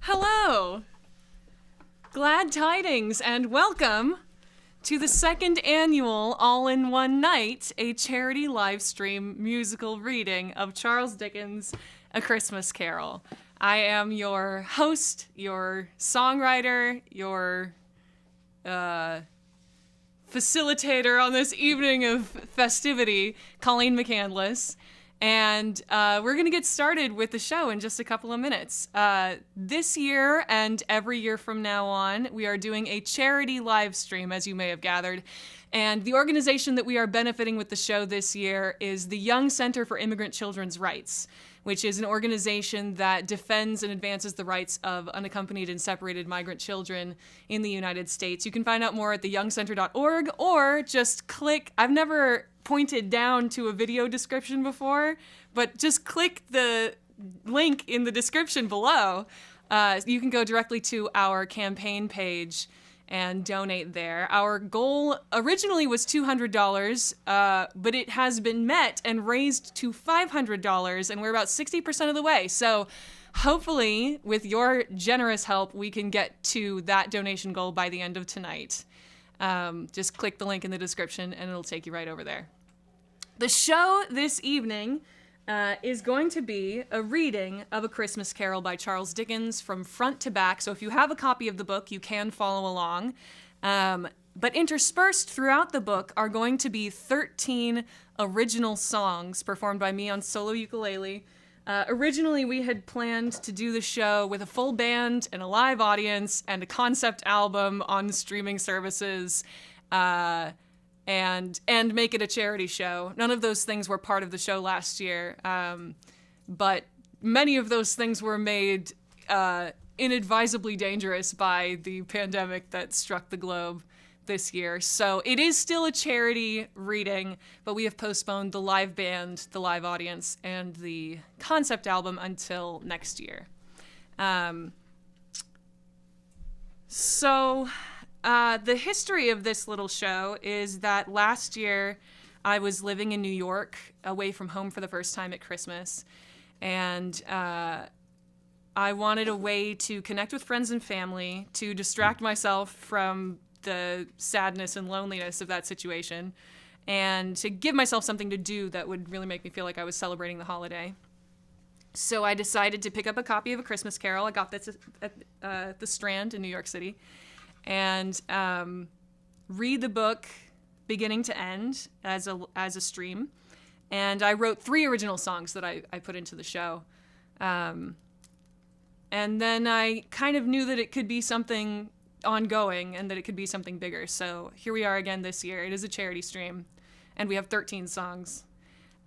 Hello! Glad tidings and welcome to the second annual All-in-One Night, a charity livestream musical reading of Charles Dickens' A Christmas Carol. I am your host, your songwriter, your facilitator on this evening of festivity, Colleen McCandless. And we're going to get started with the show in just a couple of minutes. This year and every year from now on, we are doing a charity live stream, as you may have gathered. And the organization that we are benefiting with the show this year is the Young Center for Immigrant Children's Rights, which is an organization that defends and advances the rights of unaccompanied and separated migrant children in the United States. You can find out more at theyoungcenter.org or just click, I've never pointed down to a video description before, but just click the link in the description below. You can go directly to our campaign page and donate there. Our goal originally was $200, but it has been met and raised to $500, and we're about 60% of the way. So hopefully, with your generous help, we can get to that donation goal by the end of tonight. Just click the link in the description and it'll take you right over there. The show this evening is going to be a reading of A Christmas Carol by Charles Dickens from front to back. So if you have a copy of the book, you can follow along. But interspersed throughout the book are going to be 13 original songs performed by me on solo ukulele. Originally, we had planned to do the show with a full band and a live audience and a concept album on streaming services, and make it a charity show. None of those things were part of the show last year, but many of those things were made inadvisably dangerous by the pandemic that struck the globe this year. So it is still a charity reading, but we have postponed the live band, the live audience, and the concept album until next year. The history of this little show is that last year I was living in New York, away from home for the first time at Christmas, and I wanted a way to connect with friends and family, to distract myself from the sadness and loneliness of that situation, and to give myself something to do that would really make me feel like I was celebrating the holiday. So I decided to pick up a copy of A Christmas Carol. I got this at the Strand in New York City, and read the book beginning to end as a stream. And I wrote 3 original songs that I put into the show. And then I kind of knew that it could be something ongoing and that it could be something bigger. So here we are again this year. It is a charity stream, and we have 13 songs.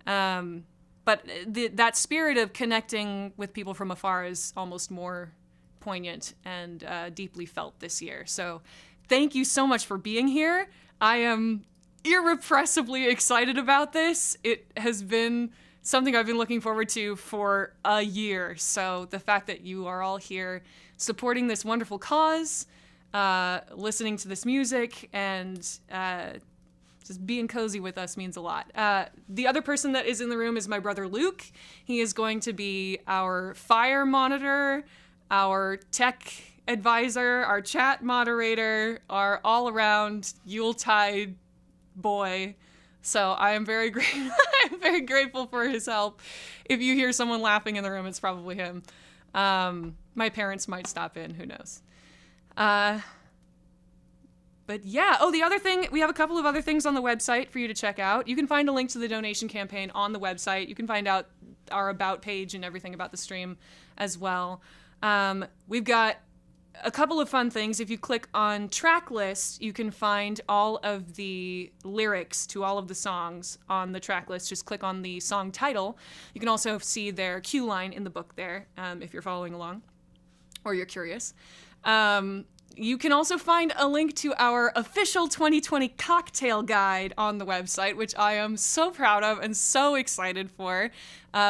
But that spirit of connecting with people from afar is almost more poignant and deeply felt this year. So thank you so much for being here. I am irrepressibly excited about this. It has been something I've been looking forward to for a year. So the fact that you are all here supporting this wonderful cause, listening to this music, and just being cozy with us means a lot. The other person that is in the room is my brother Luke. He is going to be our fire monitor, our tech advisor, our chat moderator, our all-around Yuletide boy. So I am very I'm very grateful for his help. If you hear someone laughing in the room, it's probably him. My parents might stop in, who knows. But yeah, the other thing, we have a couple of other things on the website for you to check out. You can find a link to the donation campaign on the website. You can find out our about page and everything about the stream as well. We've got a couple of fun things. If you click on track list, you can find all of the lyrics to all of the songs on the track list. Just click on the song title. You can also see their cue line in the book there, if you're following along or you're curious. You can also find a link to our official 2020 cocktail guide on the website, which I am so proud of and so excited for.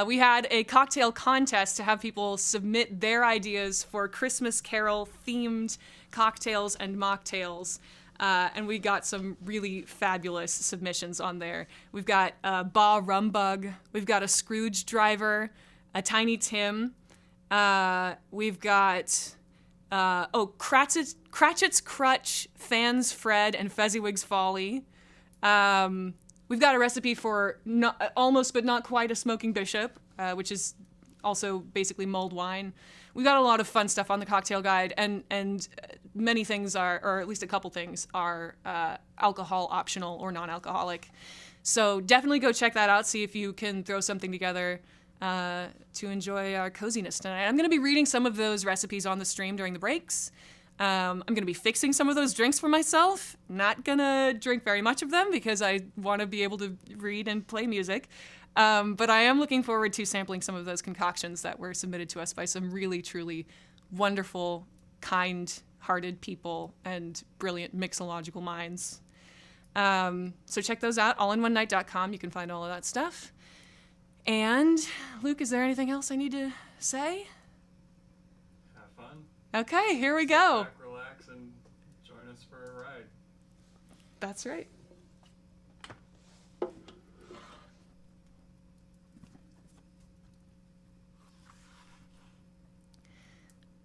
We had a cocktail contest to have people submit their ideas for Christmas Carol-themed cocktails and mocktails, and we got some really fabulous submissions on there. We've got a Ba Rumbug, we've got a Scrooge Driver, a Tiny Tim, we've got Cratchit's Crutch, Fans Fred, and Fezziwig's Folly. We've got a recipe for almost but not quite a smoking bishop, which is also basically mulled wine. We've got a lot of fun stuff on the cocktail guide, and many things are, or at least a couple things are alcohol optional or non-alcoholic. So definitely go check that out, see if you can throw something together to enjoy our coziness tonight. I'm going to be reading some of those recipes on the stream during the breaks. I'm going to be fixing some of those drinks for myself. Not going to drink very much of them because I want to be able to read and play music. But I am looking forward to sampling some of those concoctions that were submitted to us by some really, truly wonderful, kind-hearted people and brilliant mixological minds. So check those out, allinonenight.com. You can find all of that stuff. And, Luke, is there anything else I need to say? Have fun. Okay, here we go. Sit back, relax, and join us for a ride. That's right.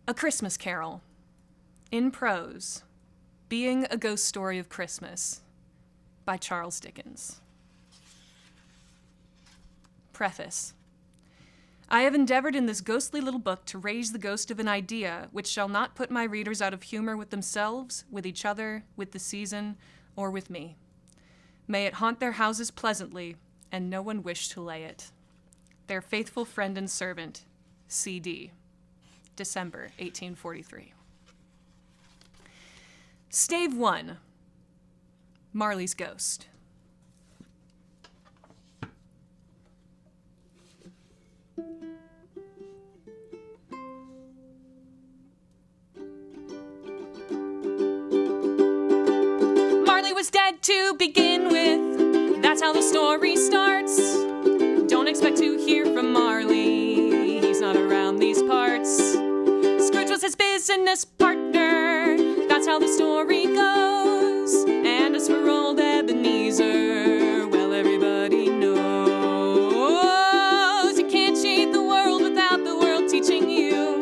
A Christmas Carol. In prose. Being a Ghost Story of Christmas. By Charles Dickens. Preface. I have endeavored in this ghostly little book to raise the ghost of an idea which shall not put my readers out of humor with themselves, with each other, with the season, or with me. May it haunt their houses pleasantly, and no one wish to lay it. Their faithful friend and servant, C.D. December 1843. Stave 1. Marley's Ghost. Marley was dead to begin with. That's how the story starts. Don't expect to hear from Marley. He's not around these parts. Scrooge was his business partner. That's how the story goes. And as for old Ebenezer, well, everybody knows you can't cheat the world without the world teaching you.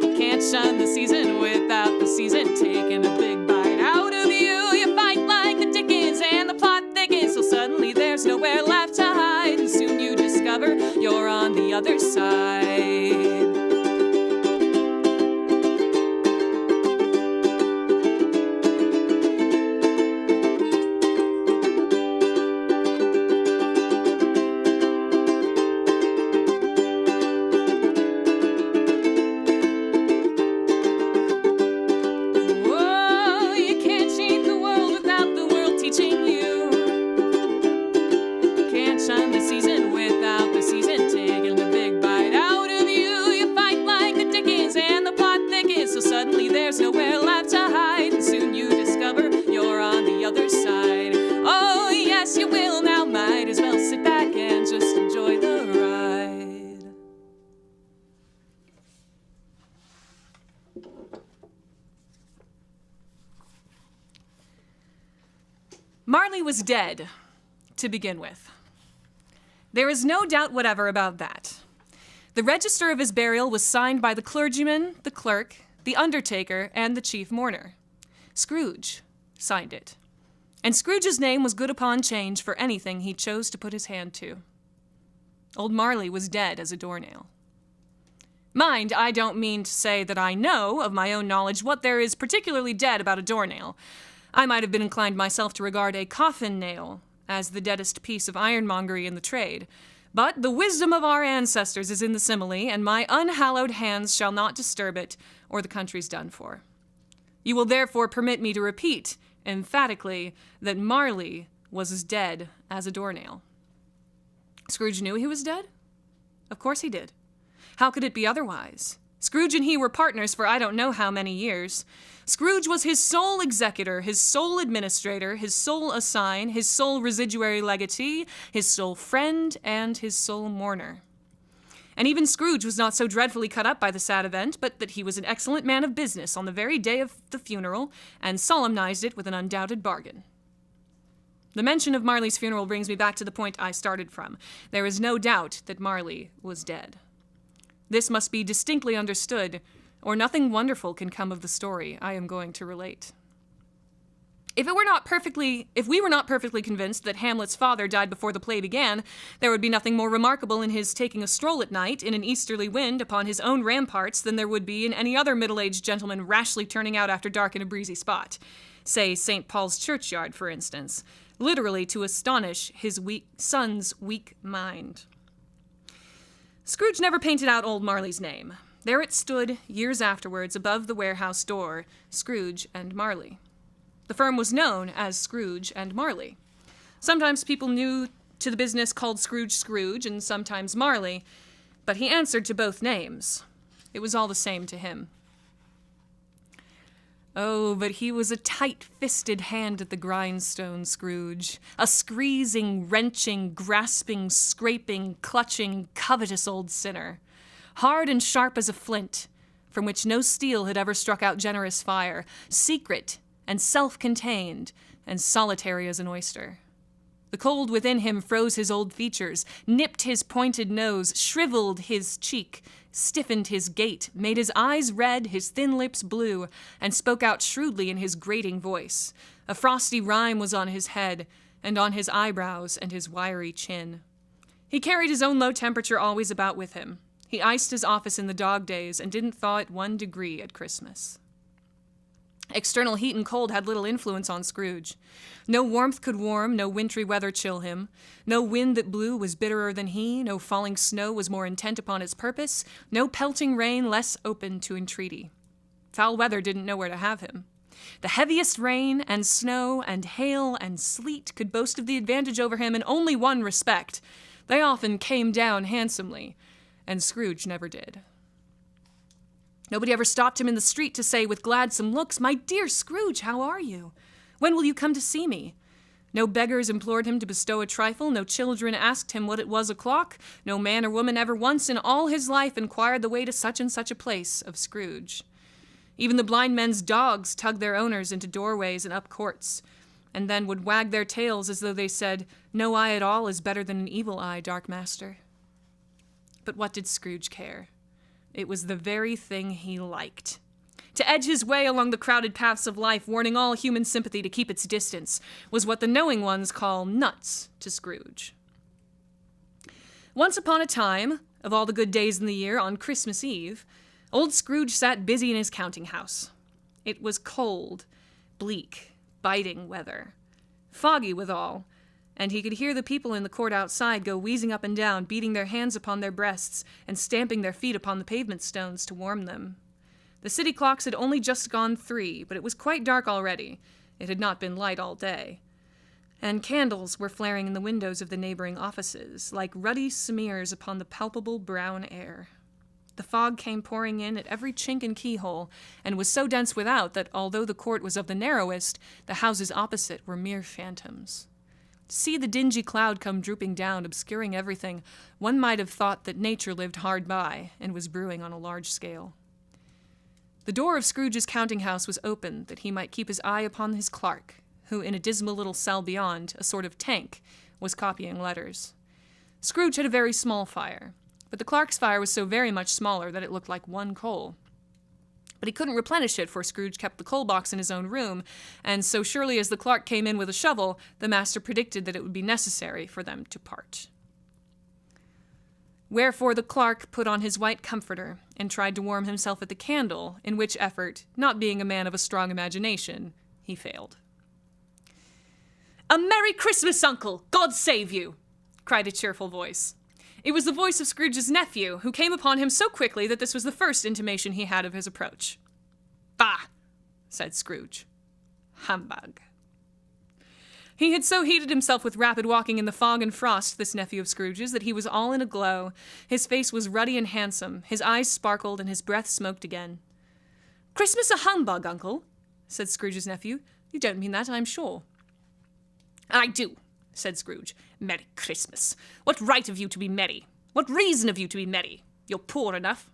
You can't shun the season without the season taking a big bite out of you. You fight like the Dickens and the plot thickens, so suddenly there's nowhere left to hide, and soon you discover you're on the other side. Marley was dead, to begin with. There is no doubt whatever about that. The register of his burial was signed by the clergyman, the clerk, the undertaker, and the chief mourner. Scrooge signed it. And Scrooge's name was good upon change for anything he chose to put his hand to. Old Marley was dead as a doornail. Mind, I don't mean to say that I know, of my own knowledge, what there is particularly dead about a doornail. I might have been inclined myself to regard a coffin nail as the deadest piece of ironmongery in the trade. But the wisdom of our ancestors is in the simile, and my unhallowed hands shall not disturb it, or the country's done for. You will therefore permit me to repeat, emphatically, that Marley was as dead as a doornail. Scrooge knew he was dead? Of course he did. How could it be otherwise? Scrooge and he were partners for I don't know how many years. Scrooge was his sole executor, his sole administrator, his sole assign, his sole residuary legatee, his sole friend, and his sole mourner. And even Scrooge was not so dreadfully cut up by the sad event, but that he was an excellent man of business on the very day of the funeral, and solemnized it with an undoubted bargain. The mention of Marley's funeral brings me back to the point I started from. There is no doubt that Marley was dead. This must be distinctly understood or nothing wonderful can come of the story I am going to relate. If we were not perfectly convinced that Hamlet's father died before the play began, there would be nothing more remarkable in his taking a stroll at night in an easterly wind upon his own ramparts than there would be in any other middle-aged gentleman rashly turning out after dark in a breezy spot. Say St. Paul's churchyard, for instance, literally to astonish his son's weak mind. Scrooge never painted out old Marley's name. There it stood, years afterwards, above the warehouse door, Scrooge and Marley. The firm was known as Scrooge and Marley. Sometimes people new to the business called Scrooge, and sometimes Marley, but he answered to both names. It was all the same to him. Oh, but he was a tight-fisted hand at the grindstone, Scrooge. A squeezing, wrenching, grasping, scraping, clutching, covetous old sinner. Hard and sharp as a flint, from which no steel had ever struck out generous fire. Secret and self-contained, and solitary as an oyster. The cold within him froze his old features, nipped his pointed nose, shriveled his cheek, stiffened his gait, made his eyes red, his thin lips blue, and spoke out shrewdly in his grating voice. A frosty rime was on his head, and on his eyebrows and his wiry chin. He carried his own low temperature always about with him. He iced his office in the dog days, and didn't thaw it 1 degree at Christmas. External heat and cold had little influence on Scrooge. No warmth could warm, no wintry weather chill him. No wind that blew was bitterer than he, no falling snow was more intent upon its purpose, no pelting rain less open to entreaty. Foul weather didn't know where to have him. The heaviest rain and snow and hail and sleet could boast of the advantage over him in only one respect. They often came down handsomely, and Scrooge never did. Nobody ever stopped him in the street to say with gladsome looks, "My dear Scrooge, how are you? When will you come to see me?" No beggars implored him to bestow a trifle, no children asked him what it was o'clock, no man or woman ever once in all his life inquired the way to such and such a place of Scrooge. Even the blind men's dogs tugged their owners into doorways and up courts, and then would wag their tails as though they said, "No eye at all is better than an evil eye, dark master." But what did Scrooge care? It was the very thing he liked. To edge his way along the crowded paths of life, warning all human sympathy to keep its distance, was what the knowing ones call nuts to Scrooge. Once upon a time, of all the good days in the year, on Christmas Eve, old Scrooge sat busy in his counting house. It was cold, bleak, biting weather, foggy withal, and he could hear the people in the court outside go wheezing up and down, beating their hands upon their breasts and stamping their feet upon the pavement stones to warm them. The city clocks had only just gone 3, but it was quite dark already. It had not been light all day. And candles were flaring in the windows of the neighboring offices, like ruddy smears upon the palpable brown air. The fog came pouring in at every chink and keyhole, and was so dense without that, although the court was of the narrowest, the houses opposite were mere phantoms. To see the dingy cloud come drooping down, obscuring everything, one might have thought that nature lived hard by and was brewing on a large scale. The door of Scrooge's counting house was open, that he might keep his eye upon his clerk, who, in a dismal little cell beyond, a sort of tank, was copying letters. Scrooge had a very small fire, but the clerk's fire was so very much smaller that it looked like one coal. But he couldn't replenish it, for Scrooge kept the coal box in his own room, and so surely as the clerk came in with a shovel, the master predicted that it would be necessary for them to part. Wherefore the clerk put on his white comforter, and tried to warm himself at the candle, in which effort, not being a man of a strong imagination, he failed. "A Merry Christmas, Uncle! God save you!" cried a cheerful voice. It was the voice of Scrooge's nephew, who came upon him so quickly that this was the first intimation he had of his approach. "Bah!" said Scrooge. "Humbug." He had so heated himself with rapid walking in the fog and frost, this nephew of Scrooge's, that he was all in a glow. His face was ruddy and handsome, his eyes sparkled, and his breath smoked again. "Christmas a humbug, Uncle?" said Scrooge's nephew. "You don't mean that, I'm sure." "I do," said Scrooge. "Merry Christmas. What right have you to be merry? What reason have you to be merry? You're poor enough."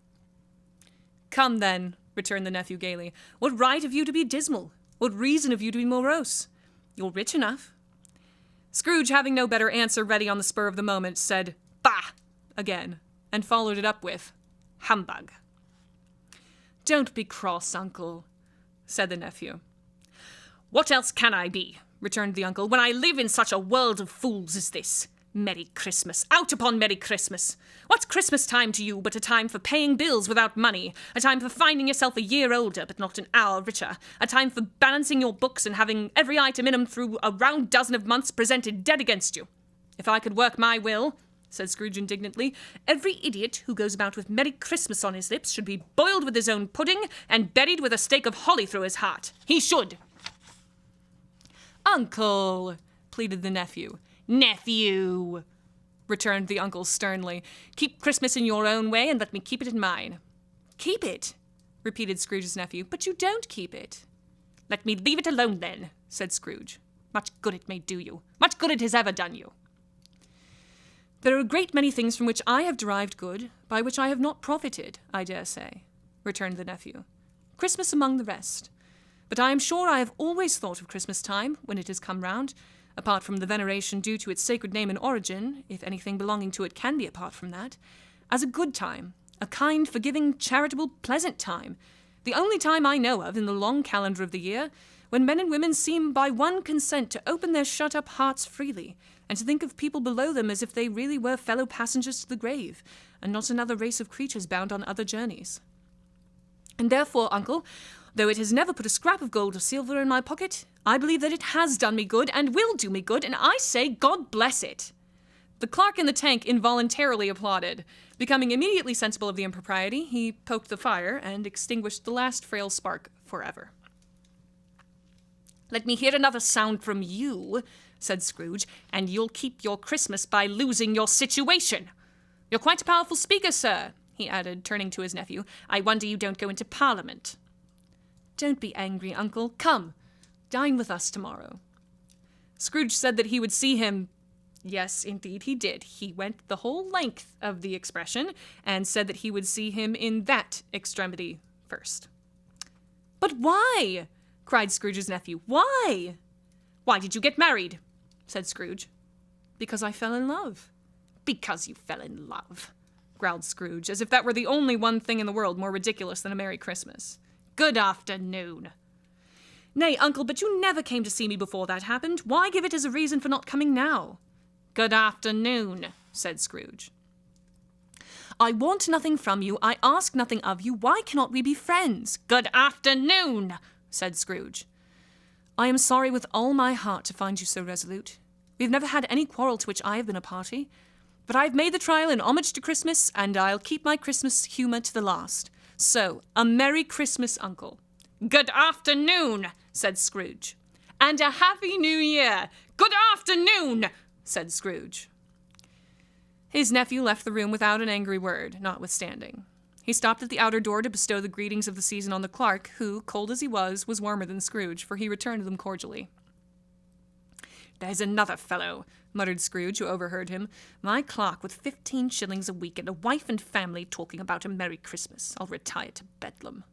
"Come, then," returned the nephew gaily. "What right have you to be dismal? What reason have you to be morose? You're rich enough." Scrooge, having no better answer ready on the spur of the moment, said, "Bah!" again, and followed it up with, "Humbug." Don't be cross, uncle, said the nephew. What else can I be, returned the uncle, when I live in such a world of fools as this? Merry Christmas, out upon Merry Christmas. What's Christmas time to you but a time for paying bills without money, a time for finding yourself a year older but not an hour richer, a time for balancing your books and having every item in 'em through a round dozen of months presented dead against you? If I could work my will, said Scrooge indignantly, every idiot who goes about with Merry Christmas on his lips should be boiled with his own pudding and buried with a stake of holly through his heart. He should. Uncle, pleaded the nephew. Nephew, returned the uncle sternly. keep Christmas in your own way and let me keep it in mine. Keep it, repeated Scrooge's nephew, but you don't keep it. Let me leave it alone then, said Scrooge. Much good it may do you. Much good it has ever done you. There are a great many things from which I have derived good, by which I have not profited, I dare say, returned the nephew. Christmas among the rest. But I am sure I have always thought of Christmas time, when it has come round, apart from the veneration due to its sacred name and origin, if anything belonging to it can be apart from that, as a good time, a kind, forgiving, charitable, pleasant time, the only time I know of in the long calendar of the year, when men and women seem by one consent to open their shut-up hearts freely, and to think of people below them as if they really were fellow passengers to the grave, and not another race of creatures bound on other journeys. And therefore, uncle, though it has never put a scrap of gold or silver in my pocket, I believe that it has done me good and will do me good, and I say God bless it. The clerk in the tank involuntarily applauded. Becoming immediately sensible of the impropriety, he poked the fire and extinguished the last frail spark forever. Let me hear another sound from you, said Scrooge, and you'll keep your Christmas by losing your situation. You're quite a powerful speaker, sir, he added, turning to his nephew. I wonder you don't go into Parliament. Don't be angry, uncle. Come, dine with us tomorrow. Scrooge said that he would see him. Yes, indeed, he did. He went the whole length of the expression and said that he would see him in that extremity first. But why? Cried Scrooge's nephew. Why? Why did you get married? Said Scrooge. Because I fell in love. Because you fell in love, growled Scrooge, as if that were the only one thing in the world more ridiculous than a Merry Christmas. Good afternoon. Nay, uncle, but you never came to see me before that happened. Why give it as a reason for not coming now? Good afternoon, said Scrooge. I want nothing from you. I ask nothing of you. Why cannot we be friends? Good afternoon, said Scrooge. I am sorry with all my heart to find you so resolute. We have never had any quarrel to which I have been a party. But I have made the trial in homage to Christmas, and I'll keep my Christmas humour to the last. So, a Merry Christmas, uncle. Good afternoon, said Scrooge. And a Happy New Year. Good afternoon, said Scrooge. His nephew left the room without an angry word, notwithstanding. He stopped at the outer door to bestow the greetings of the season on the clerk, who, cold as he was warmer than Scrooge, for he returned them cordially. There's another fellow, muttered Scrooge, who overheard him. My clerk with 15 shillings a week and a wife and family talking about a Merry Christmas. I'll retire to Bedlam.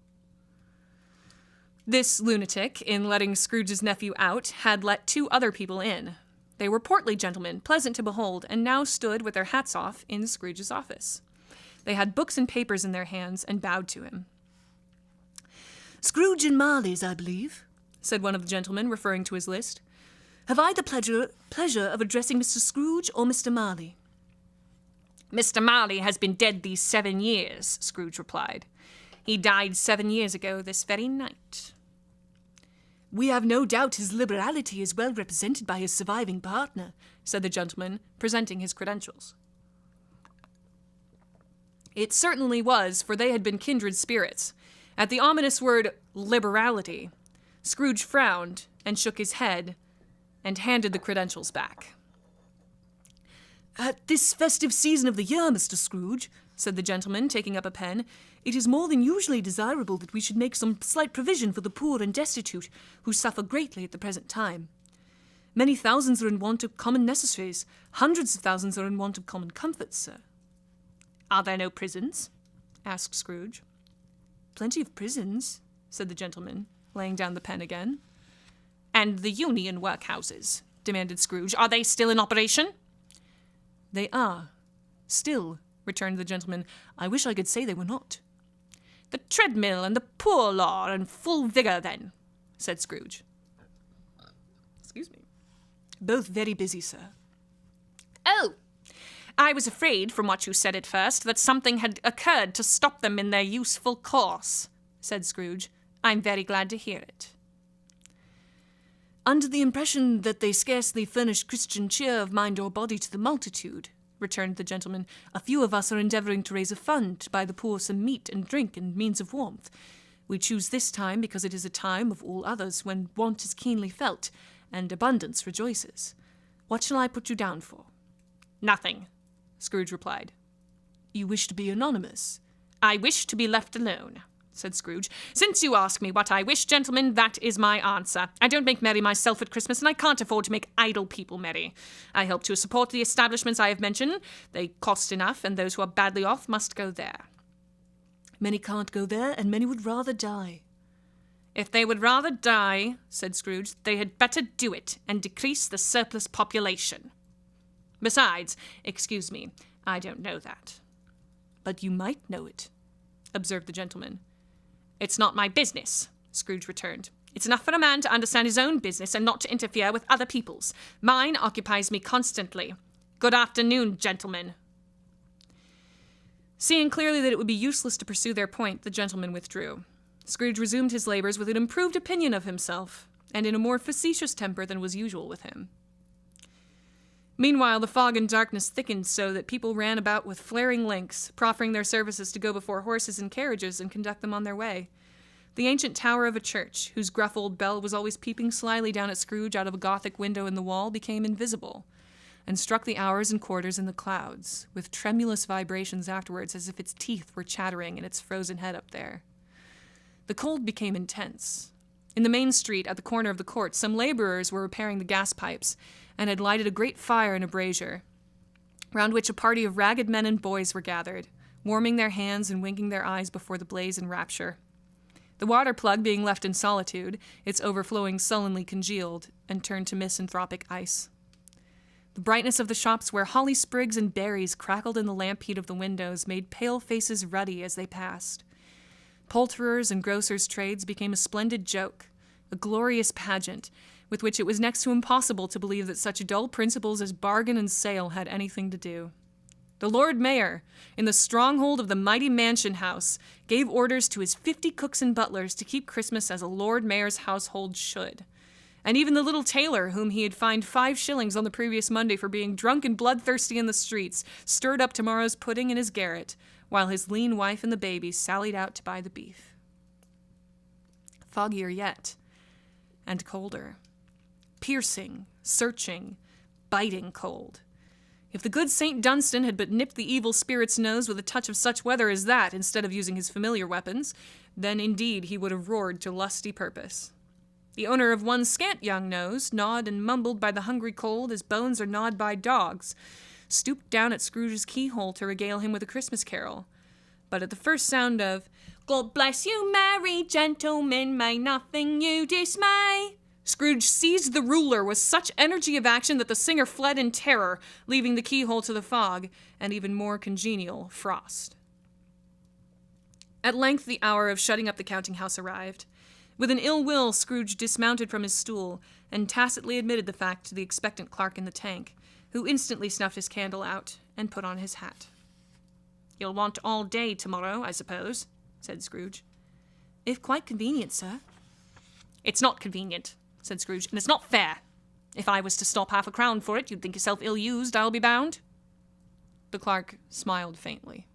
This lunatic, in letting Scrooge's nephew out, had let 2 other people in. They were portly gentlemen, pleasant to behold, and now stood with their hats off in Scrooge's office. They had books and papers in their hands and bowed to him. Scrooge and Marley's, I believe, said one of the gentlemen, referring to his list. Have I the pleasure of addressing Mr. Scrooge or Mr. Marley? Mr. Marley has been dead these 7 years, Scrooge replied. He died 7 years ago this very night. We have no doubt his liberality is well represented by his surviving partner, said the gentleman, presenting his credentials. It certainly was, for they had been kindred spirits. At the ominous word, liberality, Scrooge frowned and shook his head and handed the credentials back. At this festive season of the year, Mr. Scrooge, said the gentleman, taking up a pen, it is more than usually desirable that we should make some slight provision for the poor and destitute, who suffer greatly at the present time. Many thousands are in want of common necessaries. Hundreds of thousands are in want of common comforts, sir. Are there no prisons? asked Scrooge. Plenty of prisons, said the gentleman, laying down the pen again. And the union workhouses, demanded Scrooge, are they still in operation? They are. Still, returned the gentleman. I wish I could say they were not. The treadmill and the poor law in full vigour then, said Scrooge. Excuse me. Both very busy, sir. Oh, I was afraid, from what you said at first, that something had occurred to stop them in their useful course, said Scrooge. I'm very glad to hear it. Under the impression that they scarcely furnish Christian cheer of mind or body to the multitude, returned the gentleman, a few of us are endeavouring to raise a fund to buy the poor some meat and drink and means of warmth. We choose this time because it is a time of all others when want is keenly felt and abundance rejoices. What shall I put you down for? Nothing, Scrooge replied. You wish to be anonymous? I wish to be left alone, said Scrooge. Since you ask me what I wish, gentlemen, that is my answer. I don't make merry myself at Christmas, and I can't afford to make idle people merry. I help to support the establishments I have mentioned. They cost enough, and those who are badly off must go there. Many can't go there, and many would rather die. If they would rather die, said Scrooge, they had better do it, and decrease the surplus population. Besides, excuse me, I don't know that. But you might know it, observed the gentleman. It's not my business, Scrooge returned. It's enough for a man to understand his own business and not to interfere with other people's. Mine occupies me constantly. Good afternoon, gentlemen. Seeing clearly that it would be useless to pursue their point, the gentleman withdrew. Scrooge resumed his labours with an improved opinion of himself, and in a more facetious temper than was usual with him. Meanwhile, the fog and darkness thickened so that people ran about with flaring links, proffering their services to go before horses and carriages and conduct them on their way. The ancient tower of a church, whose gruff old bell was always peeping slyly down at Scrooge out of a Gothic window in the wall, became invisible, and struck the hours and quarters in the clouds, with tremulous vibrations afterwards as if its teeth were chattering in its frozen head up there. The cold became intense. In the main street, at the corner of the court, some labourers were repairing the gas pipes, and had lighted a great fire in a brazier, round which a party of ragged men and boys were gathered, warming their hands and winking their eyes before the blaze in rapture. The water plug being left in solitude, its overflowing sullenly congealed, and turned to misanthropic ice. The brightness of the shops where holly sprigs and berries crackled in the lamp heat of the windows made pale faces ruddy as they passed. Poulterers' and grocers' trades became a splendid joke, a glorious pageant, with which it was next to impossible to believe that such dull principles as bargain and sale had anything to do. The Lord Mayor, in the stronghold of the mighty mansion house, gave orders to his 50 cooks and butlers to keep Christmas as a Lord Mayor's household should. And even the little tailor, whom he had fined 5 shillings on the previous Monday for being drunk and bloodthirsty in the streets, stirred up tomorrow's pudding in his garret, while his lean wife and the baby sallied out to buy the beef. Foggier yet, and colder. Piercing, searching, biting cold. If the good St. Dunstan had but nipped the evil spirit's nose with a touch of such weather as that, instead of using his familiar weapons, then indeed he would have roared to lusty purpose. The owner of one scant young nose, gnawed and mumbled by the hungry cold as bones are gnawed by dogs, stooped down at Scrooge's keyhole to regale him with a Christmas carol. But at the first sound of, "God bless you, merry gentlemen, may nothing you dismay," Scrooge seized the ruler with such energy of action that the singer fled in terror, leaving the keyhole to the fog and even more congenial frost. At length the hour of shutting up the counting-house arrived. With an ill will, Scrooge dismounted from his stool and tacitly admitted the fact to the expectant clerk in the tank, who instantly snuffed his candle out and put on his hat. "You'll want all day tomorrow, I suppose," said Scrooge. "If quite convenient, sir." "It's not convenient," said Scrooge, "and it's not fair. If I was to stop half a crown for it, you'd think yourself ill-used, I'll be bound." The clerk smiled faintly.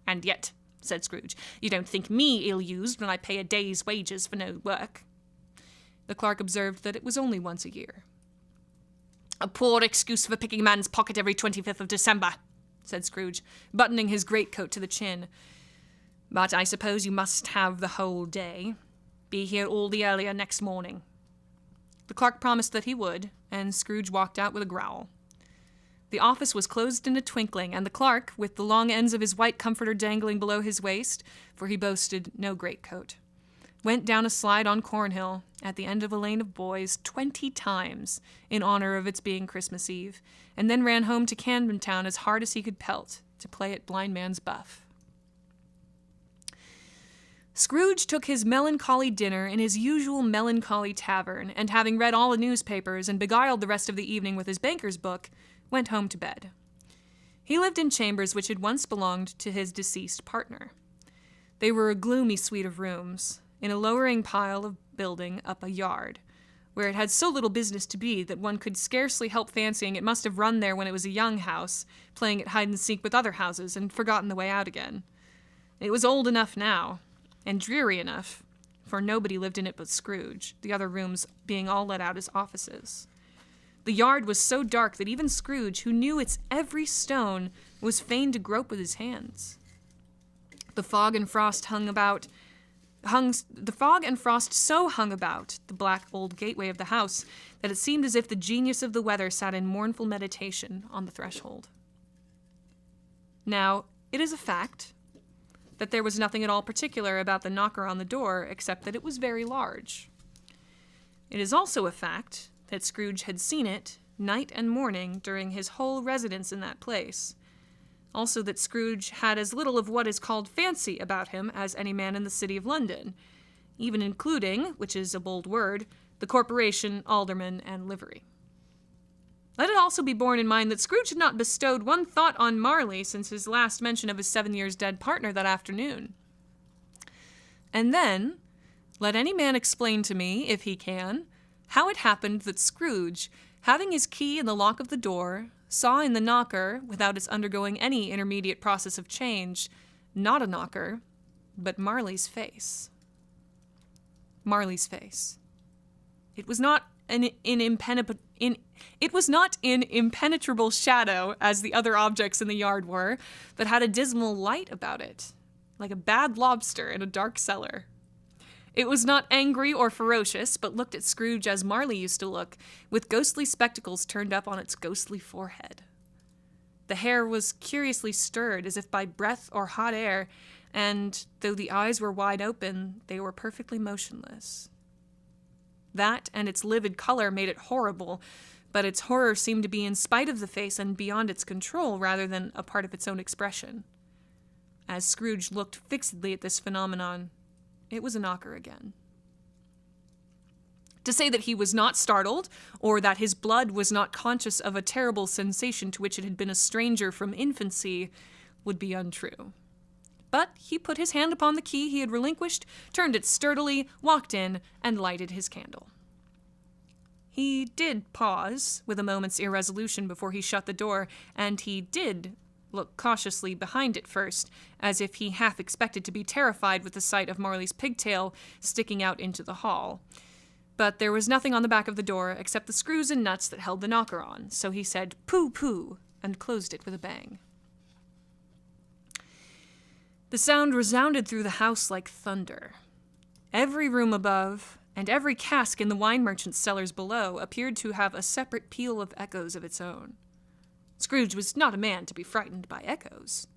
"And yet," said Scrooge, "you don't think me ill-used when I pay a day's wages for no work." The clerk observed that it was only once a year. "A poor excuse for picking a man's pocket every 25th of December," said Scrooge, buttoning his greatcoat to the chin. "But I suppose you must have the whole day. Be here all the earlier next morning." The clerk promised that he would, and Scrooge walked out with a growl. The office was closed in a twinkling, and the clerk, with the long ends of his white comforter dangling below his waist, for he boasted no greatcoat, went down a slide on Cornhill, at the end of a lane of boys, 20 times, in honor of its being Christmas Eve, and then ran home to Camden Town as hard as he could pelt, to play at blind man's buff. Scrooge took his melancholy dinner in his usual melancholy tavern, and having read all the newspapers and beguiled the rest of the evening with his banker's book, went home to bed. He lived in chambers which had once belonged to his deceased partner. They were a gloomy suite of rooms, in a lowering pile of building up a yard, where it had so little business to be that one could scarcely help fancying it must have run there when it was a young house, playing at hide-and-seek with other houses, and forgotten the way out again. It was old enough now, and dreary enough, for nobody lived in it but Scrooge, the other rooms being all let out as offices. The yard was so dark that even Scrooge, who knew its every stone, was fain to grope with his hands. The fog and frost so hung about the black old gateway of the house that it seemed as if the genius of the weather sat in mournful meditation on the threshold. Now, it is a fact that there was nothing at all particular about the knocker on the door except that it was very large. It is also a fact that Scrooge had seen it night and morning during his whole residence in that place. Also that Scrooge had as little of what is called fancy about him as any man in the city of London, even including, which is a bold word, the corporation, alderman, and livery. Let it also be borne in mind that Scrooge had not bestowed one thought on Marley since his last mention of his 7 years dead partner that afternoon. And then, let any man explain to me, if he can, how it happened that Scrooge, having his key in the lock of the door, saw in the knocker, without its undergoing any intermediate process of change, not a knocker, but Marley's face. Marley's face. It was not in impenetrable shadow, as the other objects in the yard were, but had a dismal light about it, like a bad lobster in a dark cellar. It was not angry or ferocious, but looked at Scrooge as Marley used to look, with ghostly spectacles turned up on its ghostly forehead. The hair was curiously stirred, as if by breath or hot air, and, though the eyes were wide open, they were perfectly motionless. That and its livid color made it horrible, but its horror seemed to be in spite of the face and beyond its control rather than a part of its own expression. As Scrooge looked fixedly at this phenomenon, it was a knocker again. To say that he was not startled, or that his blood was not conscious of a terrible sensation to which it had been a stranger from infancy, would be untrue. But he put his hand upon the key he had relinquished, turned it sturdily, walked in, and lighted his candle. He did pause, with a moment's irresolution before he shut the door, and he did look cautiously behind it first, as if he half expected to be terrified with the sight of Marley's pigtail sticking out into the hall. But there was nothing on the back of the door except the screws and nuts that held the knocker on, so he said, "Pooh, pooh," and closed it with a bang. The sound resounded through the house like thunder. Every room above, and every cask in the wine merchant's cellars below, appeared to have a separate peal of echoes of its own. Scrooge was not a man to be frightened by echoes.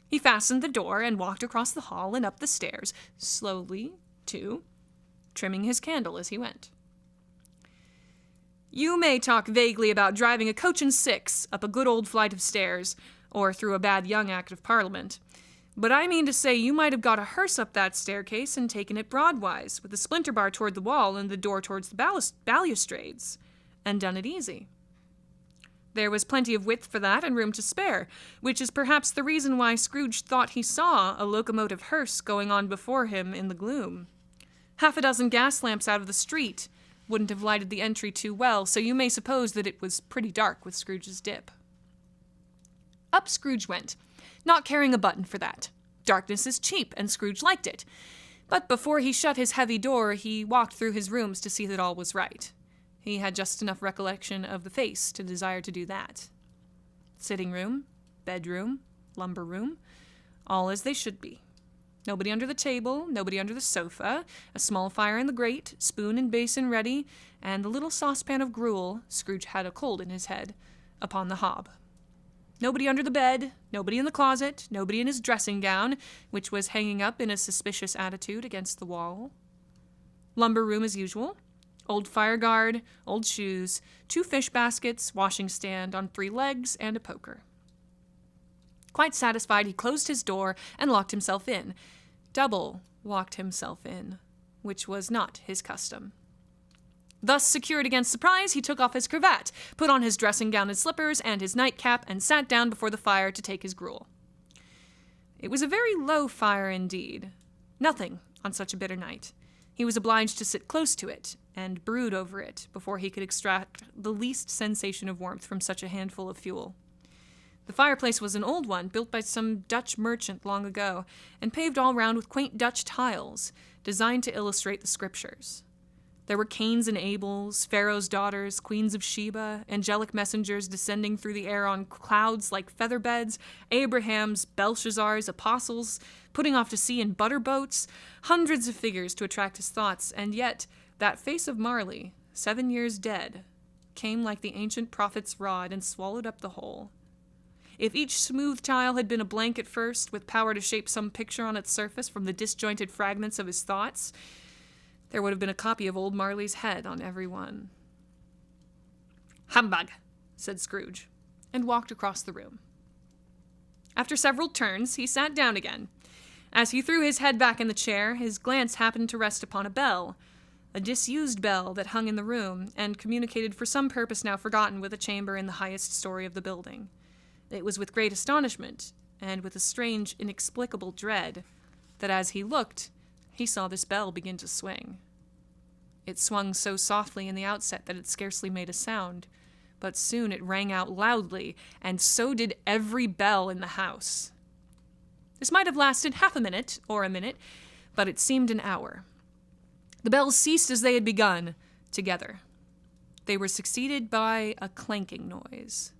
He fastened the door and walked across the hall and up the stairs, slowly, too, trimming his candle as he went. You may talk vaguely about driving a coach and six up a good old flight of stairs, or through a bad young Act of Parliament, but I mean to say you might have got a hearse up that staircase and taken it broadwise, with the splinter bar toward the wall and the door towards the balustrades, and done it easy. There was plenty of width for that and room to spare, which is perhaps the reason why Scrooge thought he saw a locomotive hearse going on before him in the gloom. Half a dozen gas lamps out of the street wouldn't have lighted the entry too well, so you may suppose that it was pretty dark with Scrooge's dip. Up Scrooge went, not caring a button for that. Darkness is cheap, and Scrooge liked it. But before he shut his heavy door, he walked through his rooms to see that all was right. He had just enough recollection of the face to desire to do that. Sitting room, bedroom, lumber room, all as they should be. Nobody under the table, nobody under the sofa, a small fire in the grate, spoon and basin ready, and the little saucepan of gruel, Scrooge had a cold in his head, upon the hob. Nobody under the bed, nobody in the closet, nobody in his dressing gown, which was hanging up in a suspicious attitude against the wall. Lumber room as usual. Old fire guard, old shoes, 2 fish baskets, washing stand on 3 legs, and a poker. Quite satisfied, he closed his door and locked himself in. Double walked himself in, which was not his custom. Thus secured against surprise, he took off his cravat, put on his dressing gown and slippers and his nightcap, and sat down before the fire to take his gruel. It was a very low fire indeed. Nothing on such a bitter night. He was obliged to sit close to it and brood over it before he could extract the least sensation of warmth from such a handful of fuel. The fireplace was an old one, built by some Dutch merchant long ago, and paved all round with quaint Dutch tiles, designed to illustrate the scriptures. There were Cains and Abels, Pharaoh's daughters, queens of Sheba, angelic messengers descending through the air on clouds like feather beds, Abrahams, Belshazzars, apostles, putting off to sea in butter boats, hundreds of figures to attract his thoughts, and yet that face of Marley, 7 years dead, came like the ancient prophet's rod and swallowed up the whole. If each smooth tile had been a blank at first, with power to shape some picture on its surface from the disjointed fragments of his thoughts, there would have been a copy of old Marley's head on every one. "Humbug," said Scrooge, and walked across the room. After several turns, he sat down again. As he threw his head back in the chair, his glance happened to rest upon a bell, a disused bell that hung in the room, and communicated for some purpose now forgotten with a chamber in the highest story of the building. It was with great astonishment, and with a strange, inexplicable dread, that as he looked, he saw this bell begin to swing. It swung so softly in the outset that it scarcely made a sound, but soon it rang out loudly, and so did every bell in the house. This might have lasted half a minute, or a minute, but it seemed an hour. The bells ceased as they had begun, together. They were succeeded by a clanking noise,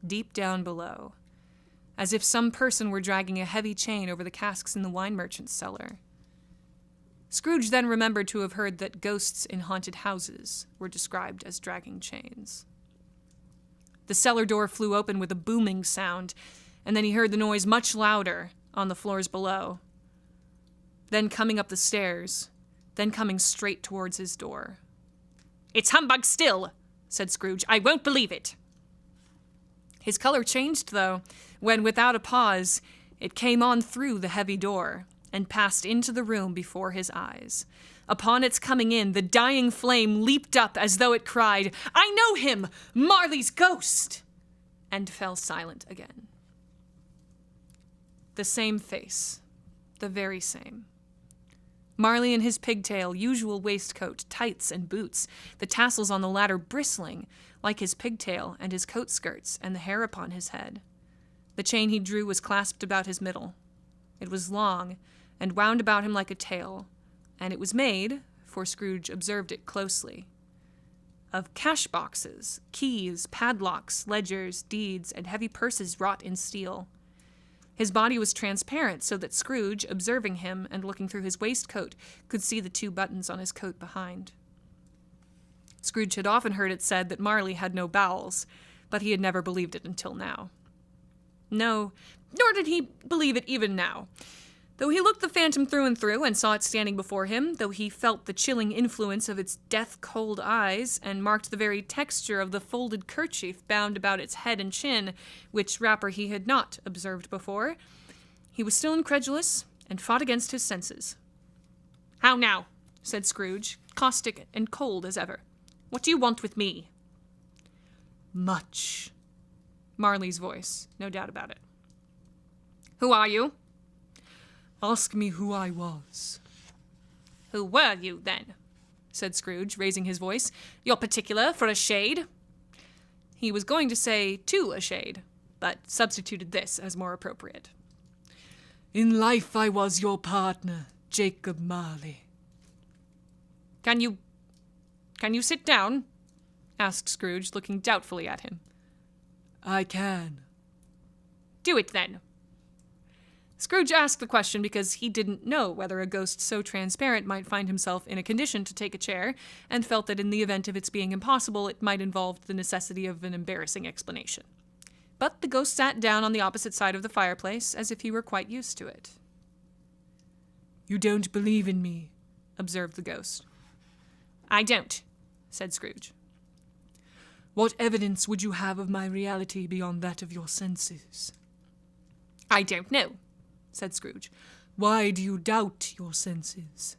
deep down below, as if some person were dragging a heavy chain over the casks in the wine merchant's cellar. Scrooge then remembered to have heard that ghosts in haunted houses were described as dragging chains. The cellar door flew open with a booming sound, and then he heard the noise much louder on the floors below. Then coming up the stairs, then coming straight towards his door. "It's humbug still," said Scrooge. "I won't believe it." His color changed, though, when, without a pause, it came on through the heavy door and passed into the room before his eyes. Upon its coming in, the dying flame leaped up as though it cried, "I know him! Marley's ghost!" and fell silent again. The same face. The very same. Marley in his pigtail, usual waistcoat, tights, and boots, the tassels on the latter bristling, like his pigtail and his coat skirts and the hair upon his head. The chain he drew was clasped about his middle. It was long, and wound about him like a tail, and it was made, for Scrooge observed it closely, of cash boxes, keys, padlocks, ledgers, deeds, and heavy purses wrought in steel. His body was transparent, so that Scrooge, observing him and looking through his waistcoat, could see the 2 buttons on his coat behind. Scrooge had often heard it said that Marley had no bowels, but he had never believed it until now. No, nor did he believe it even now. Though he looked the phantom through and through and saw it standing before him, though he felt the chilling influence of its death-cold eyes and marked the very texture of the folded kerchief bound about its head and chin, which wrapper he had not observed before, he was still incredulous and fought against his senses. "How now?" said Scrooge, caustic and cold as ever. "What do you want with me?" "Much." Marley's voice, no doubt about it. "Who are you?" "Ask me who I was." "Who were you, then?" said Scrooge, raising his voice. "You're particular for a shade." He was going to say to a shade, but substituted this as more appropriate. "In life I was your partner, Jacob Marley." Can you sit down?" asked Scrooge, looking doubtfully at him. "I can." "Do it, then." Scrooge asked the question because he didn't know whether a ghost so transparent might find himself in a condition to take a chair, and felt that in the event of its being impossible, it might involve the necessity of an embarrassing explanation. But the ghost sat down on the opposite side of the fireplace, as if he were quite used to it. "You don't believe in me," observed the ghost. "I don't," said Scrooge. "What evidence would you have of my reality beyond that of your senses?" "I don't know," said Scrooge. Why do you doubt your senses?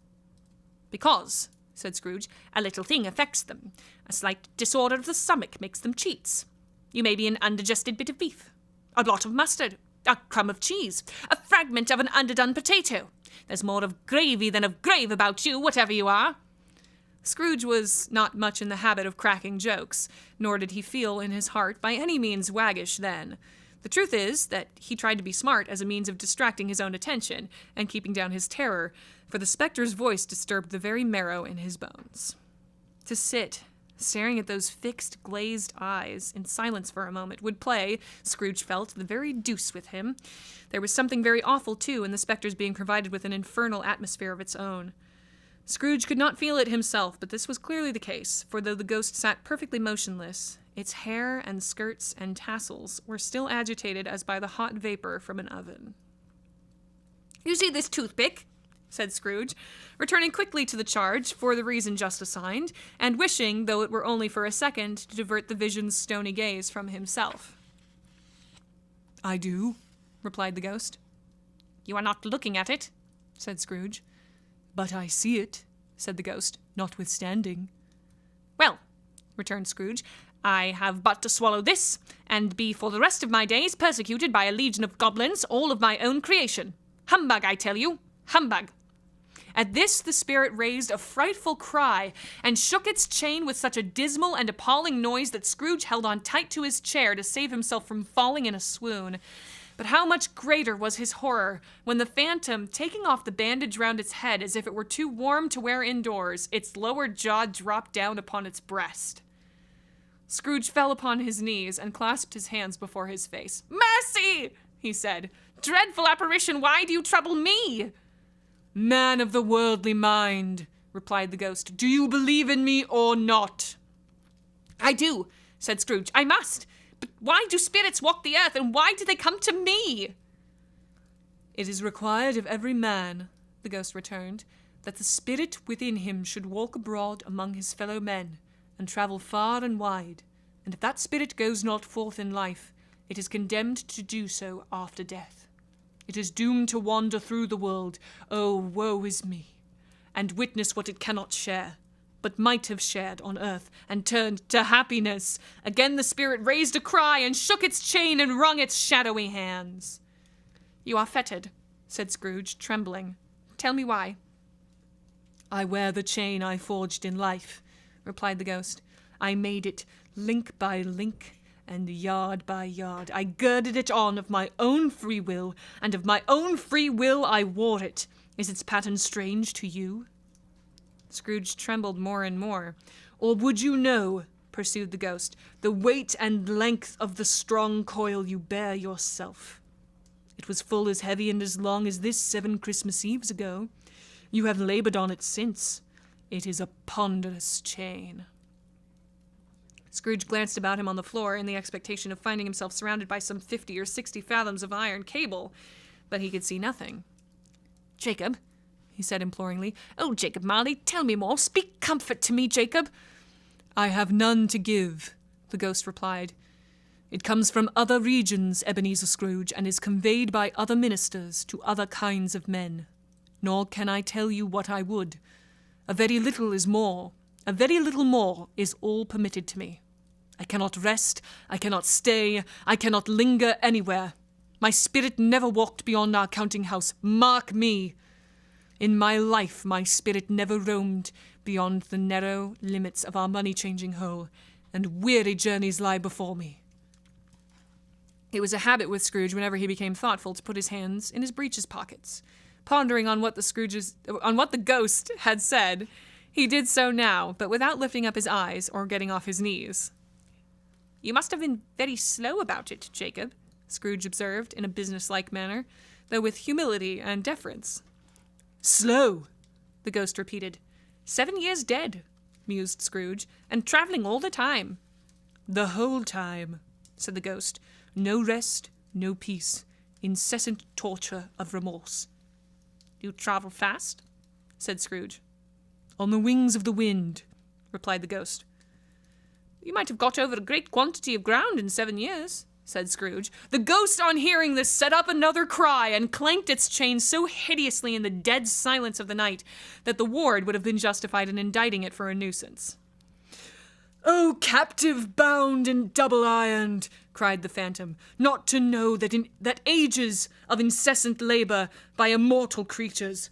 Because, said Scrooge, a little thing affects them. A slight disorder of the stomach makes them cheats. You may be an undigested bit of beef, a blot of mustard, a crumb of cheese, a fragment of an underdone potato. There's more of gravy than of grave about you, whatever you are. Scrooge was not much in the habit of cracking jokes, nor did he feel in his heart by any means waggish then. The truth is that he tried to be smart as a means of distracting his own attention and keeping down his terror, for the spectre's voice disturbed the very marrow in his bones. To sit, staring at those fixed, glazed eyes in silence for a moment would play, Scrooge felt, the very deuce with him. There was something very awful, too, in the spectre's being provided with an infernal atmosphere of its own. Scrooge could not feel it himself, but this was clearly the case, for though the ghost sat perfectly motionless, its hair and skirts and tassels were still agitated as by the hot vapor from an oven. You see this toothpick? Said Scrooge, returning quickly to the charge for the reason just assigned, and wishing, though it were only for a second, to divert the vision's stony gaze from himself. I do, replied the ghost. You are not looking at it, said Scrooge. But I see it, said the ghost, notwithstanding. Well, returned Scrooge, I have but to swallow this, and be for the rest of my days persecuted by a legion of goblins, all of my own creation. Humbug, I tell you, humbug. At this the spirit raised a frightful cry, and shook its chain with such a dismal and appalling noise that Scrooge held on tight to his chair to save himself from falling in a swoon. But how much greater was his horror when the phantom, taking off the bandage round its head as if it were too warm to wear indoors, its lower jaw dropped down upon its breast. Scrooge fell upon his knees and clasped his hands before his face. "Mercy!" he said. "Dreadful apparition, why do you trouble me?" "Man of the worldly mind," replied the ghost, "do you believe in me or not?" "I do," said Scrooge. "I must. But why do spirits walk the earth, and why do they come to me?" "It is required of every man," the ghost returned, "that the spirit within him should walk abroad among his fellow men, and travel far and wide, and if that spirit goes not forth in life, it is condemned to do so after death. It is doomed to wander through the world, oh, woe is me, and witness what it cannot share, but might have shared on earth, and turned to happiness." Again the spirit raised a cry, and shook its chain, and wrung its shadowy hands. "You are fettered," said Scrooge, trembling. "Tell me why." "I wear the chain I forged in life," replied the ghost. "I made it link by link, and yard by yard. I girded it on of my own free will, and of my own free will I wore it. Is its pattern strange to you?" Scrooge trembled more and more. "Or would you know," pursued the ghost, "the weight and length of the strong coil you bear yourself? It was full as heavy and as long as this 7 Christmas Eves ago. You have labored on it since. It is a ponderous chain." Scrooge glanced about him on the floor in the expectation of finding himself surrounded by some 50 or 60 fathoms of iron cable, but he could see nothing. "Jacob," he said imploringly. "Oh, Jacob Marley, tell me more. Speak comfort to me, Jacob." "I have none to give," the ghost replied. "It comes from other regions, Ebenezer Scrooge, and is conveyed by other ministers to other kinds of men. Nor can I tell you what I would. A very little is more. A very little more is all permitted to me. I cannot rest, I cannot stay, I cannot linger anywhere. My spirit never walked beyond our counting-house. Mark me! In my life, my spirit never roamed beyond the narrow limits of our money-changing hole, and weary journeys lie before me." It was a habit with Scrooge whenever he became thoughtful to put his hands in his breeches pockets. Pondering on what the ghost had said, he did so now, but without lifting up his eyes or getting off his knees. "You must have been very slow about it, Jacob," Scrooge observed in a businesslike manner, though with humility and deference. "Slow," the ghost repeated. 7 years dead," mused Scrooge, "and travelling all the time." "The whole time," said the ghost. "No rest, no peace, incessant torture of remorse." "You travel fast?" said Scrooge. "On the wings of the wind," replied the ghost. "You might have got over a great quantity of ground in 7 years," said Scrooge. The ghost, on hearing this, set up another cry and clanked its chain so hideously in the dead silence of the night that the ward would have been justified in indicting it for a nuisance. "O captive bound and double-ironed," cried the phantom, "not to know that ages of incessant labor by immortal creatures,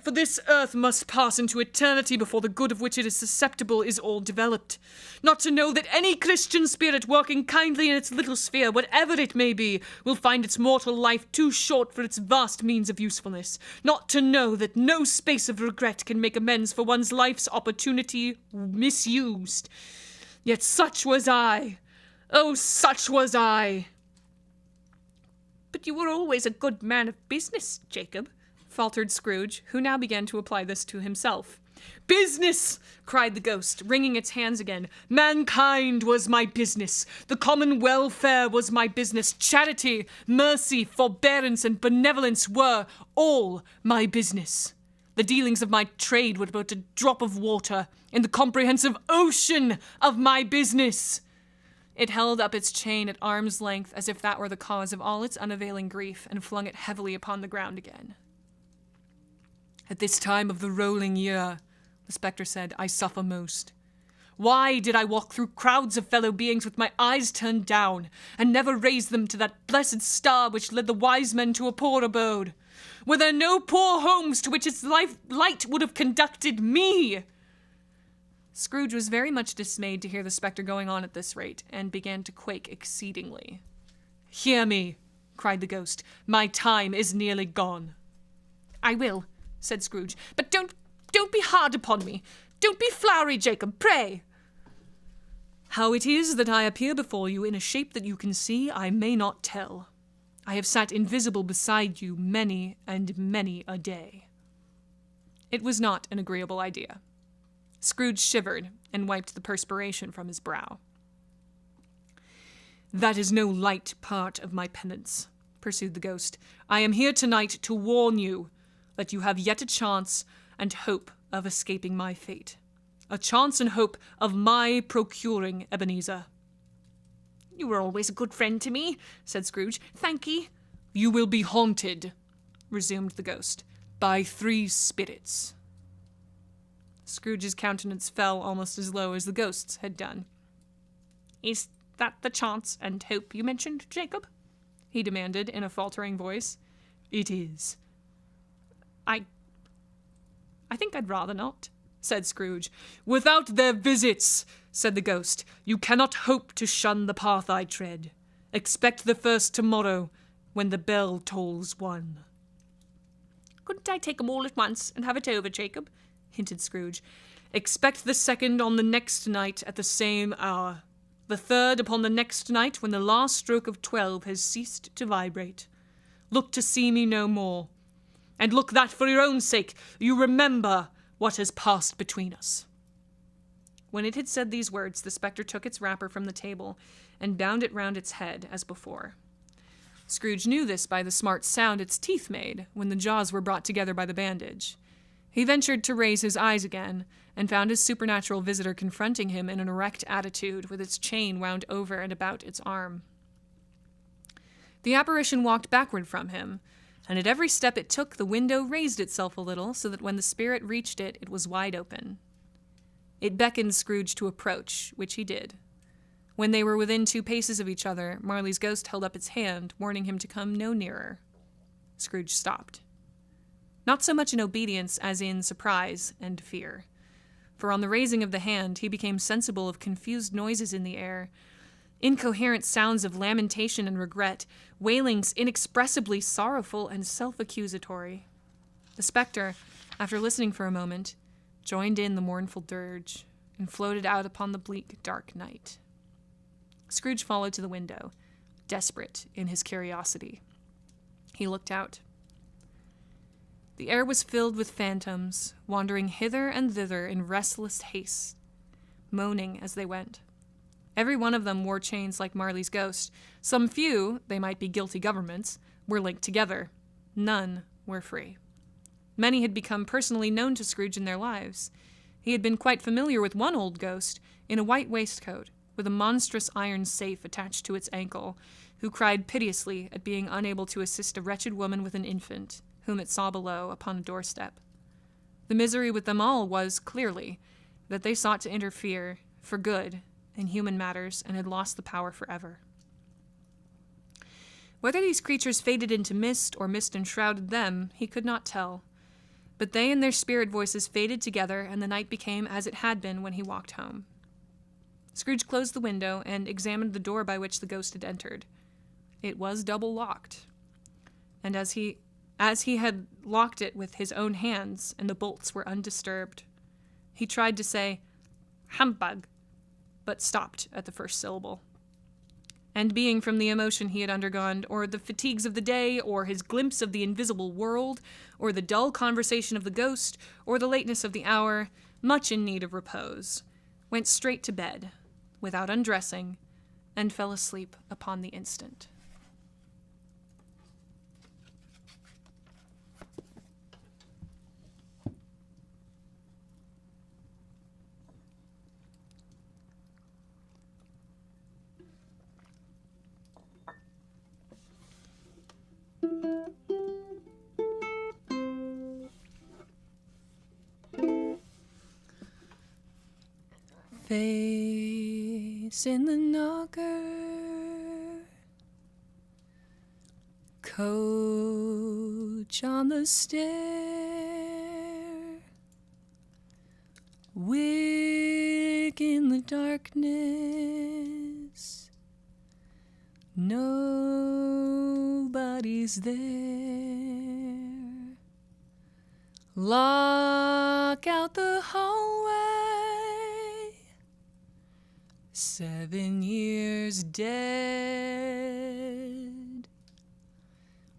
for this earth must pass into eternity before the good of which it is susceptible is all developed. Not to know that any Christian spirit working kindly in its little sphere, whatever it may be, will find its mortal life too short for its vast means of usefulness. Not to know that no space of regret can make amends for one's life's opportunity misused. Yet such was I. Oh, such was I." "But you were always a good man of business, Jacob," faltered Scrooge, who now began to apply this to himself. "Business!" cried the ghost, wringing its hands again. "Mankind was my business. The common welfare was my business. Charity, mercy, forbearance, and benevolence were all my business. The dealings of my trade were but a drop of water in the comprehensive ocean of my business." It held up its chain at arm's length as if that were the cause of all its unavailing grief, and flung it heavily upon the ground again. "At this time of the rolling year," the spectre said, "I suffer most. Why did I walk through crowds of fellow beings with my eyes turned down, and never raise them to that blessed star which led the wise men to a poor abode? Were there no poor homes to which its light would have conducted me?" Scrooge was very much dismayed to hear the spectre going on at this rate, and began to quake exceedingly. "Hear me," cried the ghost. "My time is nearly gone." "I will," said Scrooge. "But don't be hard upon me. Don't be flowery, Jacob, pray." "How it is that I appear before you in a shape that you can see, I may not tell. I have sat invisible beside you many and many a day." It was not an agreeable idea. Scrooge shivered and wiped the perspiration from his brow. "That is no light part of my penance," pursued the ghost. "I am here tonight to warn you that you have yet a chance and hope of escaping my fate. A chance and hope of my procuring Ebenezer." "You were always a good friend to me," said Scrooge. "Thank ye." "You will be haunted," resumed the ghost, "by 3 spirits." Scrooge's countenance fell almost as low as the ghost's had done. "Is that the chance and hope you mentioned, Jacob?" he demanded in a faltering voice. "It is." I think I'd rather not," said Scrooge. "Without their visits," said the ghost, "you cannot hope to shun the path I tread. Expect the first tomorrow, when the bell tolls 1. "Couldn't I take 'em all at once and have it over, Jacob?" hinted Scrooge. "Expect the second on the next night at the same hour. The third upon the next night when the last stroke of 12 has ceased to vibrate. Look to see me no more. And look that for your own sake you remember what has passed between us." When it had said these words, the spectre took its wrapper from the table and bound it round its head as before. Scrooge knew this by the smart sound its teeth made when the jaws were brought together by the bandage. He ventured to raise his eyes again, and found his supernatural visitor confronting him in an erect attitude, with its chain wound over and about its arm. The apparition walked backward from him, and at every step it took, the window raised itself a little, so that when the spirit reached it, it was wide open. It beckoned Scrooge to approach, which he did. When they were within 2 paces of each other, Marley's ghost held up its hand, warning him to come no nearer. Scrooge stopped. Not so much in obedience as in surprise and fear, for on the raising of the hand he became sensible of confused noises in the air, incoherent sounds of lamentation and regret, wailings inexpressibly sorrowful and self-accusatory. The spectre, after listening for a moment, joined in the mournful dirge, and floated out upon the bleak, dark night. Scrooge followed to the window, desperate in his curiosity. He looked out. The air was filled with phantoms, wandering hither and thither in restless haste, moaning as they went. Every one of them wore chains like Marley's ghost. Some few, they might be guilty governments, were linked together. None were free. Many had become personally known to Scrooge in their lives. He had been quite familiar with one old ghost in a white waistcoat, with a monstrous iron safe attached to its ankle, who cried piteously at being unable to assist a wretched woman with an infant, whom it saw below upon a doorstep. The misery with them all was, clearly, that they sought to interfere, for good, in human matters, and had lost the power forever. Whether these creatures faded into mist, or mist enshrouded them, he could not tell. But they and their spirit voices faded together, and the night became as it had been when he walked home. Scrooge closed the window and examined the door by which the ghost had entered. It was double locked, and as he had locked it with his own hands, and the bolts were undisturbed, he tried to say, "Humbug," but stopped at the first syllable. And being from the emotion he had undergone, or the fatigues of the day, or his glimpse of the invisible world, or the dull conversation of the ghost, or the lateness of the hour, much in need of repose, went straight to bed, without undressing, and fell asleep upon the instant. Face in the knocker, coach on the stair, wick in the darkness, nobody's there, lock out the hallway, 7 years dead,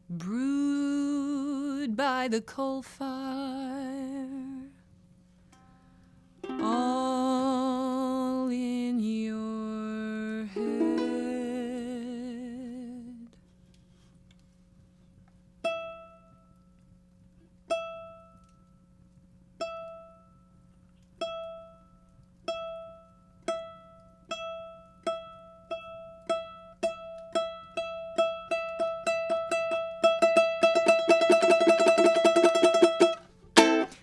brewed by the coal fire, all in your head.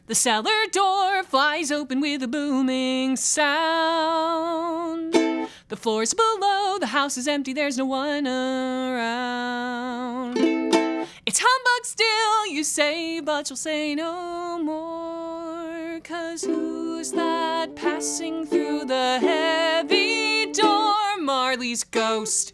The cellar door flies open with a booming sound. The floor's below, the house is empty, there's no one around. It's humbug still, you say, but you'll say no more. 'Cause who's that passing through the heavy door? Marley's ghost.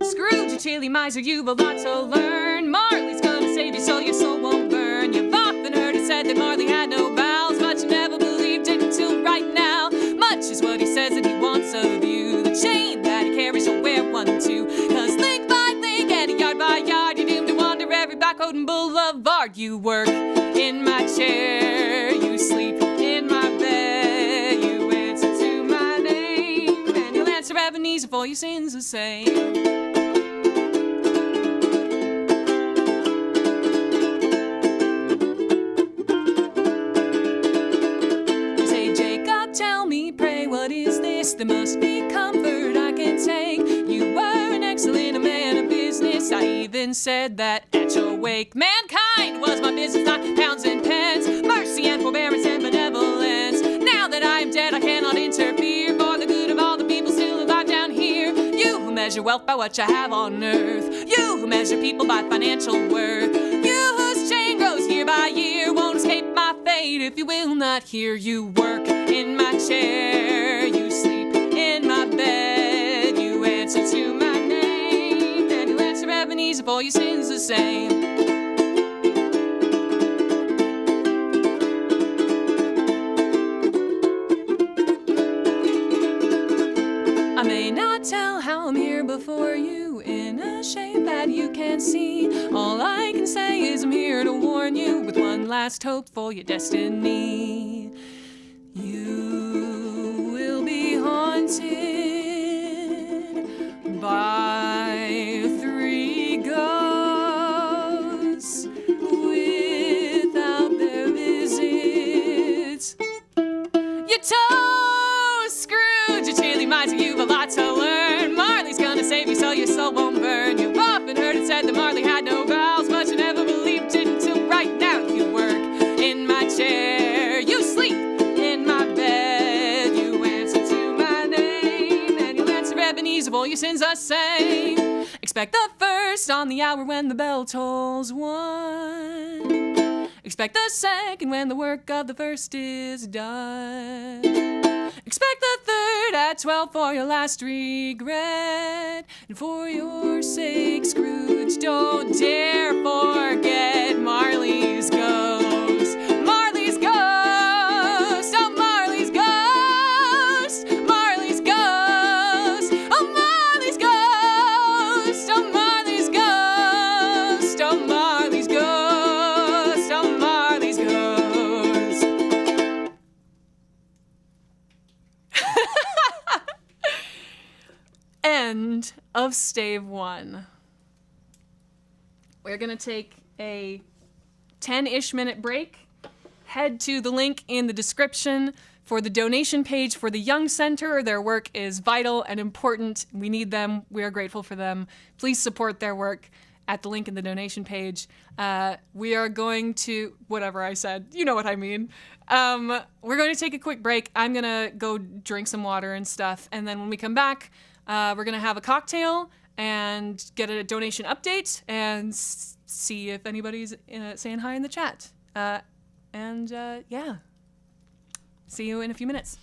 Scrooge, you chilly miser, you've a lot to learn. Marley's gonna save you so your soul won't burn. You've often heard it said that Marley had no bowels, but you never believed it until right now. Much is what he says that he wants of you. The chain that he carries, you'll wear one too. 'Cause link by link and yard by yard, you're doomed to wander every back road and boulevard. You work in my chair, you sleep in my bed, you answer to my name, and you'll answer Ebenezer for your sins the same. There must be comfort I can take. You were an excellent man of business. I even said that at your wake. Mankind was my business, not pounds and pence. Mercy and forbearance and benevolence. Now that I am dead, I cannot interfere for the good of all the people still alive down here. You who measure wealth by what you have on earth. You who measure people by financial worth. You whose chain grows year by year won't escape my fate if you will not hear. You work in my chair, you sleep in my bed, you answer to my name, and you'll answer Ebenezer for your sins the same. I may not tell how I'm here before you in a shape that you can't see. All I can say is I'm here to warn you with one last hope for your destiny. You will be haunted by 3 ghosts without their visits. voices the same. Expect the first on the hour when the bell tolls 1. Expect the second when the work of the first is done. Expect the third at 12 for your last regret. And for your sake, Scrooge, don't dare forget Marley's ghost. Marley's ghost. Oh, Marley's ghost. Marley's ghost. Oh, Marley's ghost. Oh, Marley's ghost. Oh, Marley's ghost. Oh, Marley's ghost. End of stave 1. We're going to take a 10-ish minute break. Head to the link in the description for the donation page for the Young Center. Their work is vital and important. We need them. We are grateful for them. Please support their work at the link in the donation page. We are going to, whatever I said, you know what I mean. We're going to take a quick break. I'm going to go drink some water and stuff. And then when we come back, we're going to have a cocktail and get a donation update and see if anybody's saying hi in the chat. Yeah. See you in a few minutes.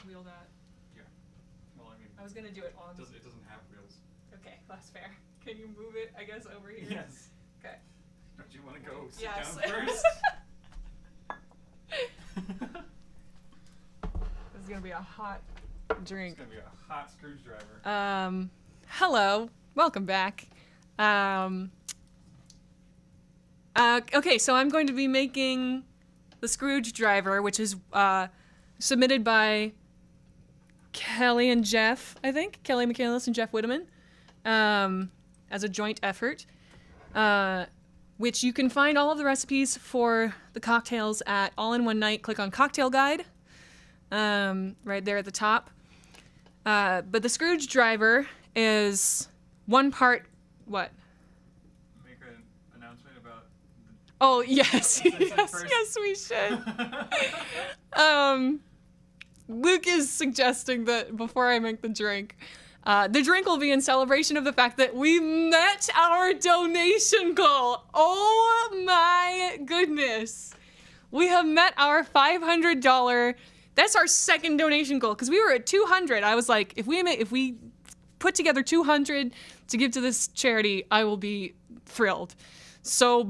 wheel that? Yeah. Well, I mean, I was gonna do it on. it doesn't have wheels. Okay, that's fair. Can you move it, I guess, over here? Yes. Okay. Don't you want to go sit Yes. down first? This is gonna be a hot drink. It's gonna be a hot Screwdriver. Hello. Welcome back. Okay, so I'm going to be making the Scrooge Driver, which is submitted by Kelly and Jeff, I think. Kelly McCandless and Jeff Whitteman, as a joint effort, which you can find all of the recipes for the cocktails at All in One Night. Click on Cocktail Guide, right there at the top. But the Scrooge Driver is one part, what? Make an announcement about. Oh, yes. yes, first. yes, we should. Luke is suggesting that before I make the drink will be in celebration of the fact that we met our donation goal. Oh my goodness. We have met our $500. That's our second donation goal because we were at 200. I was like, if we put together 200 to give to this charity, I will be thrilled. So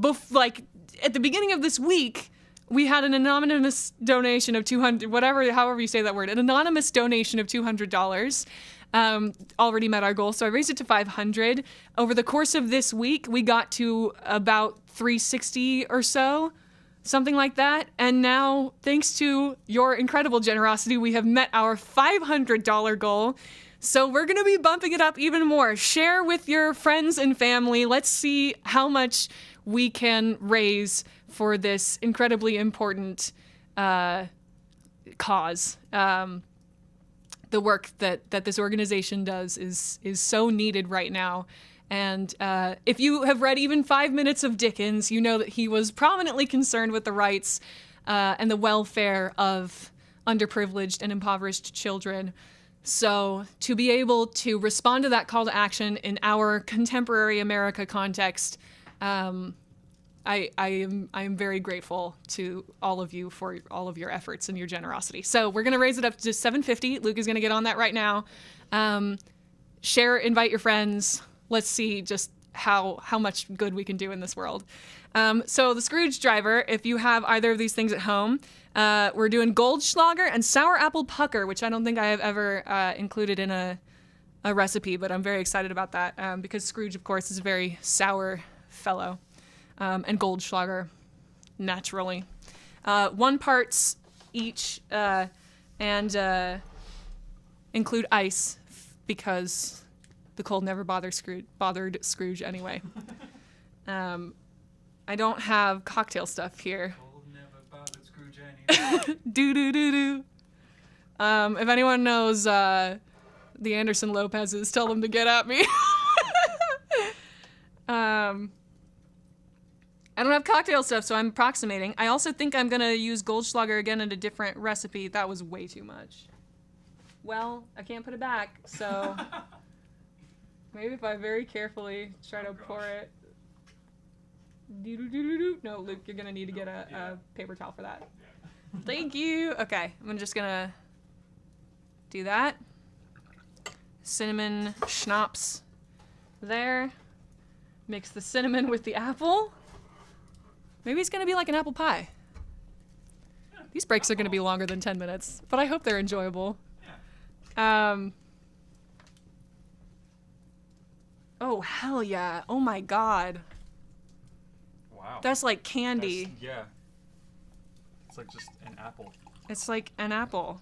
at the beginning of this week, we had an anonymous donation of 200, however you say that word, an anonymous donation of $200. Already met our goal, so I raised it to 500. Over the course of this week, we got to about 360 or so, something like that. And now, thanks to your incredible generosity, we have met our $500 goal. So we're going to be bumping it up even more. Share with your friends and family. Let's see how much we can raise for this incredibly important cause. The work that this organization does is so needed right now. And if you have read even 5 minutes of Dickens, you know that he was prominently concerned with the rights and the welfare of underprivileged and impoverished children. So to be able to respond to that call to action in our contemporary America context, I am very grateful to all of you for all of your efforts and your generosity. So we're going to raise it up to $750. Luke is going to get on that right now. Share, invite your friends. Let's see just how much good we can do in this world. So the Scrooge Driver, if you have either of these things at home, we're doing Goldschlager and sour apple pucker, which I don't think I have ever included in a recipe, but I'm very excited about that because Scrooge, of course, is a very sour fellow. And Goldschlager, naturally. 1 parts each, and include ice because the cold never bothered Scrooge anyway. I don't have cocktail stuff here. Cold never bothered Scrooge anyway. Do. If anyone knows the Anderson Lopez's, tell them to get at me. I don't have cocktail stuff, so I'm approximating. I also think I'm going to use Goldschlager again in a different recipe. That was way too much. Well, I can't put it back, so maybe if I very carefully try to pour it. No, Luke, you're going to need to get a paper towel for that. Yeah. Thank you. Okay, I'm just going to do that. Cinnamon schnapps there. Mix the cinnamon with the apple. Maybe it's going to be like an apple pie. These breaks are going to be longer than 10 minutes, but I hope they're enjoyable. Oh, hell yeah. Oh, my God. Wow. That's like candy. Yeah. It's like just an apple. It's like an apple.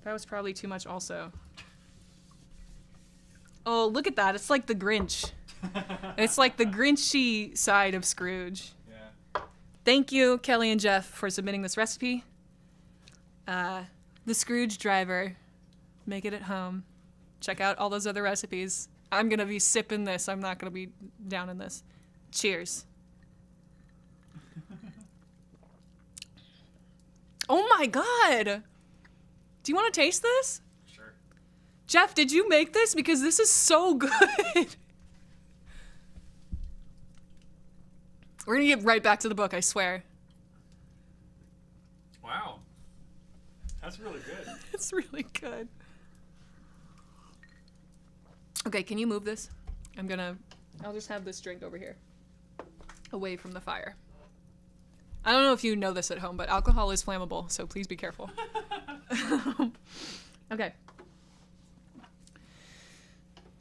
That was probably too much also. Oh, look at that. It's like the Grinch. It's like the Grinchy side of Scrooge. Yeah. Thank you, Kelly and Jeff, for submitting this recipe. The Scrooge Driver. Make it at home. Check out all those other recipes. I'm going to be sipping this. I'm not going to be down in this. Cheers. Oh my God. Do you want to taste this? Sure. Jeff, did you make this? Because this is so good. We're going to get right back to the book, I swear. Wow. That's really good. It's really good. Okay, can you move this? I'll just have this drink over here, away from the fire. I don't know if you know this at home, but alcohol is flammable, so please be careful. Okay.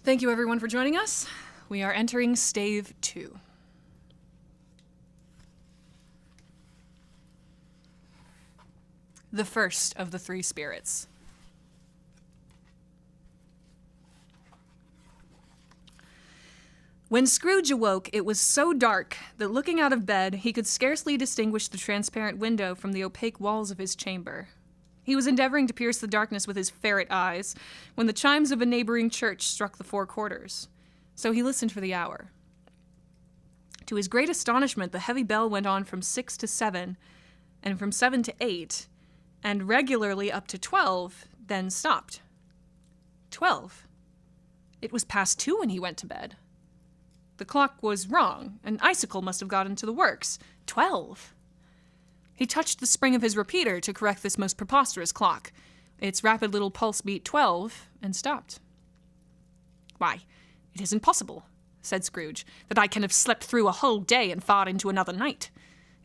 Thank you, everyone, for joining us. We are entering Stave 2. The first of the three spirits. When Scrooge awoke, it was so dark that looking out of bed, he could scarcely distinguish the transparent window from the opaque walls of his chamber. He was endeavoring to pierce the darkness with his ferret eyes when the chimes of a neighboring church struck the 4 quarters. So he listened for the hour. To his great astonishment, the heavy bell went on from 6 to 7, and from 7 to 8, and regularly up to 12, then stopped. 12. It was past 2 when he went to bed. The clock was wrong. An icicle must have got into the works. 12. He touched the spring of his repeater to correct this most preposterous clock. Its rapid little pulse beat 12 and stopped. Why, it isn't possible, said Scrooge, that I can have slept through a whole day and far into another night.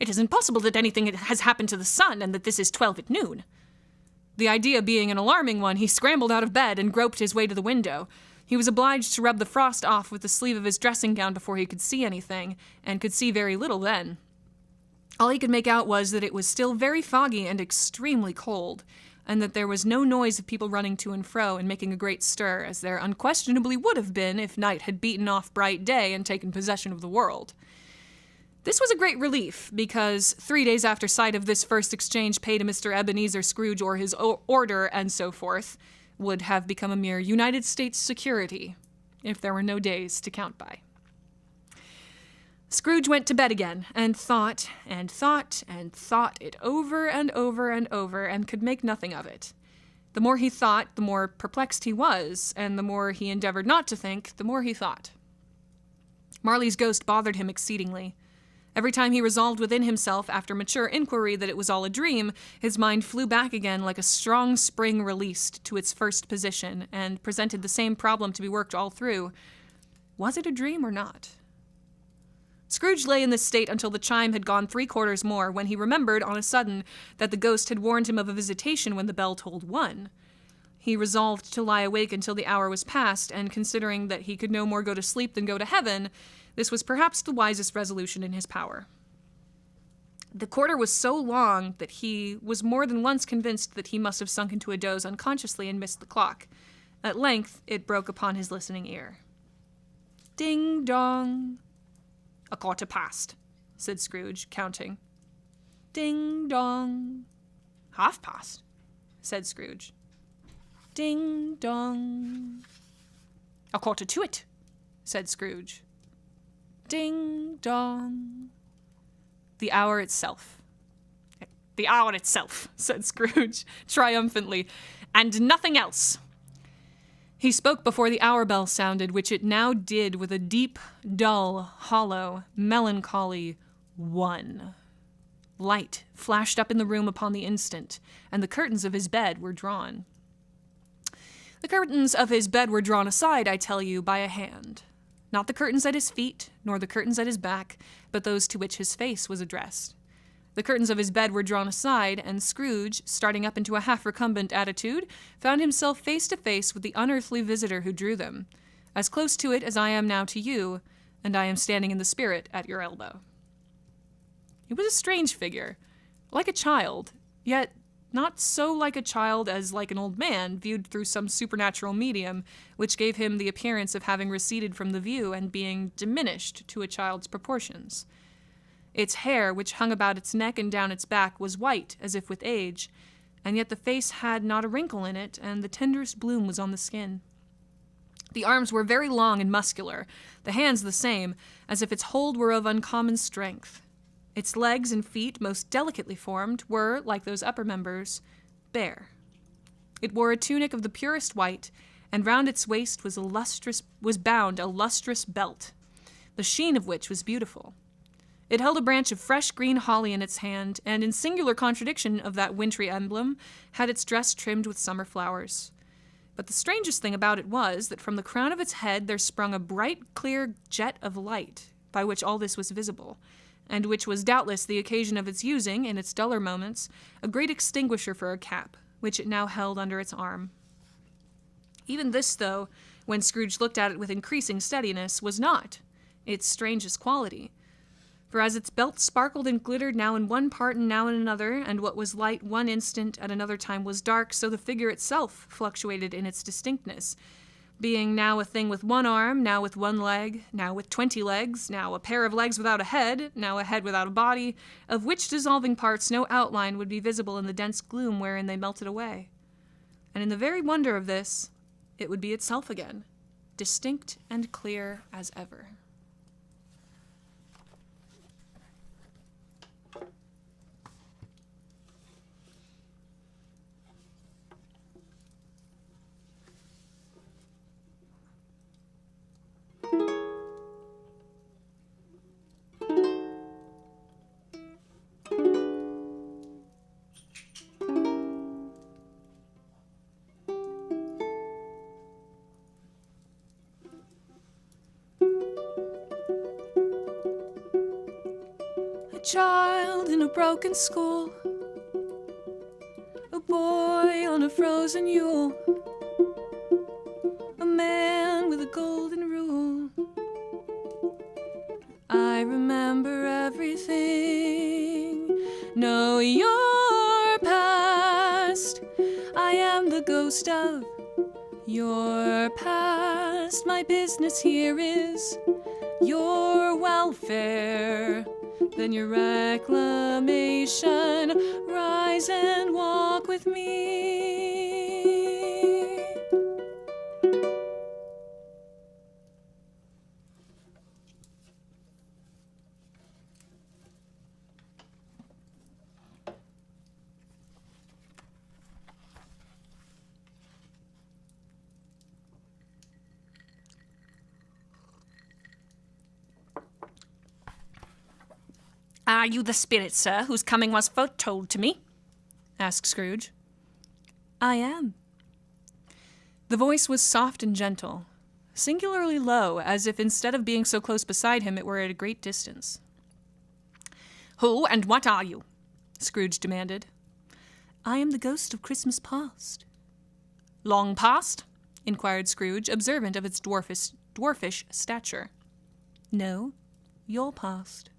It isn't possible that anything has happened to the sun and that this is 12 at noon. The idea being an alarming one, he scrambled out of bed and groped his way to the window. He was obliged to rub the frost off with the sleeve of his dressing gown before he could see anything, and could see very little then. All he could make out was that it was still very foggy and extremely cold, and that there was no noise of people running to and fro and making a great stir, as there unquestionably would have been if night had beaten off bright day and taken possession of the world. This was a great relief, because 3 days after sight of this first exchange paid to Mr. Ebenezer Scrooge or his order, and so forth, would have become a mere United States security, if there were no days to count by. Scrooge went to bed again, and thought, and thought, and thought it over and over and over, and could make nothing of it. The more he thought, the more perplexed he was, and the more he endeavored not to think, the more he thought. Marley's ghost bothered him exceedingly. Every time he resolved within himself, after mature inquiry, that it was all a dream, his mind flew back again like a strong spring released to its first position, and presented the same problem to be worked all through. Was it a dream or not? Scrooge lay in this state until the chime had gone 3 quarters more, when he remembered, on a sudden, that the ghost had warned him of a visitation when the bell tolled 1. He resolved to lie awake until the hour was past, and considering that he could no more go to sleep than go to heaven, this was perhaps the wisest resolution in his power. The quarter was so long that he was more than once convinced that he must have sunk into a doze unconsciously and missed the clock. At length, it broke upon his listening ear. Ding dong. 1/4 past, said Scrooge, counting. Ding dong. 1/2 past, said Scrooge. Ding dong. 1/4 to it, said Scrooge. Ding dong. The hour itself. The hour itself, said Scrooge, triumphantly, and nothing else. He spoke before the hour bell sounded, which it now did with a deep, dull, hollow, melancholy 1. Light flashed up in the room upon the instant, and the curtains of his bed were drawn. The curtains of his bed were drawn aside, I tell you, by a hand. Not the curtains at his feet, nor the curtains at his back, but those to which his face was addressed. The curtains of his bed were drawn aside, and Scrooge, starting up into a half-recumbent attitude, found himself face to face with the unearthly visitor who drew them, as close to it as I am now to you, and I am standing in the spirit at your elbow. It was a strange figure, like a child, yet not so like a child as like an old man viewed through some supernatural medium, which gave him the appearance of having receded from the view and being diminished to a child's proportions. Its hair, which hung about its neck and down its back, was white, as if with age, and yet the face had not a wrinkle in it, and the tenderest bloom was on the skin. The arms were very long and muscular, the hands the same, as if its hold were of uncommon strength. Its legs and feet, most delicately formed, were, like those upper members, bare. It wore a tunic of the purest white, and round its waist was bound a lustrous belt, the sheen of which was beautiful. It held a branch of fresh green holly in its hand, and in singular contradiction of that wintry emblem, had its dress trimmed with summer flowers. But the strangest thing about it was that from the crown of its head there sprung a bright, clear jet of light, by which all this was visible, and which was doubtless the occasion of its using, in its duller moments, a great extinguisher for a cap, which it now held under its arm. Even this, though, when Scrooge looked at it with increasing steadiness, was not its strangest quality. For as its belt sparkled and glittered now in one part and now in another, and what was light one instant at another time was dark, so the figure itself fluctuated in its distinctness, being now a thing with one arm, now with one leg, now with 20 legs, now a pair of legs without a head, now a head without a body, of which dissolving parts no outline would be visible in the dense gloom wherein they melted away. And in the very wonder of this, it would be itself again, distinct and clear as ever. A child in a broken school, a boy on a frozen Yule, a man with a golden rule. I remember everything. Know your past. I am the ghost of your past. My business here is your welfare. Then your reclamation. Rise and walk with me. Are you the spirit, sir, whose coming was foretold to me? Asked Scrooge. I am. The voice was soft and gentle, singularly low, as if instead of being so close beside him, it were at a great distance. Who and what are you? Scrooge demanded. I am the ghost of Christmas past. Long past? Inquired Scrooge, observant of its dwarfish stature. No, your past.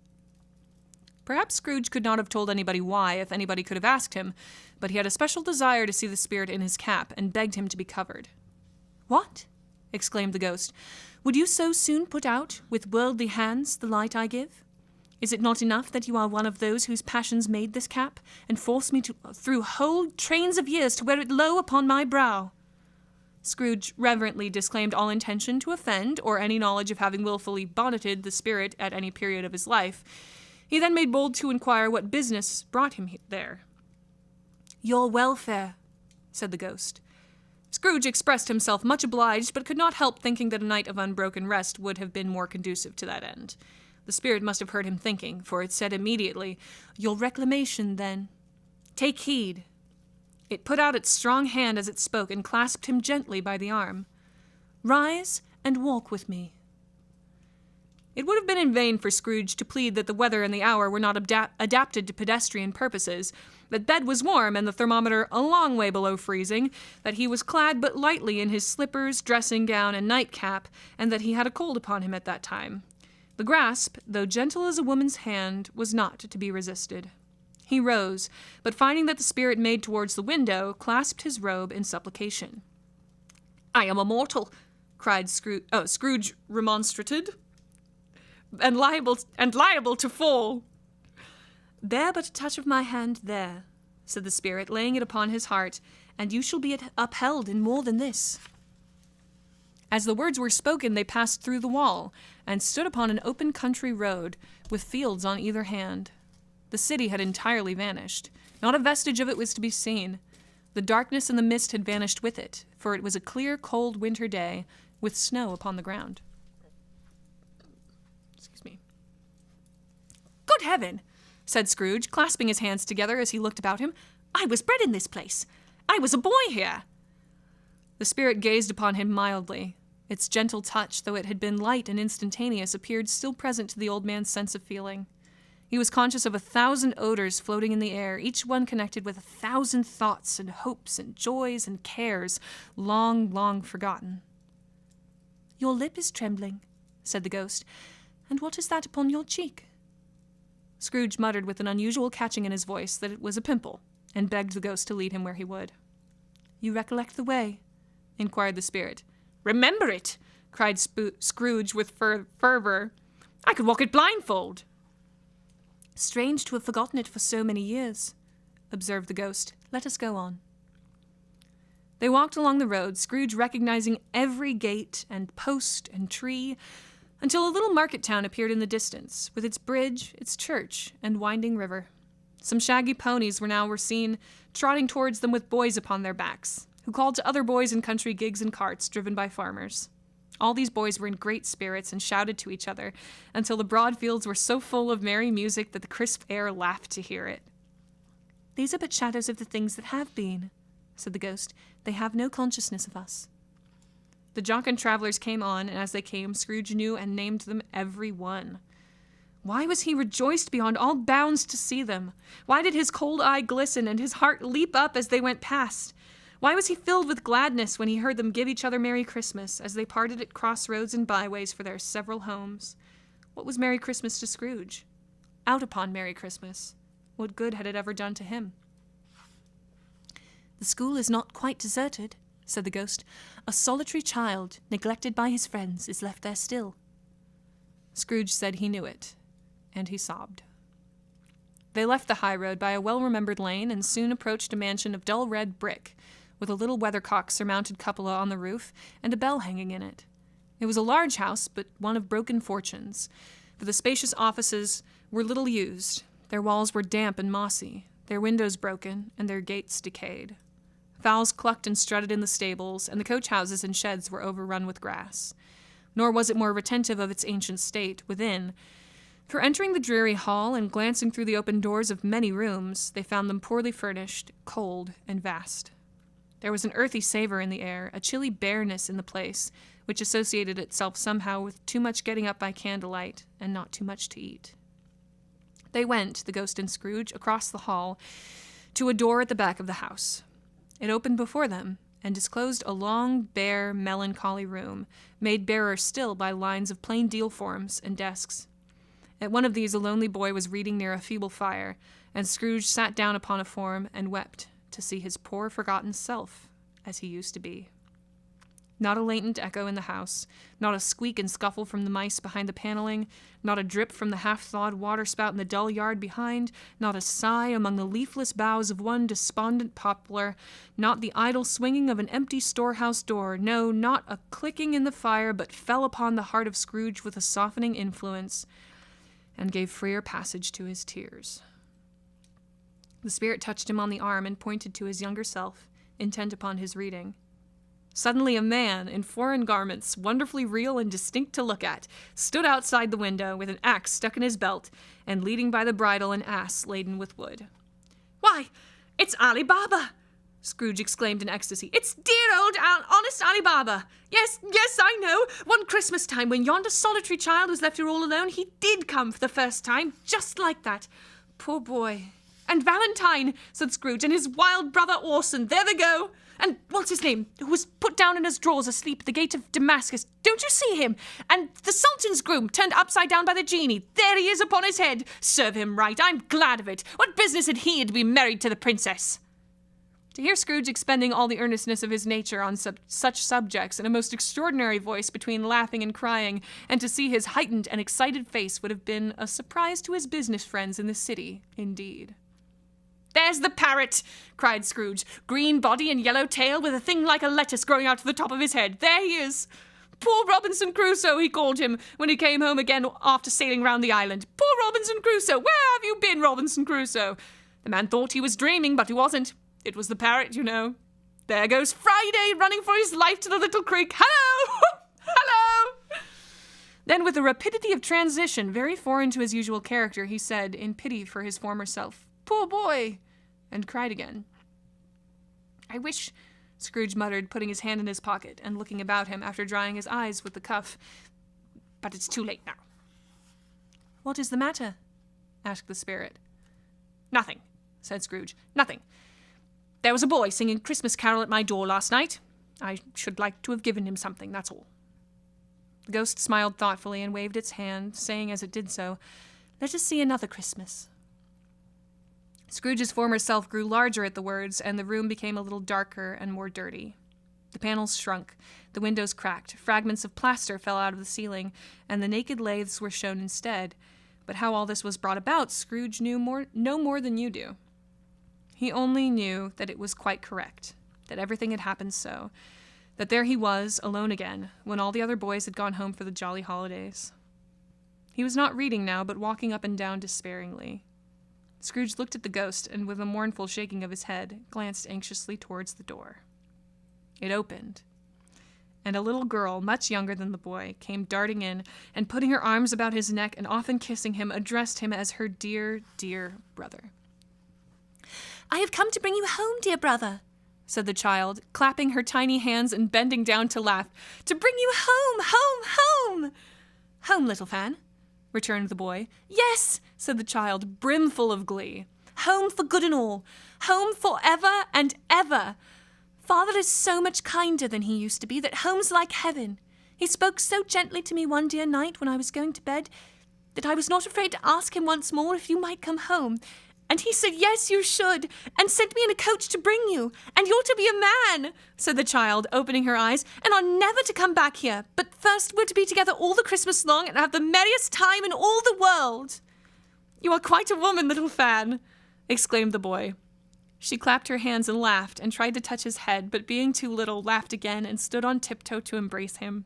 Perhaps Scrooge could not have told anybody why, if anybody could have asked him, but he had a special desire to see the spirit in his cap, and begged him to be covered. What? Exclaimed the ghost. Would you so soon put out, with worldly hands, the light I give? Is it not enough that you are one of those whose passions made this cap, and forced me through whole trains of years to wear it low upon my brow? Scrooge reverently disclaimed all intention to offend, or any knowledge of having wilfully bonneted the spirit at any period of his life. He then made bold to inquire what business brought him there. Your welfare, said the ghost. Scrooge expressed himself much obliged, but could not help thinking that a night of unbroken rest would have been more conducive to that end. The spirit must have heard him thinking, for it said immediately, Your reclamation, then. Take heed. It put out its strong hand as it spoke, and clasped him gently by the arm. Rise and walk with me. It would have been in vain for Scrooge to plead that the weather and the hour were not adapted to pedestrian purposes, that bed was warm and the thermometer a long way below freezing, that he was clad but lightly in his slippers, dressing gown, and nightcap, and that he had a cold upon him at that time. The grasp, though gentle as a woman's hand, was not to be resisted. He rose, but finding that the spirit made towards the window, clasped his robe in supplication. I am a mortal, cried Scrooge remonstrated. And liable to fall. Bear but a touch of my hand there, said the spirit, laying it upon his heart, and you shall be upheld in more than this. As the words were spoken, they passed through the wall, and stood upon an open country road, with fields on either hand. The city had entirely vanished. Not a vestige of it was to be seen. The darkness and the mist had vanished with it, for it was a clear, cold winter day, with snow upon the ground. Good heaven, said Scrooge, clasping his hands together as he looked about him. I was bred in this place. I was a boy here. The spirit gazed upon him mildly. Its gentle touch, though it had been light and instantaneous, appeared still present to the old man's sense of feeling. He was conscious of 1,000 odors floating in the air, each one connected with 1,000 thoughts and hopes and joys and cares, long, long forgotten. Your lip is trembling, said the ghost. And what is that upon your cheek? Scrooge muttered with an unusual catching in his voice that it was a pimple, and begged the ghost to lead him where he would. You recollect the way? Inquired the spirit. Remember it, cried Scrooge with fervor. I could walk it blindfold. Strange to have forgotten it for so many years, observed the ghost. Let us go on. They walked along the road, Scrooge recognizing every gate and post and tree, until a little market town appeared in the distance, with its bridge, its church, and winding river. Some shaggy ponies were seen trotting towards them with boys upon their backs, who called to other boys in country gigs and carts driven by farmers. All these boys were in great spirits and shouted to each other, until the broad fields were so full of merry music that the crisp air laughed to hear it. These are but shadows of the things that have been, said the ghost. They have no consciousness of us. The jocund travelers came on, and as they came, Scrooge knew and named them every one. Why was he rejoiced beyond all bounds to see them? Why did his cold eye glisten and his heart leap up as they went past? Why was he filled with gladness when he heard them give each other Merry Christmas as they parted at crossroads and byways for their several homes? What was Merry Christmas to Scrooge? Out upon Merry Christmas. What good had it ever done to him? The school is not quite deserted, said the ghost. A solitary child, neglected by his friends, is left there still. Scrooge said he knew it, and he sobbed. They left the high road by a well-remembered lane and soon approached a mansion of dull red brick, with a little weathercock-surmounted cupola on the roof and a bell hanging in it. It was a large house, but one of broken fortunes, for the spacious offices were little used. Their walls were damp and mossy, their windows broken, and their gates decayed. Fowls clucked and strutted in the stables, and the coach-houses and sheds were overrun with grass. Nor was it more retentive of its ancient state within, for entering the dreary hall and glancing through the open doors of many rooms, they found them poorly furnished, cold, and vast. There was an earthy savor in the air, a chilly bareness in the place, which associated itself somehow with too much getting up by candlelight and not too much to eat. They went, the ghost and Scrooge, across the hall to a door at the back of the house. It opened before them and disclosed a long, bare, melancholy room, made barer still by lines of plain deal forms and desks. At one of these a lonely boy was reading near a feeble fire, and Scrooge sat down upon a form and wept to see his poor forgotten self as he used to be. Not a latent echo in the house, not a squeak and scuffle from the mice behind the paneling, not a drip from the half-thawed waterspout in the dull yard behind, not a sigh among the leafless boughs of one despondent poplar, not the idle swinging of an empty storehouse door, no, not a clicking in the fire, but fell upon the heart of Scrooge with a softening influence, and gave freer passage to his tears. The spirit touched him on the arm and pointed to his younger self, intent upon his reading. Suddenly a man, in foreign garments, wonderfully real and distinct to look at, stood outside the window with an axe stuck in his belt and leading by the bridle an ass laden with wood. "Why, it's Ali Baba!" Scrooge exclaimed in ecstasy. "It's dear old honest Ali Baba! Yes, I know. One Christmas time, when yonder solitary child was left here all alone, he did come for the first time, just like that. Poor boy. And Valentine," said Scrooge, "and his wild brother Orson, there they go. And what's his name, who was put down in his drawers asleep at the gate of Damascus. Don't you see him? And the Sultan's groom, turned upside down by the genie. There he is upon his head. Serve him right. I'm glad of it. What business had he to be married to the princess?" To hear Scrooge expending all the earnestness of his nature on such subjects in a most extraordinary voice between laughing and crying, and to see his heightened and excited face would have been a surprise to his business friends in the city, indeed. "There's the parrot!" cried Scrooge. "Green body and yellow tail, with a thing like a lettuce growing out of the top of his head. There he is. Poor Robinson Crusoe, he called him, when he came home again after sailing round the island. Poor Robinson Crusoe! Where have you been, Robinson Crusoe?" The man thought he was dreaming, but he wasn't. It was the parrot, you know. There goes Friday, running for his life to the little creek. Hello! Hello! Then, with a rapidity of transition very foreign to his usual character, he said, in pity for his former self, "Poor boy," and cried again. "I wish," Scrooge muttered, putting his hand in his pocket and looking about him after drying his eyes with the cuff, "but it's too late now." "What is the matter?" asked the spirit. "Nothing," said Scrooge. "Nothing. There was a boy singing Christmas carol at my door last night. I should like to have given him something, that's all." The ghost smiled thoughtfully and waved its hand, saying as it did so, "Let us see another Christmas." Scrooge's former self grew larger at the words, and the room became a little darker and more dirty. The panels shrunk, the windows cracked, fragments of plaster fell out of the ceiling, and the naked lathes were shown instead. But how all this was brought about, Scrooge knew no more than you do. He only knew that it was quite correct, that everything had happened so, that there he was, alone again, when all the other boys had gone home for the jolly holidays. He was not reading now, but walking up and down despairingly. Scrooge looked at the ghost, and with a mournful shaking of his head, glanced anxiously towards the door. It opened, and a little girl, much younger than the boy, came darting in, and putting her arms about his neck and often kissing him, addressed him as her dear, dear brother. "I have come to bring you home, dear brother," said the child, clapping her tiny hands and bending down to laugh. "To bring you home, home, home!" "Home, little Fan," returned the boy. "Yes," said the child, brimful of glee. "Home for good and all. Home for ever and ever. Father is so much kinder than he used to be that home's like heaven. He spoke so gently to me one dear night when I was going to bed that I was not afraid to ask him once more if you might come home. And he said, yes, you should, and sent me in a coach to bring you. And you're to be a man," said the child, opening her eyes, "and are never to come back here. But first we're to be together all the Christmas long and have the merriest time in all the world." "You are quite a woman, little Fan," exclaimed the boy. She clapped her hands and laughed, and tried to touch his head, but being too little, laughed again and stood on tiptoe to embrace him.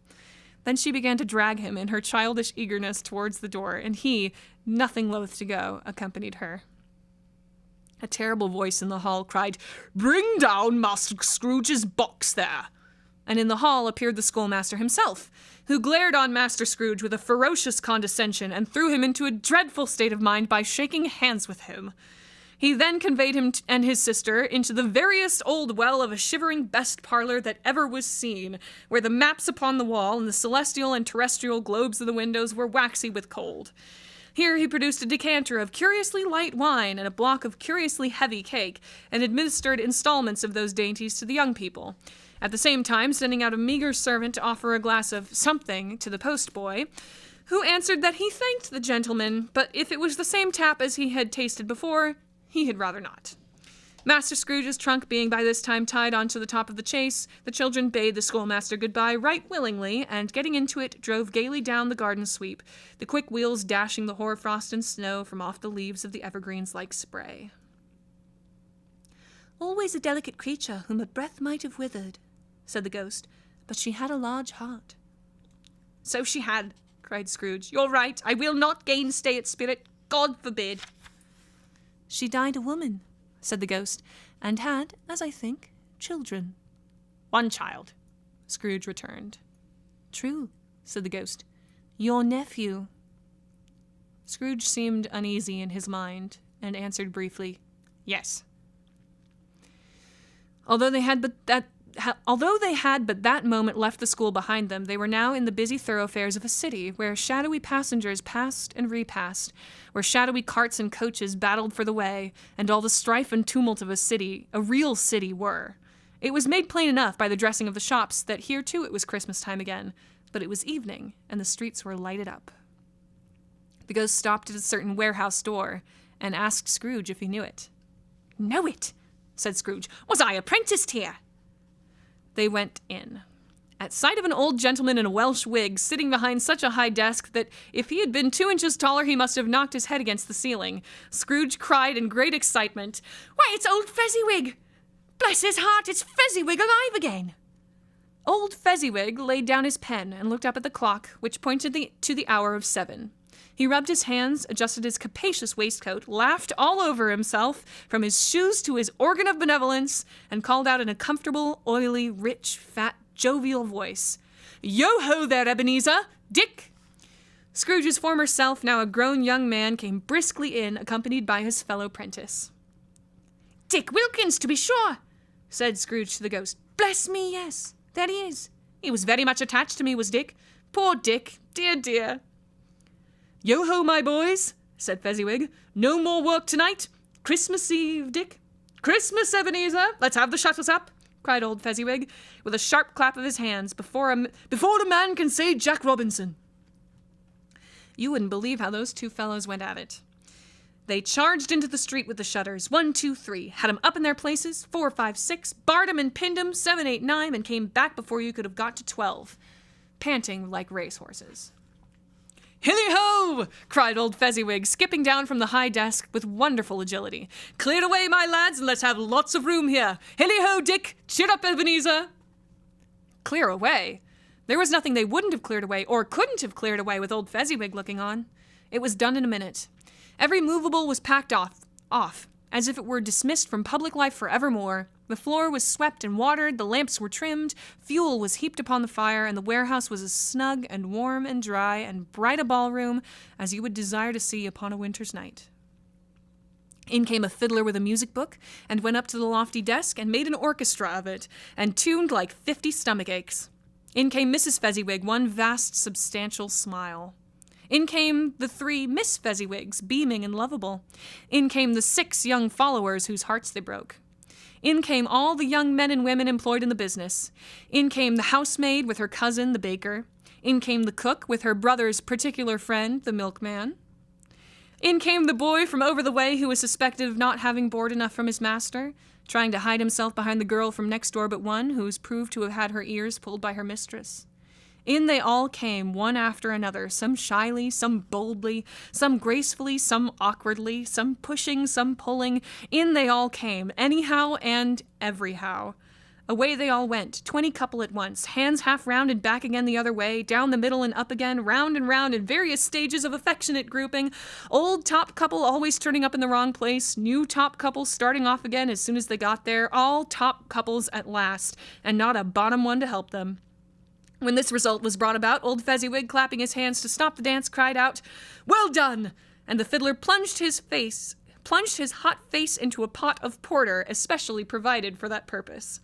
Then she began to drag him in her childish eagerness towards the door, and he, nothing loath to go, accompanied her. A terrible voice in the hall cried, "Bring down Master Scrooge's box there!" And in the hall appeared the schoolmaster himself, who glared on Master Scrooge with a ferocious condescension and threw him into a dreadful state of mind by shaking hands with him. He then conveyed him and his sister into the veriest old well of a shivering best parlor that ever was seen, where the maps upon the wall and the celestial and terrestrial globes of the windows were waxy with cold. Here he produced a decanter of curiously light wine and a block of curiously heavy cake, and administered installments of those dainties to the young people, at the same time sending out a meager servant to offer a glass of something to the postboy, who answered that he thanked the gentleman, but if it was the same tap as he had tasted before, he had rather not. Master Scrooge's trunk being by this time tied onto the top of the chaise, the children bade the schoolmaster goodbye right willingly, and getting into it, drove gaily down the garden sweep, the quick wheels dashing the hoar-frost and snow from off the leaves of the evergreens like spray. "Always a delicate creature whom a breath might have withered," said the ghost, "but she had a large heart." "So she had," cried Scrooge. "You're right. I will not gainsay it, spirit. God forbid." "She died a woman," said the ghost, "and had, as I think, children." "One child," Scrooge returned. "True," said the ghost. "Your nephew." Scrooge seemed uneasy in his mind, and answered briefly, "Yes." Although they had but that moment left the school behind them, they were now in the busy thoroughfares of a city, where shadowy passengers passed and repassed, where shadowy carts and coaches battled for the way, and all the strife and tumult of a real city were. It was made plain enough by the dressing of the shops that here too it was Christmas time again, but it was evening, and the streets were lighted up. The ghost stopped at a certain warehouse door, and asked Scrooge if he knew it. "Know it," said Scrooge. "Was I apprenticed here?" They went in. At sight of an old gentleman in a Welsh wig sitting behind such a high desk that if he had been 2 inches taller he must have knocked his head against the ceiling, Scrooge cried in great excitement, "Why, it's old Fezziwig! Bless his heart, it's Fezziwig alive again!" Old Fezziwig laid down his pen and looked up at the clock, which pointed to the hour of 7. He rubbed his hands, adjusted his capacious waistcoat, laughed all over himself, from his shoes to his organ of benevolence, and called out in a comfortable, oily, rich, fat, jovial voice, "Yo-ho there, Ebenezer! Dick! Scrooge's former self, now a grown young man, came briskly in, accompanied by his fellow prentice. Dick Wilkins, to be sure, said Scrooge to the ghost. Bless me, yes, there he is. He was very much attached to me, was Dick. Poor Dick, dear, dear. Yo-ho, my boys, said Fezziwig. No more work tonight. Christmas Eve, Dick. Christmas, Ebenezer. Let's have the shutters up, cried old Fezziwig, with a sharp clap of his hands, before a man can say Jack Robinson. You wouldn't believe how those two fellows went at it. They charged into the street with the shutters. 1, 2, 3. Had 'em up in their places. 4, 5, 6. Barred 'em and pinned 'em. 7, 8, 9. And came back before you could have got to 12. Panting like racehorses. Hilly-ho! Cried old Fezziwig, skipping down from the high desk with wonderful agility. Clear away, my lads, and let's have lots of room here. Hilly-ho, Dick! Cheer up, Ebenezer! Clear away? There was nothing they wouldn't have cleared away, or couldn't have cleared away with old Fezziwig looking on. It was done in a minute. Every movable was packed off, as if it were dismissed from public life forevermore. The floor was swept and watered, the lamps were trimmed, fuel was heaped upon the fire, and the warehouse was as snug and warm and dry and bright a ballroom as you would desire to see upon a winter's night. In came a fiddler with a music book, and went up to the lofty desk, and made an orchestra of it, and tuned like 50 stomach aches. In came Mrs. Fezziwig, one vast, substantial smile. In came the 3 Miss Fezziwigs, beaming and lovable. In came the 6 young followers whose hearts they broke. In came all the young men and women employed in the business. In came the housemaid with her cousin, the baker. In came the cook with her brother's particular friend, the milkman. In came the boy from over the way who was suspected of not having board enough from his master, trying to hide himself behind the girl from next door but one, who was proved to have had her ears pulled by her mistress. In they all came, one after another, some shyly, some boldly, some gracefully, some awkwardly, some pushing, some pulling. In they all came, anyhow and everyhow. Away they all went, 20 couple at once, hands half round and back again the other way, down the middle and up again, round and round in various stages of affectionate grouping, old top couple always turning up in the wrong place, new top couple starting off again as soon as they got there, all top couples at last, and not a bottom one to help them. When this result was brought about, old Fezziwig, clapping his hands to stop the dance, cried out, "Well done!" And the fiddler plunged his hot face into a pot of porter, especially provided for that purpose.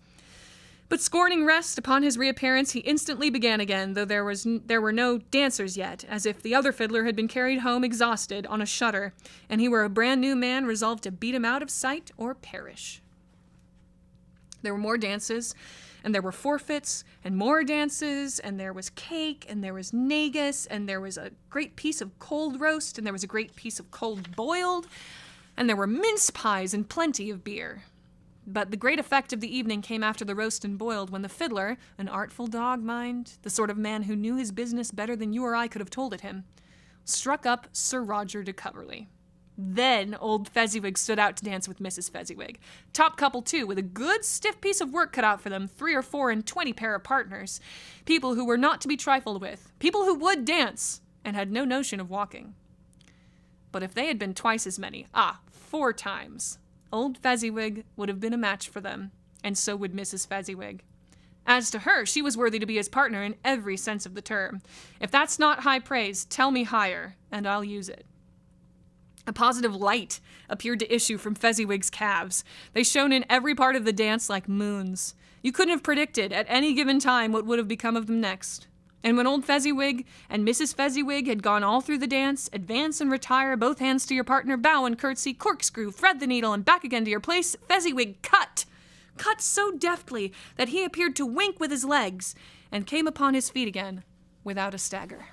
But scorning rest upon his reappearance, he instantly began again, though there were no dancers yet, as if the other fiddler had been carried home exhausted on a shutter, and he were a brand new man resolved to beat him out of sight or perish. There were more dances, and there were forfeits, and more dances, and there was cake, and there was negus, and there was a great piece of cold roast, and there was a great piece of cold boiled, and there were mince pies and plenty of beer. But the great effect of the evening came after the roast and boiled, when the fiddler, an artful dog, mind, the sort of man who knew his business better than you or I could have told it him, struck up Sir Roger de Coverley. Then old Fezziwig stood out to dance with Mrs. Fezziwig. Top couple, too, with a good stiff piece of work cut out for them, 3 or 4 and 20 pair of partners. People who were not to be trifled with. People who would dance, and had no notion of walking. But if they had been twice as many, 4 times, old Fezziwig would have been a match for them, and so would Mrs. Fezziwig. As to her, she was worthy to be his partner in every sense of the term. If that's not high praise, tell me higher, and I'll use it. A positive light appeared to issue from Fezziwig's calves. They shone in every part of the dance like moons. You couldn't have predicted at any given time what would have become of them next. And when old Fezziwig and Mrs. Fezziwig had gone all through the dance, advance and retire, both hands to your partner, bow and curtsy, corkscrew, thread the needle, and back again to your place, Fezziwig cut so deftly that he appeared to wink with his legs, and came upon his feet again without a stagger.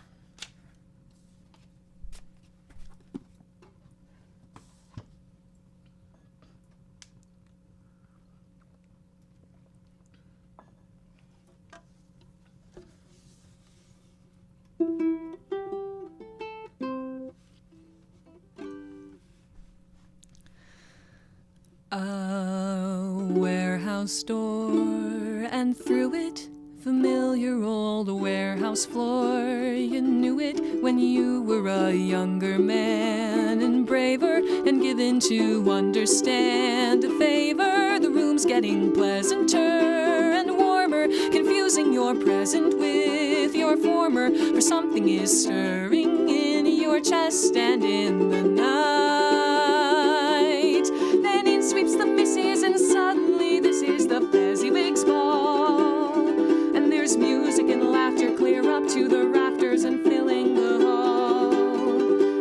A warehouse door, and through it, familiar old warehouse floor. You knew it when you were a younger man, and braver, and given to understand a favor. The room's getting pleasanter and warmer, confusing your present with with your former, for something is stirring in your chest and in the night. Then in sweeps the misses, and suddenly this is the Fezziwig's ball. And there's music and laughter clear up to the rafters and filling the hall.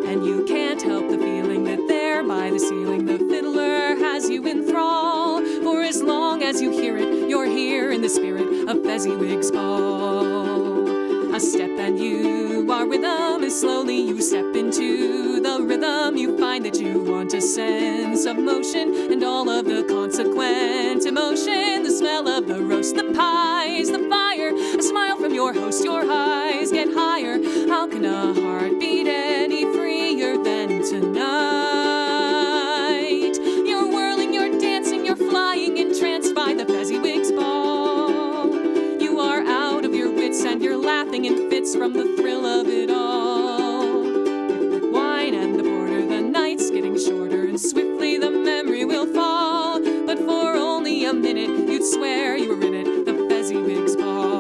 And you can't help the feeling that there by the ceiling the fiddler has you in thrall. For as long as you hear it, you're here in the spirit of Fezziwig's ball. A step and you are with them as slowly you step into the rhythm. You find that you want a sense of motion and all of the consequent emotion. The smell of the roast, the pies, the fire, a smile from your host, your highs get higher. How can a heart beat any freer than tonight? You're whirling, you're dancing, you're flying, entranced by the Fezziwig's ball. You are out of your wits and you're laughing in fits from the thrill of it all. With the wine and the porter, the night's getting shorter, and swiftly the memory will fall. But for only a minute, you'd swear you were in it, the Fezziwig's ball.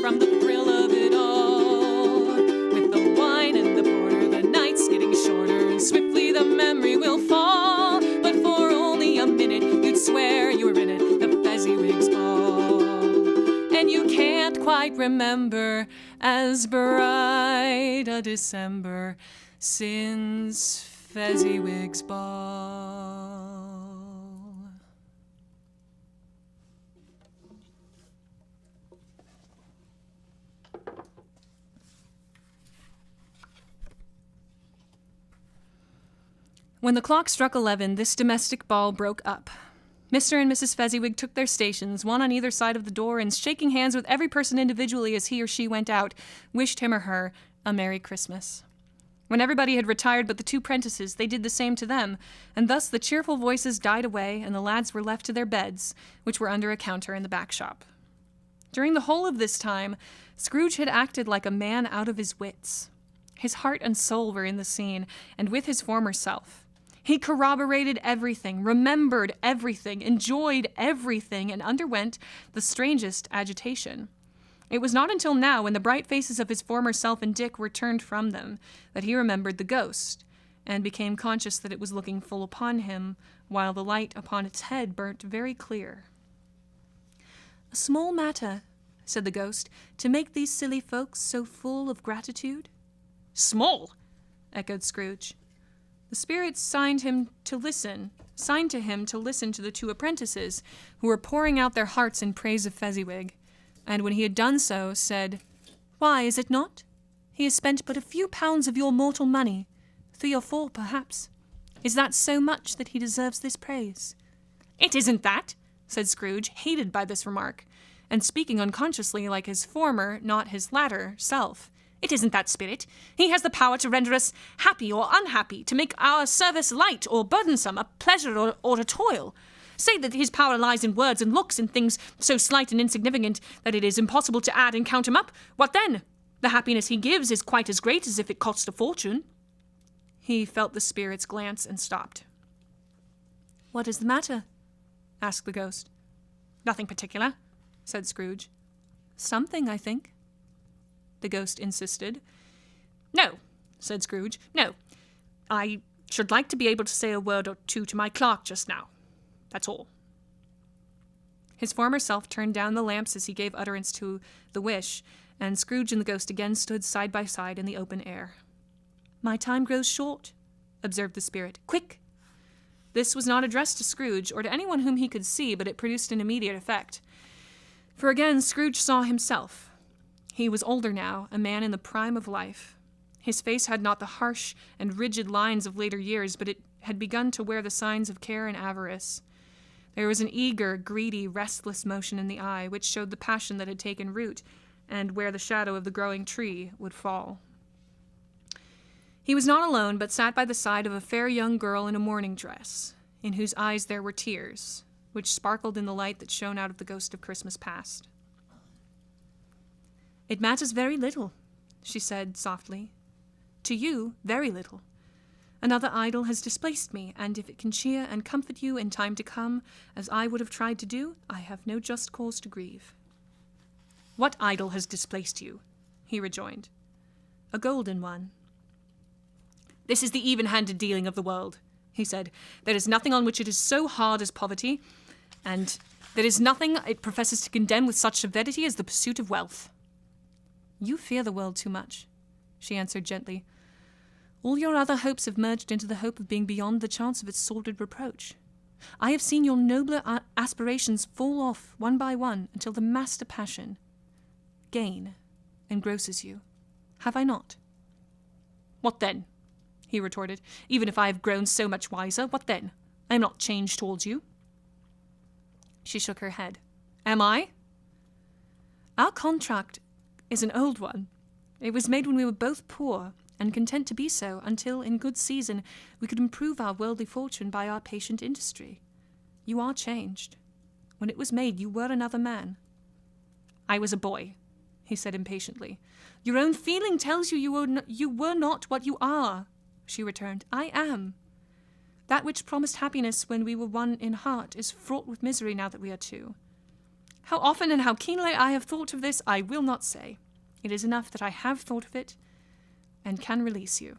From the thrill of it all. With the wine and the porter, the night's getting shorter, and swiftly the memory will fall. But for only a minute, you'd swear you were in it, the Fezziwig's ball. And you can't quite remember as bright a December since Fezziwig's ball. When the clock struck 11, this domestic ball broke up. Mr. and Mrs. Fezziwig took their stations, one on either side of the door, and shaking hands with every person individually as he or she went out, wished him or her a Merry Christmas. When everybody had retired but the two prentices, they did the same to them, and thus the cheerful voices died away, and the lads were left to their beds, which were under a counter in the back shop. During the whole of this time, Scrooge had acted like a man out of his wits. His heart and soul were in the scene, and with his former self. He corroborated everything, remembered everything, enjoyed everything, and underwent the strangest agitation. It was not until now, when the bright faces of his former self and Dick were turned from them, that he remembered the ghost, and became conscious that it was looking full upon him, while the light upon its head burnt very clear. "A small matter," said the ghost, "to make these silly folks so full of gratitude." "Small?" echoed Scrooge. The spirits signed to him to listen to the two apprentices, who were pouring out their hearts in praise of Fezziwig, and when he had done so, said, "Why, is it not? He has spent but a few pounds of your mortal money, 3 or 4 perhaps. Is that so much that he deserves this praise?" "It isn't that," said Scrooge, hated by this remark, and speaking unconsciously like his former, not his latter, self. "It isn't that, spirit. He has the power to render us happy or unhappy, to make our service light or burdensome, a pleasure or a toil. Say that his power lies in words and looks, in things so slight and insignificant that it is impossible to add and count him up. What then? The happiness he gives is quite as great as if it cost a fortune." He felt the spirit's glance and stopped. "What is the matter?" asked the ghost. "Nothing particular," said Scrooge. "Something, I think," the ghost insisted. "No," said Scrooge. "No. I should like to be able to say a word or two to my clerk just now. That's all." His former self turned down the lamps as he gave utterance to the wish, and Scrooge and the ghost again stood side by side in the open air. "My time grows short," observed the spirit. "Quick!" This was not addressed to Scrooge, or to anyone whom he could see, but it produced an immediate effect. For again Scrooge saw himself. He was older now, a man in the prime of life. His face had not the harsh and rigid lines of later years, but it had begun to wear the signs of care and avarice. There was an eager, greedy, restless motion in the eye, which showed the passion that had taken root, and where the shadow of the growing tree would fall. He was not alone, but sat by the side of a fair young girl in a mourning dress, in whose eyes there were tears, which sparkled in the light that shone out of the ghost of Christmas past. "It matters very little," she said softly. "To you, very little. Another idol has displaced me, and if it can cheer and comfort you in time to come, as I would have tried to do, I have no just cause to grieve." "What idol has displaced you?" he rejoined. "A golden one." "This is the even-handed dealing of the world," he said. "There is nothing on which it is so hard as poverty, and there is nothing it professes to condemn with such severity as the pursuit of wealth." "You fear the world too much," she answered gently. "All your other hopes have merged into the hope of being beyond the chance of its sordid reproach. I have seen your nobler aspirations fall off one by one until the master passion, gain, engrosses you. Have I not?" "What then?" he retorted. "Even if I have grown so much wiser, what then? I am not changed towards you." She shook her head. "Am I?" "Our contract is an old one. It was made when we were both poor, and content to be so, until, in good season, we could improve our worldly fortune by our patient industry. You are changed. When it was made, you were another man." "I was a boy," he said impatiently. "Your own feeling tells you you were not what you are," she returned. "I am. That which promised happiness when we were one in heart is fraught with misery now that we are two. How often and how keenly I have thought of this, I will not say. It is enough that I have thought of it and can release you."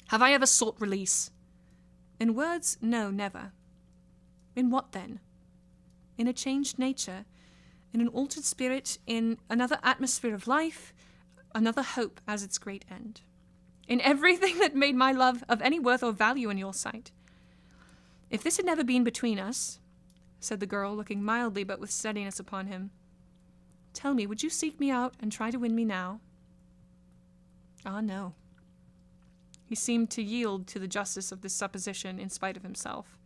"Have I ever sought release?" "In words, no, never." "In what then?" "In a changed nature, in an altered spirit, in another atmosphere of life, another hope as its great end. In everything that made my love of any worth or value in your sight. If this had never been between us," said the girl, looking mildly but with steadiness upon him, "tell me, would you seek me out and try to win me now?" "Ah, no." He seemed to yield to the justice of this supposition in spite of himself.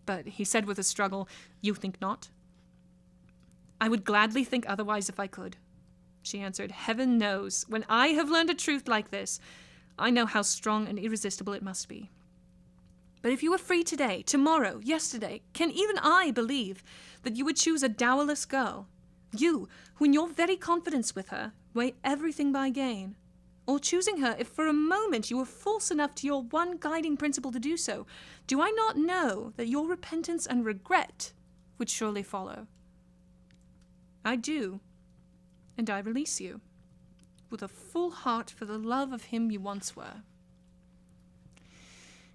But he said with a struggle, "You think not?" "I would gladly think otherwise if I could," she answered. "Heaven knows, when I have learned a truth like this, I know how strong and irresistible it must be. But if you were free today, tomorrow, yesterday, can even I believe that you would choose a dowerless girl? You, who in your very confidence with her, weigh everything by gain? Or choosing her, if for a moment you were false enough to your one guiding principle to do so, do I not know that your repentance and regret would surely follow? I do, and I release you, with a full heart for the love of him you once were."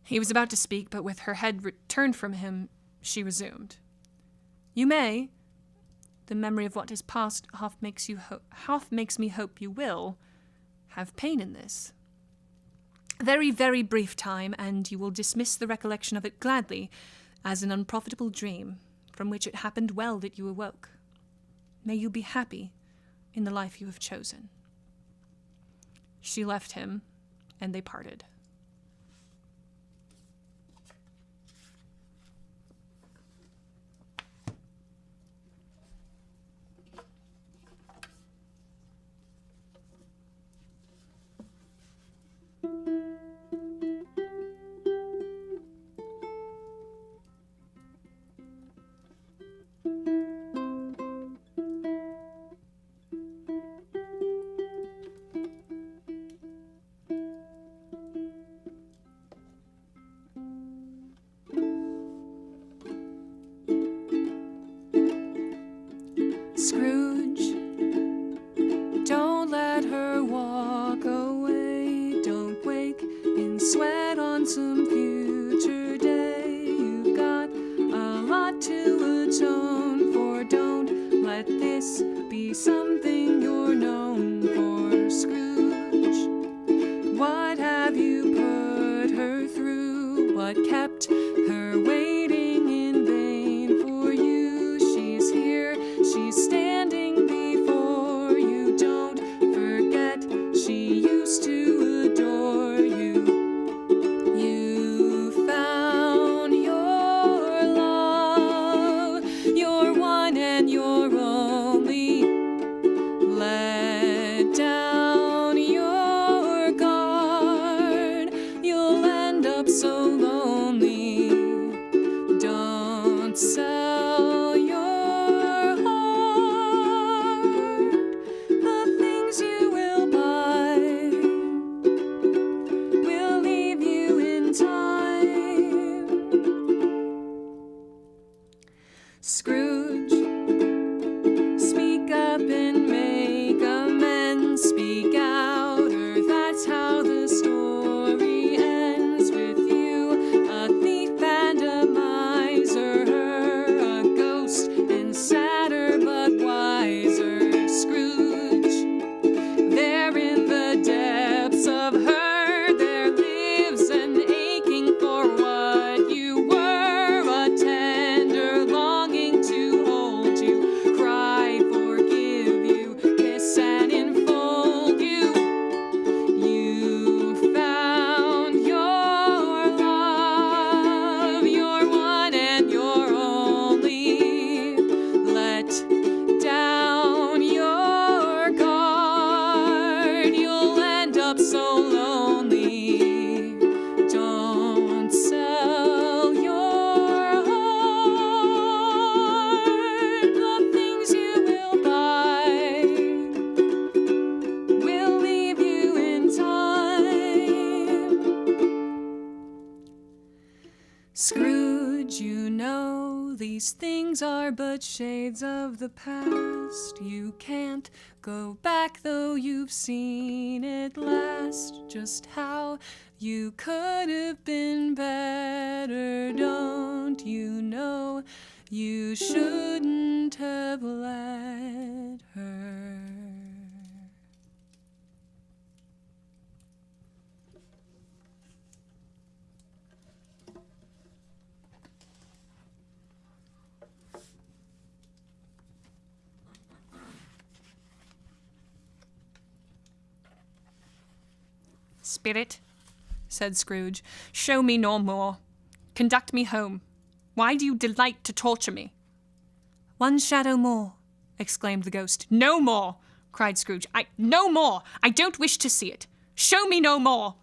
He was about to speak, but with her head turned from him, she resumed. "You may. The memory of what is past half makes me hope you will have pain in this. A very, very brief time, and you will dismiss the recollection of it gladly as an unprofitable dream from which it happened well that you awoke. May you be happy in the life you have chosen." She left him, and they parted. Scrooge, don't let her walk away. Don't wake in sweat on some future day. You've got a lot to atone for. Don't let this be something you're known for. Scrooge, what have you put her through? What kept her waiting in vain for you? She's here, she's standing before you. Don't forget, she used to adore you. You found your love, your one and your only. Let These things are but shades of the past. You can't go back though you've seen it last. Just how you could have been better, don't you know? You shouldn't have let her. Spirit, said Scrooge, show me no more. Conduct me home. Why do you delight to torture me? One shadow more, exclaimed the ghost. No more, cried Scrooge. No more. I don't wish to see it. Show me no more.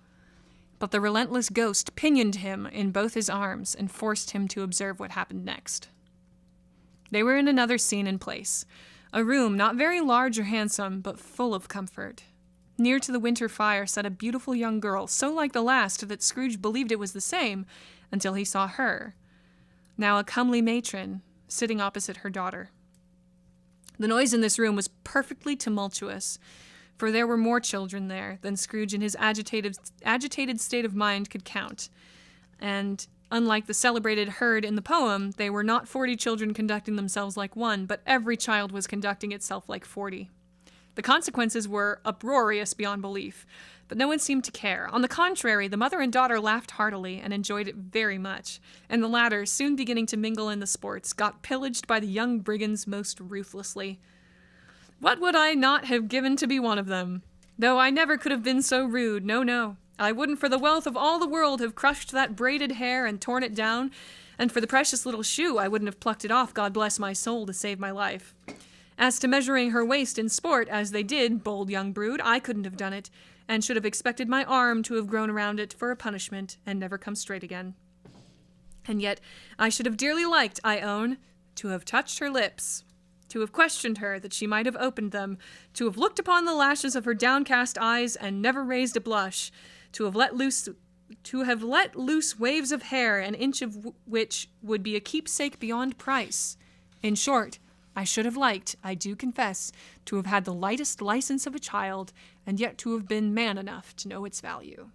But the relentless ghost pinioned him in both his arms and forced him to observe what happened next. They were in another scene and place, a room not very large or handsome, but full of comfort. Near to the winter fire sat a beautiful young girl, so like the last that Scrooge believed it was the same, until he saw her, now a comely matron, sitting opposite her daughter. The noise in this room was perfectly tumultuous, for there were more children there than Scrooge in his agitated state of mind could count. And unlike the celebrated herd in the poem, they were not 40 children conducting themselves like one, but every child was conducting itself like 40. The consequences were uproarious beyond belief, but no one seemed to care. On the contrary, the mother and daughter laughed heartily and enjoyed it very much, and the latter, soon beginning to mingle in the sports, got pillaged by the young brigands most ruthlessly. What would I not have given to be one of them? Though I never could have been so rude, no. I wouldn't for the wealth of all the world have crushed that braided hair and torn it down, and for the precious little shoe I wouldn't have plucked it off, God bless my soul, to save my life. As to measuring her waist in sport, as they did, bold young brood, I couldn't have done it, and should have expected my arm to have grown around it for a punishment, and never come straight again. And yet I should have dearly liked, I own, to have touched her lips, to have questioned her that she might have opened them, to have looked upon the lashes of her downcast eyes and never raised a blush, to have let loose waves of hair, an inch of which would be a keepsake beyond price. In short, I should have liked, I do confess, to have had the lightest license of a child, and yet to have been man enough to know its value.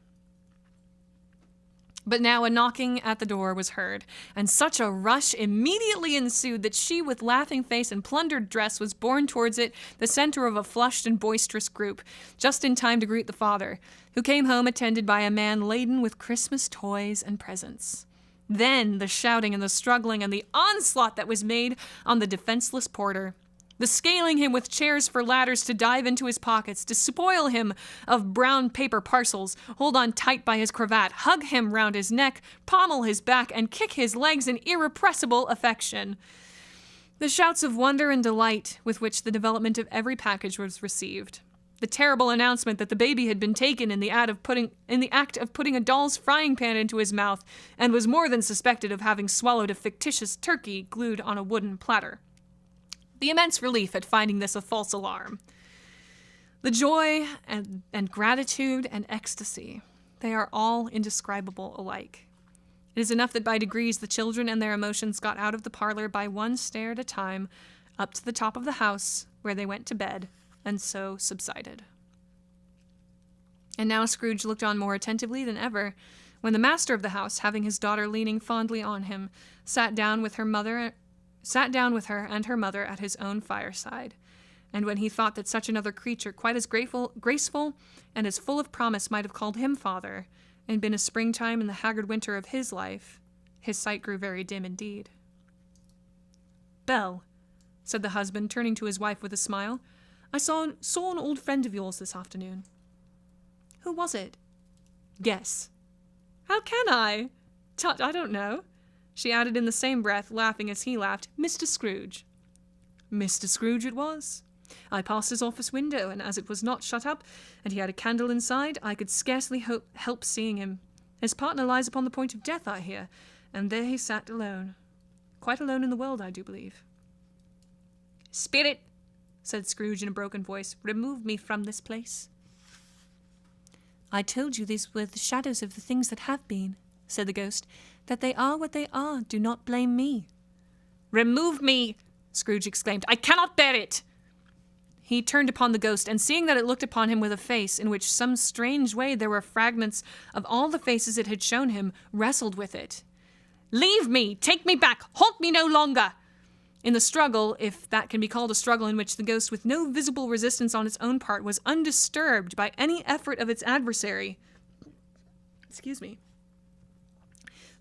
But now a knocking at the door was heard, and such a rush immediately ensued that she, with laughing face and plundered dress, was borne towards it, the center of a flushed and boisterous group, just in time to greet the father, who came home attended by a man laden with Christmas toys and presents. Then the shouting and the struggling and the onslaught that was made on the defenseless porter. The scaling him with chairs for ladders to dive into his pockets, to spoil him of brown paper parcels, hold on tight by his cravat, hug him round his neck, pommel his back, and kick his legs in irrepressible affection. The shouts of wonder and delight with which the development of every package was received. The terrible announcement that the baby had been taken in the act of putting a doll's frying pan into his mouth, and was more than suspected of having swallowed a fictitious turkey glued on a wooden platter. The immense relief at finding this a false alarm. The joy and gratitude and ecstasy, they are all indescribable alike. It is enough that by degrees the children and their emotions got out of the parlor by one stair at a time, up to the top of the house, where they went to bed, and so subsided. And now Scrooge looked on more attentively than ever, when the master of the house, having his daughter leaning fondly on him, sat down with her and her mother at his own fireside. And when he thought that such another creature, quite as graceful and as full of promise, might have called him father, and been a springtime in the haggard winter of his life, his sight grew very dim indeed. "Belle," said the husband, turning to his wife with a smile, "I saw an old friend of yours this afternoon." "Who was it?" "Guess." "How can I? Tut, I don't know." She added in the same breath, laughing as he laughed, "Mr. Scrooge." "Mr. Scrooge it was. I passed his office window, and as it was not shut up, and he had a candle inside, I could scarcely help seeing him. His partner lies upon the point of death, I hear, and there he sat alone. Quite alone in the world, I do believe." "Spirit," said Scrooge in a broken voice, "remove me from this place." "I told you these were the shadows of the things that have been," said the ghost, "that they are what they are. Do not blame me." Remove me, Scrooge exclaimed. I cannot bear it. He turned upon the ghost, and seeing that it looked upon him with a face in which some strange way there were fragments of all the faces it had shown him, wrestled with it. Leave me! Take me back! Haunt me no longer! In the struggle, if that can be called a struggle in which the ghost, with no visible resistance on its own part, was undisturbed by any effort of its adversary. Excuse me.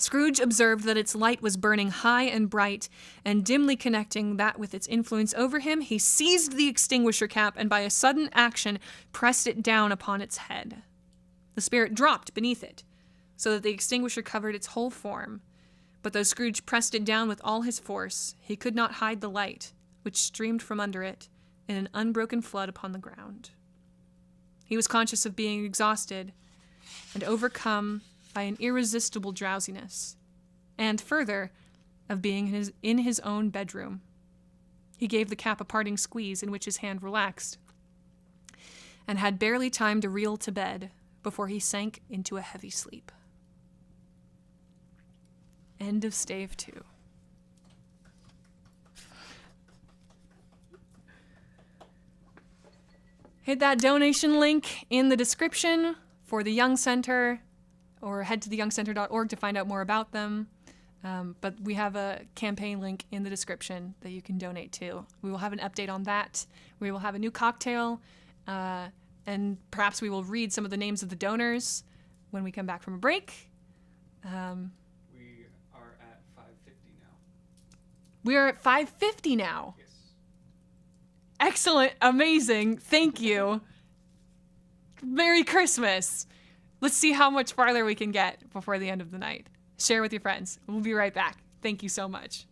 Scrooge observed that its light was burning high and bright, and dimly connecting that with its influence over him, he seized the extinguisher cap and by a sudden action pressed it down upon its head. The spirit dropped beneath it, so that the extinguisher covered its whole form. But though Scrooge pressed it down with all his force, he could not hide the light, which streamed from under it in an unbroken flood upon the ground. He was conscious of being exhausted and overcome by an irresistible drowsiness, and further, of being in his own bedroom. He gave the cap a parting squeeze in which his hand relaxed, and had barely time to reel to bed before he sank into a heavy sleep. End of stave 2. Hit that donation link in the description for the Young Center, or head to theyoungcenter.org to find out more about them. But we have a campaign link in the description that you can donate to. We will have an update on that. We will have a new cocktail, and perhaps we will read some of the names of the donors when we come back from a break. We are at 550 now. We are at 550 now. Yes. Excellent. Amazing. Thank you. Merry Christmas. Let's see how much farther we can get before the end of the night. Share with your friends. We'll be right back. Thank you so much.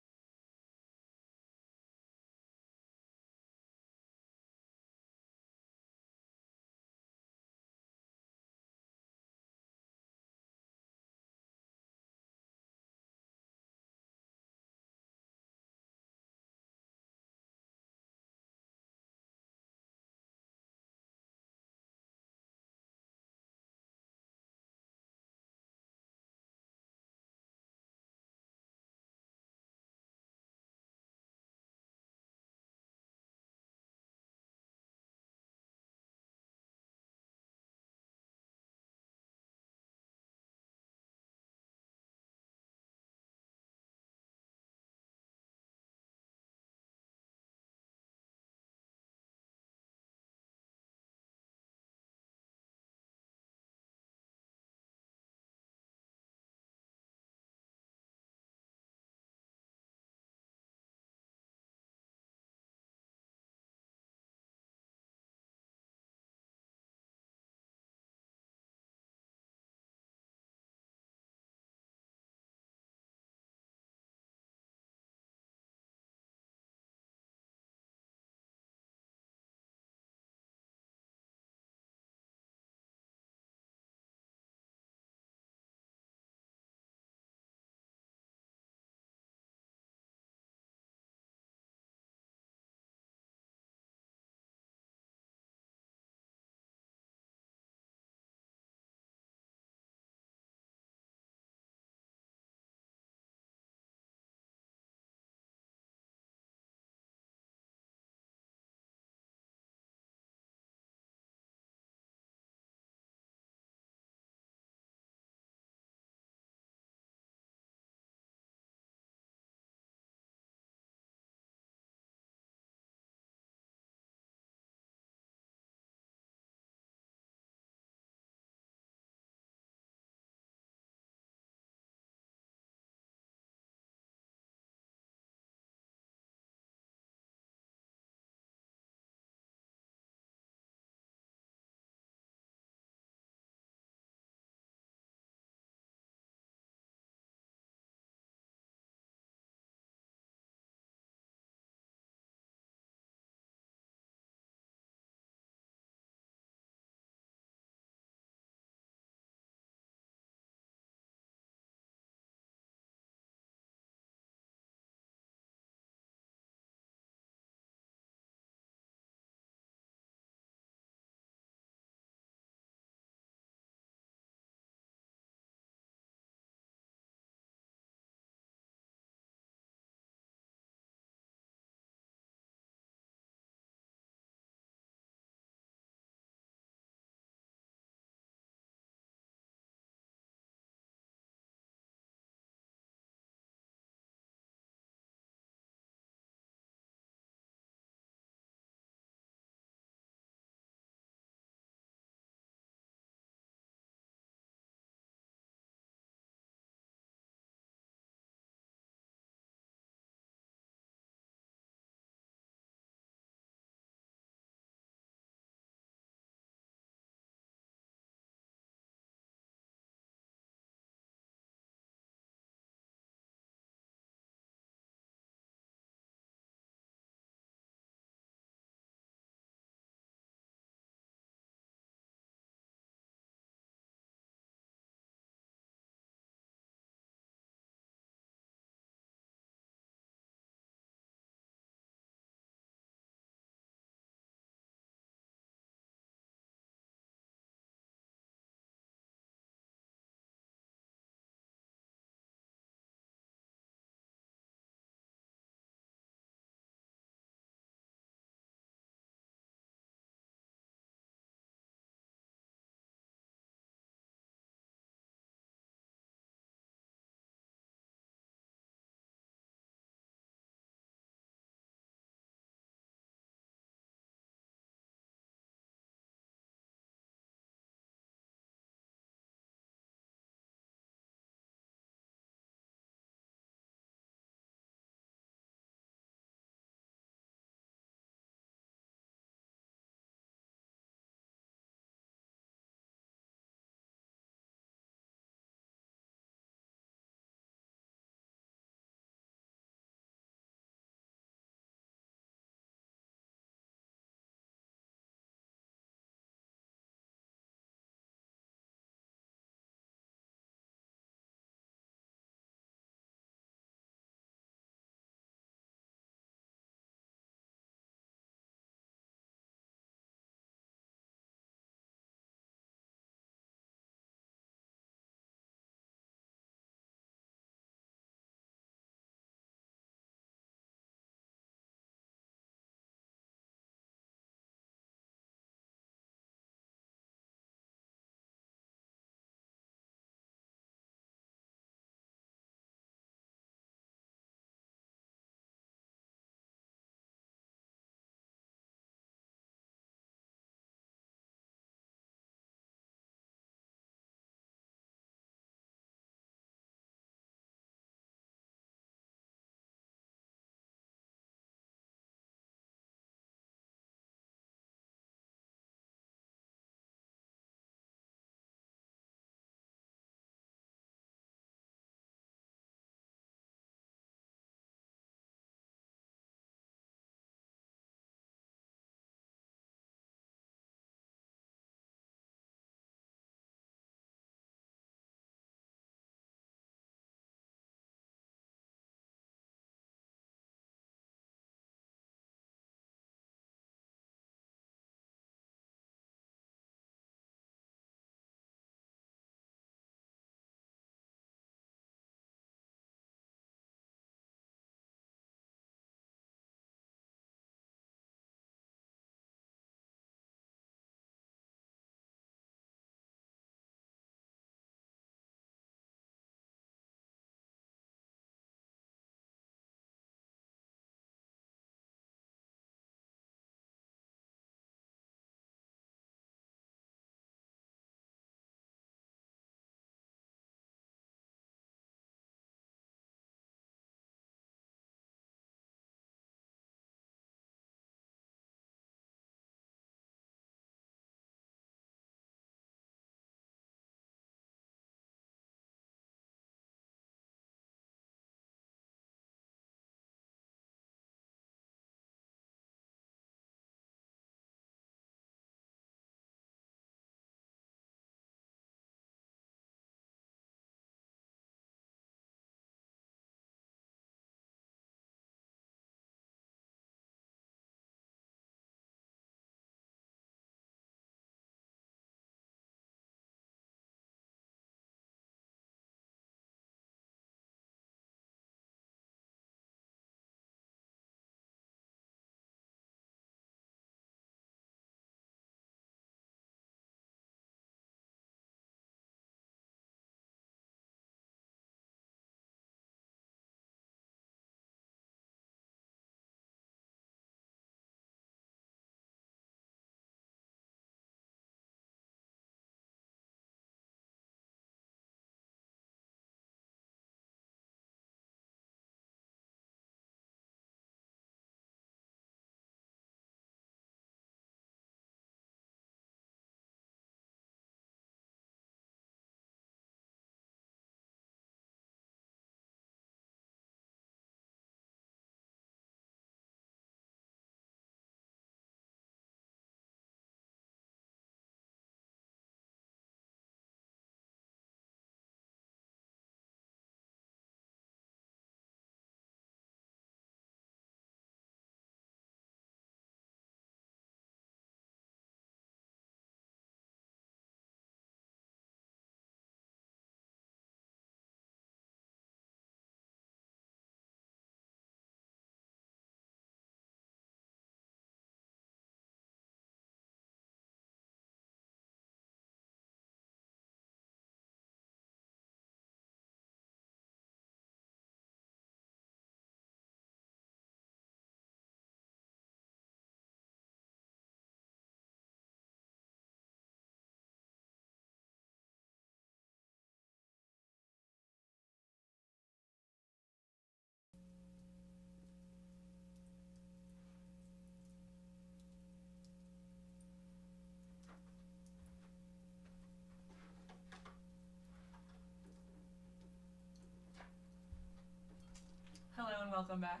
Welcome back.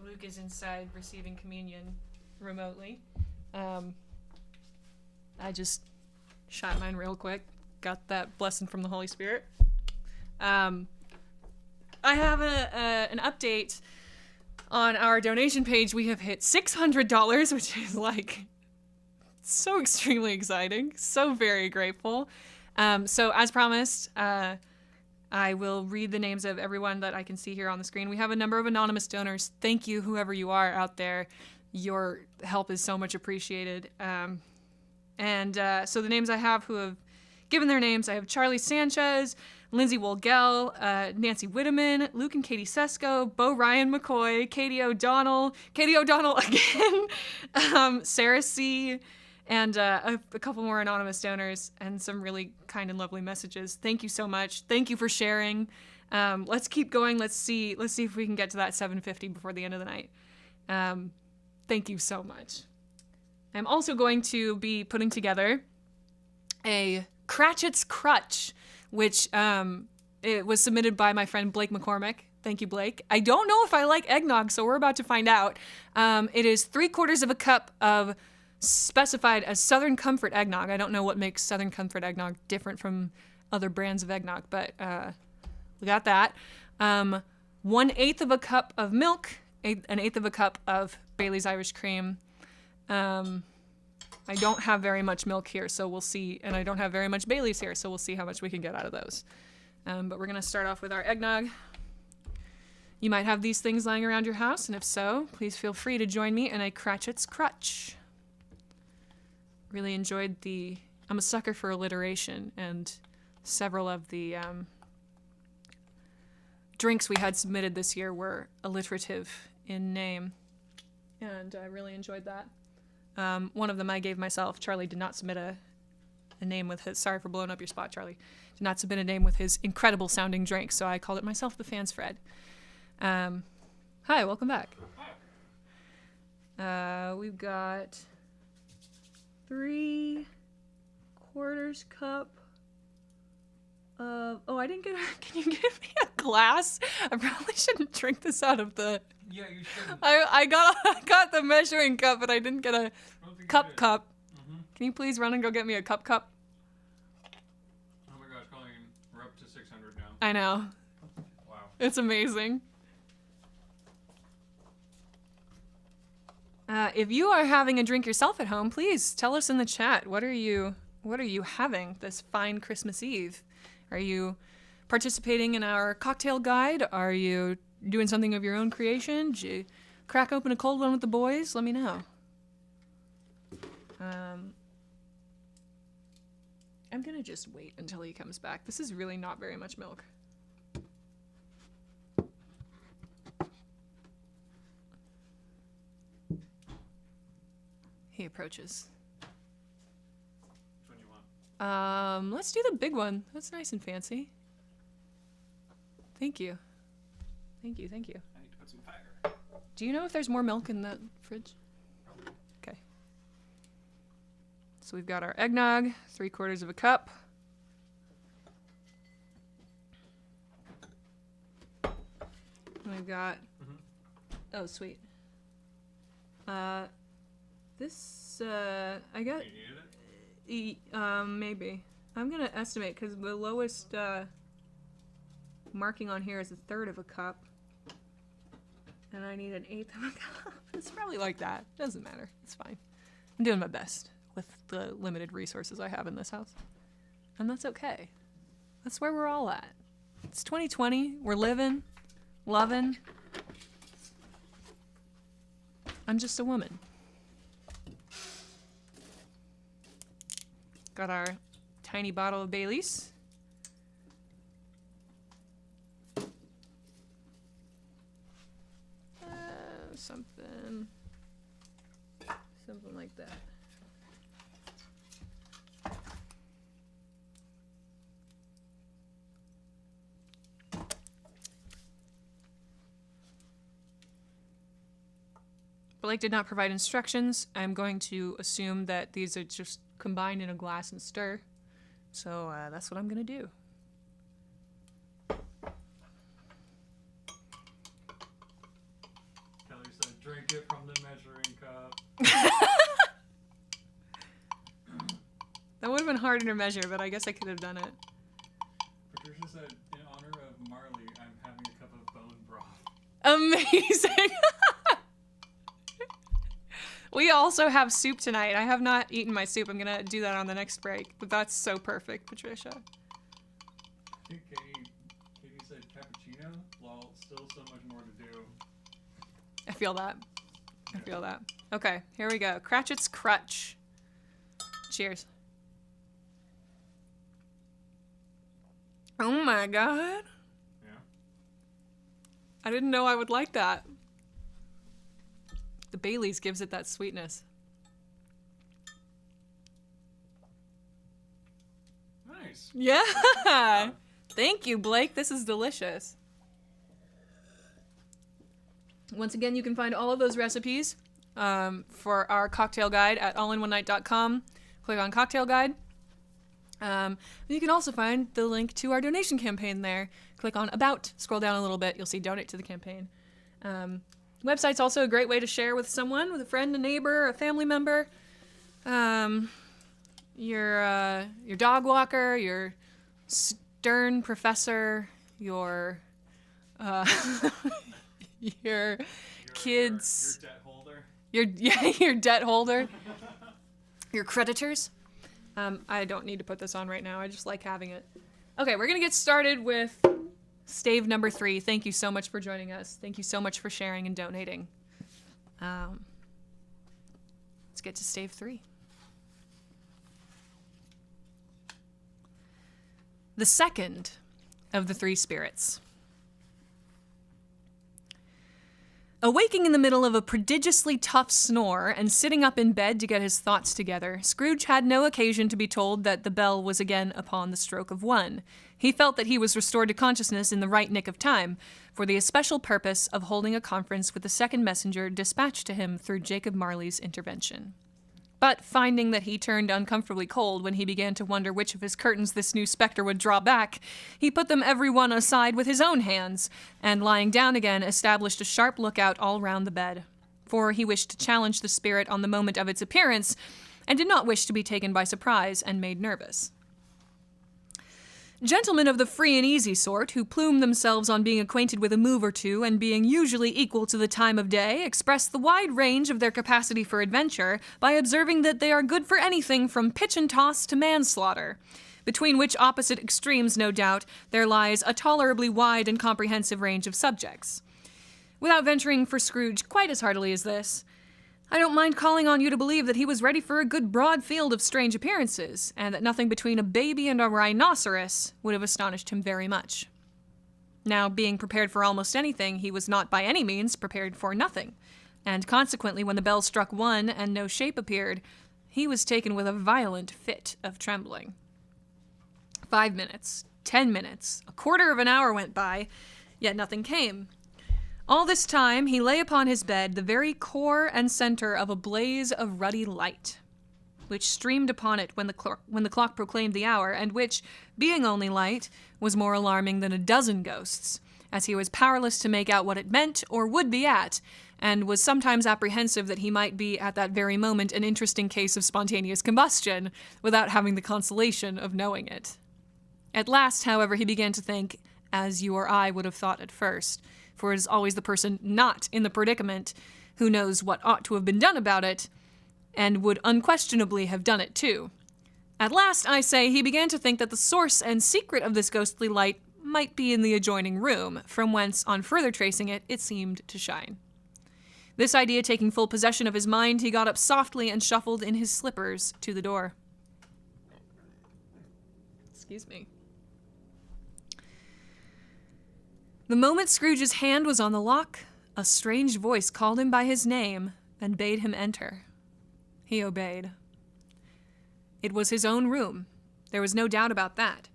Luke is inside receiving communion remotely. I just shot mine real quick. Got that blessing from the Holy Spirit. I have an update on our donation page. We have hit $600, which is like so extremely exciting. So very grateful. So as promised, I will read the names of everyone that I can see here on the screen. We have a number of anonymous donors. Thank you, whoever you are out there. Your help is so much appreciated. So the names I have who have given their names, I have Charlie Sanchez, Lindsay Wolgell, Nancy Whitteman, Luke and Katie Sesko, Bo Ryan McCoy, Katie O'Donnell again, Sarah C., and a couple more anonymous donors, and some really kind and lovely messages. Thank you so much. Thank you for sharing. Let's keep going. Let's see if we can get to that 750 before the end of the night. Thank you so much. I'm also going to be putting together a Cratchit's Crutch, which it was submitted by my friend Blake McCormick. Thank you, Blake. I don't know if I like eggnog, so we're about to find out. It is 3/4 of a cup of specified as Southern Comfort eggnog. I don't know what makes Southern Comfort eggnog different from other brands of eggnog, but we got that. 1/8 of a cup of milk, 1/8 of a cup of Bailey's Irish Cream. I don't have very much milk here, so we'll see, and I don't have very much Bailey's here, so we'll see how much we can get out of those. But we're gonna start off with our eggnog. You might have these things lying around your house, and if so, please feel free to join me in a Cratchit's Crutch. Really enjoyed I'm a sucker for alliteration, and several of the drinks we had submitted this year were alliterative in name, and I really enjoyed that. One of them I gave myself. Charlie did not submit a name with his, sorry for blowing up your spot, Charlie, did not submit a name with his incredible sounding drink, so I called it myself the Fans Fred. Hi, welcome back. We've got 3/4 cup of, I didn't get can you give me a glass? I probably shouldn't drink this out of the, Yeah, you shouldn't. I got the measuring cup, but I didn't get a cup. Mm-hmm. Can you please run and go get me a cup? Oh my gosh, Colleen, we're up to 600 now. I know. Wow. It's amazing. If you are having a drink yourself at home, please tell us in the chat. What are you having this fine Christmas Eve? Are you participating in our cocktail guide? Are you doing something of your own creation? Did you crack open a cold one with the boys? Let me know. I'm gonna just wait until he comes back. This is really not very much milk. He approaches. Which one you want? Let's do the big one. That's nice and fancy. Thank you. Thank you. I need to put some fire. Do you know if there's more milk in the fridge? Okay. So we've got our eggnog, 3/4 of a cup. And we've got, oh sweet. This, I got, You needed it? maybe. I'm gonna estimate, because the lowest, marking on here is 1/3 of a cup. And I need 1/8 of a cup. It's probably like that. Doesn't matter. It's fine. I'm doing my best with the limited resources I have in this house. And that's okay. That's where we're all at. It's 2020. We're living, loving. I'm just a woman. Got our tiny bottle of Bailey's. Something like that. Blake did not provide instructions. I'm going to assume that these are just combined in a glass and stir. So that's what I'm going to do. drink it from the measuring cup. That would have been harder to measure, but I guess I could have done it. Patricia said, in honor of Marley, I'm having a cup of bone broth. Amazing. We also have soup tonight. I have not eaten my soup. I'm going to do that on the next break. But that's so perfect, Patricia. I think Katie said cappuccino. Lol, still so much more to do. I feel that. I feel that. Okay, here we go. Cratchit's Crutch. Cheers. Oh my god. Yeah. I didn't know I would like that. The Baileys gives it that sweetness. Nice. Yeah. Thank you, Blake. This is delicious. Once again, you can find all of those recipes for our cocktail guide at allinonenight.com. Click on cocktail guide. You can also find the link to our donation campaign there. Click on About, scroll down a little bit, you'll see Donate to the campaign. Website's also a great way to share with someone, with a friend, a neighbor, a family member, your dog walker, your stern professor, your kids, Your debt holder. your debt holder, your creditors. I don't need to put this on right now. I just like having it. Okay, we're going to get started with stave number 3. Thank you so much for joining us. Thank you so much for sharing and donating. Let's get to stave 3. The second of the 3 spirits. Awaking in the middle of a prodigiously tough snore and sitting up in bed to get his thoughts together, Scrooge had no occasion to be told that the bell was again upon the stroke of 1. He felt that he was restored to consciousness in the right nick of time, for the especial purpose of holding a conference with the second messenger dispatched to him through Jacob Marley's intervention. But finding that he turned uncomfortably cold when he began to wonder which of his curtains this new spectre would draw back, he put them every one aside with his own hands, and lying down again, established a sharp lookout all round the bed. For he wished to challenge the spirit on the moment of its appearance, and did not wish to be taken by surprise and made nervous. Gentlemen of the free and easy sort, who plume themselves on being acquainted with a move or two and being usually equal to the time of day, express the wide range of their capacity for adventure by observing that they are good for anything from pitch and toss to manslaughter, between which opposite extremes, no doubt, there lies a tolerably wide and comprehensive range of subjects. Without venturing for Scrooge quite as heartily as this, I don't mind calling on you to believe that he was ready for a good broad field of strange appearances, and that nothing between a baby and a rhinoceros would have astonished him very much. Now, being prepared for almost anything, he was not by any means prepared for nothing, and consequently when the bell struck 1 and no shape appeared, he was taken with a violent fit of trembling. 5 minutes, 10 minutes, a quarter of an hour went by, yet nothing came. All this time he lay upon his bed, the very core and center of a blaze of ruddy light, which streamed upon it when the clock proclaimed the hour, and which, being only light, was more alarming than a dozen ghosts, as he was powerless to make out what it meant or would be at, and was sometimes apprehensive that he might be at that very moment an interesting case of spontaneous combustion, without having the consolation of knowing it. At last, however, he began to think, as you or I would have thought at first, for it is always the person not in the predicament who knows what ought to have been done about it, and would unquestionably have done it too. At last, I say, he began to think that the source and secret of this ghostly light might be in the adjoining room, from whence, on further tracing it, it seemed to shine. This idea taking full possession of his mind, he got up softly and shuffled in his slippers to the door. Excuse me. The moment Scrooge's hand was on the lock, a strange voice called him by his name and bade him enter. He obeyed. It was his own room. There was no doubt about that.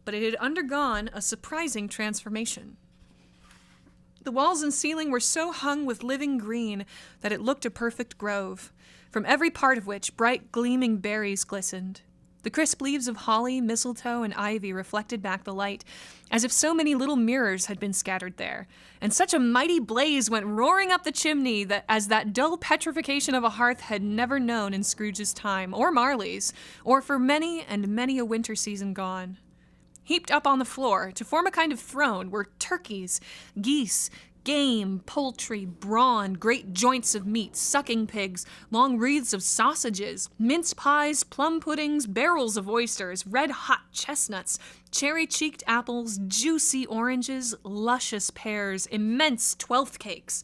But it had undergone a surprising transformation. The walls and ceiling were so hung with living green that it looked a perfect grove, from every part of which bright gleaming berries glistened. The crisp leaves of holly, mistletoe, and ivy reflected back the light, as if so many little mirrors had been scattered there, and such a mighty blaze went roaring up the chimney as that dull petrification of a hearth had never known in Scrooge's time, or Marley's, or for many and many a winter season gone. Heaped up on the floor, to form a kind of throne, were turkeys, geese, game, poultry, brawn, great joints of meat, sucking pigs, long wreaths of sausages, mince pies, plum puddings, barrels of oysters, red-hot chestnuts, cherry-cheeked apples, juicy oranges, luscious pears, immense twelfth cakes,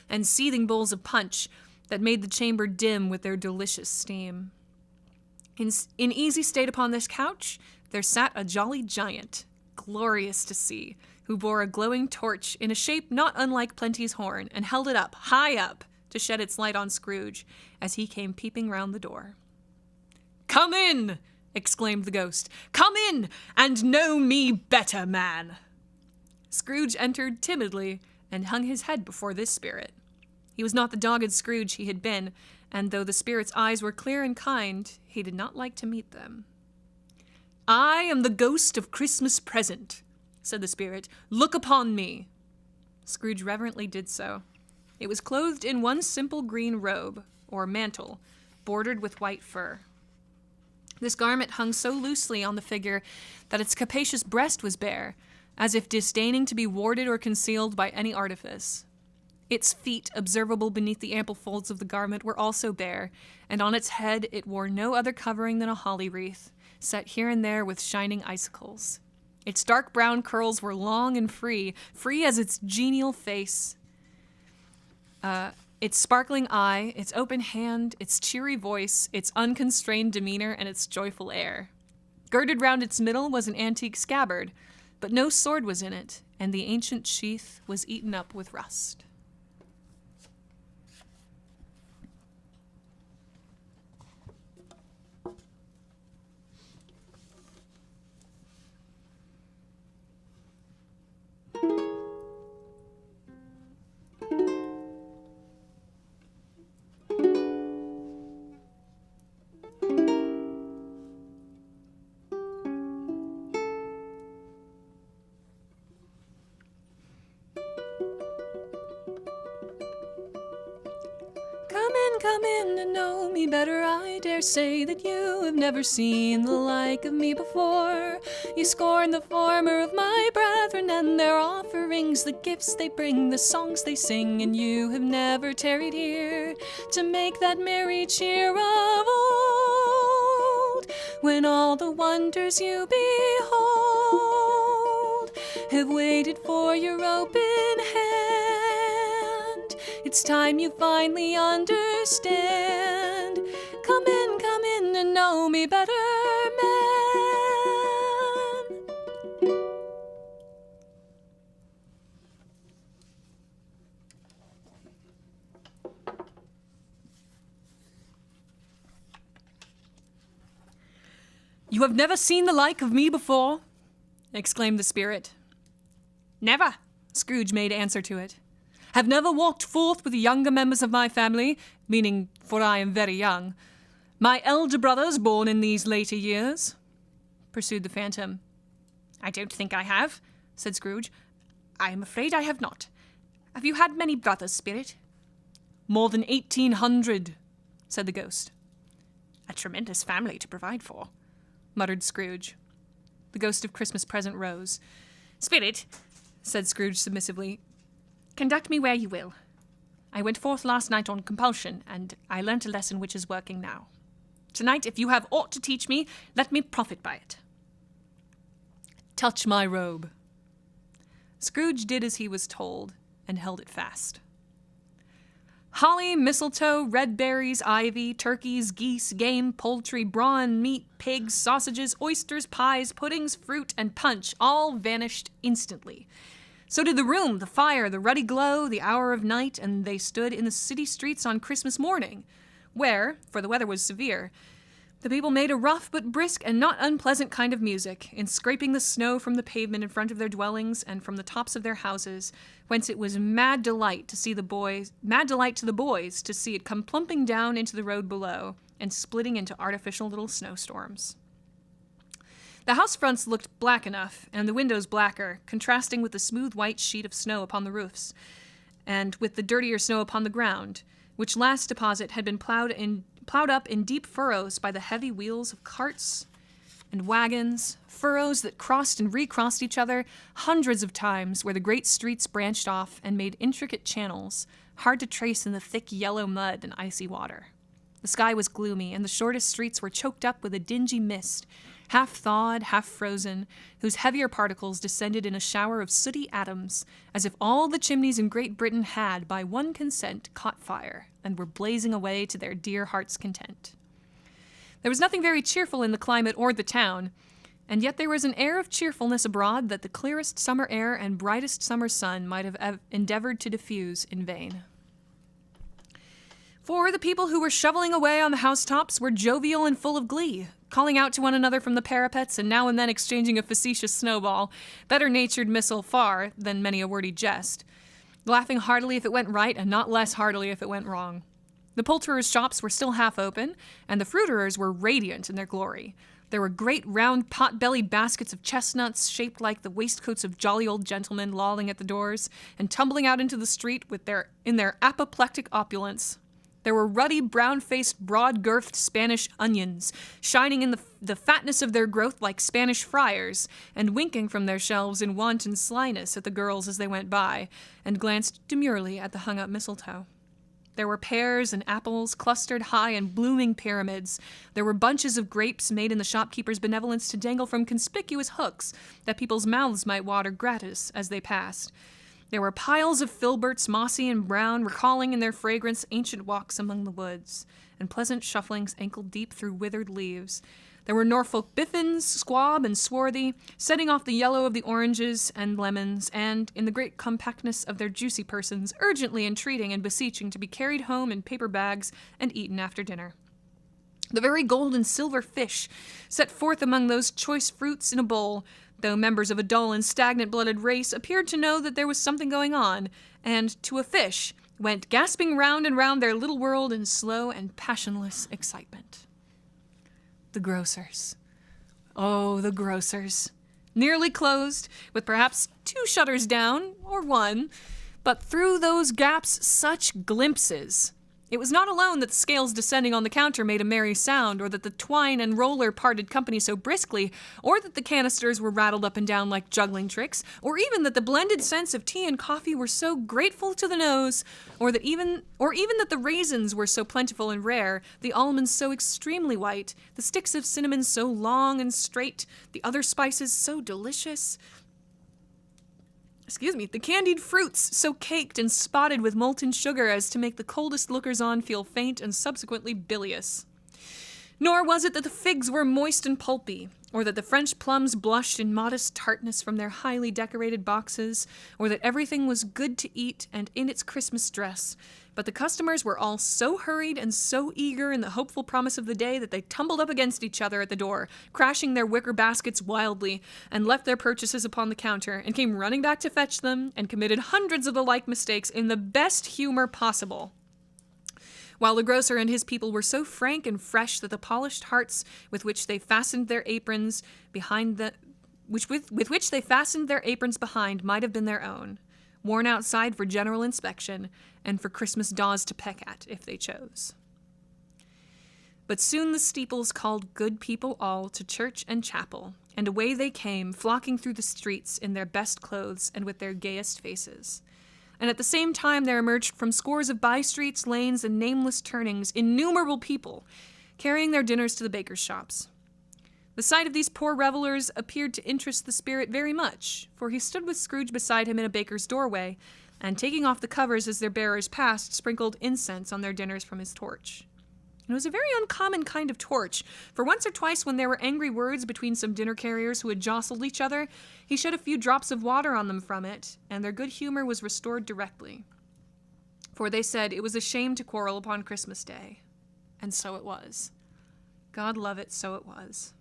and seething bowls of punch that made the chamber dim with their delicious steam. In easy state upon this couch, there sat a jolly giant, glorious to see, who bore a glowing torch in a shape not unlike Plenty's horn, and held it up, high up, to shed its light on Scrooge, as he came peeping round the door. "Come in!" exclaimed the ghost. "Come in, and know me better, man!" Scrooge entered timidly, and hung his head before this spirit. He was not the dogged Scrooge he had been, and though the spirit's eyes were clear and kind, he did not like to meet them. "I am the ghost of Christmas present," said the spirit. "Look upon me." Scrooge reverently did so. It was clothed in one simple green robe, or mantle, bordered with white fur. This garment hung so loosely on the figure that its capacious breast was bare, as if disdaining to be warded or concealed by any artifice. Its feet, observable beneath the ample folds of the garment, were also bare, and on its head it wore no other covering than a holly wreath, set here and there with shining icicles. Its dark brown curls were long and free as its genial face. Its sparkling eye, its open hand, its cheery voice, its unconstrained demeanor, and its joyful air. Girded round its middle was an antique scabbard, but no sword was in it, and the ancient sheath was eaten up with rust. Come in and know me better. I dare say that you have never seen the like of me before. You scorn the former of my brethren and their offerings, the gifts they bring, the songs they sing, and you have never tarried here to make that merry cheer of old, when all the wonders you behold have waited for your open hand. It's time you finally understand. Come in and know me better, man. You have never seen the like of me before? Exclaimed the spirit. Never, Scrooge made answer to it. Have never walked forth with the younger members of my family, meaning, for I am very young, my elder brothers born in these later years? Pursued the phantom. I don't think I have, said Scrooge. I am afraid I have not. Have you had many brothers, spirit? More than 1,800, said the ghost. A tremendous family to provide for, muttered Scrooge. The ghost of Christmas present rose. Spirit, said Scrooge submissively, conduct me where you will. I went forth last night on compulsion, and I learnt a lesson which is working now. Tonight, if you have aught to teach me, let me profit by it. Touch my robe. Scrooge did as he was told, and held it fast. Holly, mistletoe, red berries, ivy, turkeys, geese, game, poultry, brawn, meat, pigs, sausages, oysters, pies, puddings, fruit, and punch all vanished instantly. So did the room, the fire, the ruddy glow, the hour of night, and they stood in the city streets on Christmas morning, where, for the weather was severe, the people made a rough but brisk and not unpleasant kind of music, in scraping the snow from the pavement in front of their dwellings and from the tops of their houses, whence it was mad delight to the boys to see it come plumping down into the road below, and splitting into artificial little snowstorms. The house fronts looked black enough, and the windows blacker, contrasting with the smooth white sheet of snow upon the roofs, and with the dirtier snow upon the ground, which last deposit had been plowed up in deep furrows by the heavy wheels of carts and wagons, furrows that crossed and recrossed each other hundreds of times, where the great streets branched off and made intricate channels, hard to trace in the thick yellow mud and icy water. The sky was gloomy, and the shortest streets were choked up with a dingy mist, half thawed, half frozen, whose heavier particles descended in a shower of sooty atoms, as if all the chimneys in Great Britain had, by one consent, caught fire, and were blazing away to their dear heart's content. There was nothing very cheerful in the climate or the town, and yet there was an air of cheerfulness abroad that the clearest summer air and brightest summer sun might have endeavored to diffuse in vain. For the people who were shoveling away on the housetops were jovial and full of glee, calling out to one another from the parapets and now and then exchanging a facetious snowball, better-natured missile far than many a wordy jest, laughing heartily if it went right and not less heartily if it went wrong. The poulterers' shops were still half open, and the fruiterers were radiant in their glory. There were great round pot-bellied baskets of chestnuts shaped like the waistcoats of jolly old gentlemen lolling at the doors and tumbling out into the street in their apoplectic opulence. There were ruddy, brown-faced, broad-girthed Spanish onions, shining in the fatness of their growth like Spanish friars, and winking from their shelves in wanton slyness at the girls as they went by, and glanced demurely at the hung-up mistletoe. There were pears and apples clustered high in blooming pyramids. There were bunches of grapes made in the shopkeeper's benevolence to dangle from conspicuous hooks that people's mouths might water gratis as they passed. There were piles of filberts, mossy and brown, recalling in their fragrance ancient walks among the woods, and pleasant shufflings ankle-deep through withered leaves. There were Norfolk biffins, squab and swarthy, setting off the yellow of the oranges and lemons, and, in the great compactness of their juicy persons, urgently entreating and beseeching to be carried home in paper bags and eaten after dinner. The very gold and silver fish, set forth among those choice fruits in a bowl, though members of a dull and stagnant-blooded race, appeared to know that there was something going on, and, to a fish, went gasping round and round their little world in slow and passionless excitement. The grocers. Oh, the grocers. Nearly closed, with perhaps 2 shutters down, or 1, but through those gaps such glimpses. It was not alone that the scales descending on the counter made a merry sound, or that the twine and roller parted company so briskly, or that the canisters were rattled up and down like juggling tricks, or even that the blended scents of tea and coffee were so grateful to the nose, or even that the raisins were so plentiful and rare, the almonds so extremely white, the sticks of cinnamon so long and straight, the other spices so delicious. The candied fruits so caked and spotted with molten sugar as to make the coldest lookers-on feel faint and subsequently bilious. Nor was it that the figs were moist and pulpy, or that the French plums blushed in modest tartness from their highly decorated boxes, or that everything was good to eat and in its Christmas dress, but the customers were all so hurried and so eager in the hopeful promise of the day that they tumbled up against each other at the door, crashing their wicker baskets wildly, and left their purchases upon the counter, and came running back to fetch them, and committed hundreds of the like mistakes in the best humor possible. While the grocer and his people were so frank and fresh that the polished hearts with which they fastened their aprons behind might have been their own, worn outside for general inspection, and for Christmas daws to peck at, if they chose. But soon the steeples called good people all to church and chapel, and away they came, flocking through the streets in their best clothes and with their gayest faces. And at the same time there emerged from scores of by-streets, lanes, and nameless turnings innumerable people, carrying their dinners to the bakers' shops. The sight of these poor revelers appeared to interest the spirit very much, for he stood with Scrooge beside him in a baker's doorway, and taking off the covers as their bearers passed, sprinkled incense on their dinners from his torch. It was a very uncommon kind of torch, for once or twice when there were angry words between some dinner carriers who had jostled each other, he shed a few drops of water on them from it, and their good humor was restored directly. For they said it was a shame to quarrel upon Christmas Day. And so it was. God love it, so it was.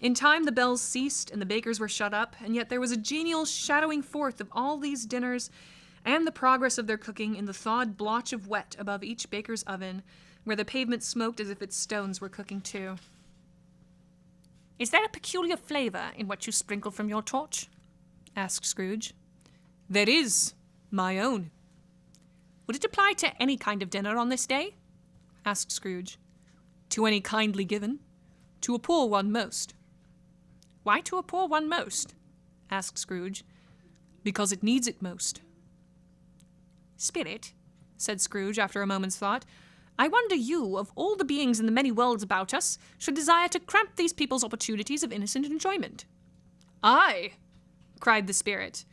In time the bells ceased, and the bakers were shut up, and yet there was a genial shadowing forth of all these dinners, and the progress of their cooking in the thawed blotch of wet above each baker's oven, where the pavement smoked as if its stones were cooking too. Is there a peculiar flavour in what you sprinkle from your torch? Asked Scrooge. There is. My own. Would it apply to any kind of dinner on this day? Asked Scrooge. To any kindly given. To a poor one most. Why to a poor one most? Asked Scrooge. Because it needs it most. Spirit, said Scrooge after a moment's thought, I wonder you, of all the beings in the many worlds about us, should desire to cramp these people's opportunities of innocent enjoyment. I, cried the spirit.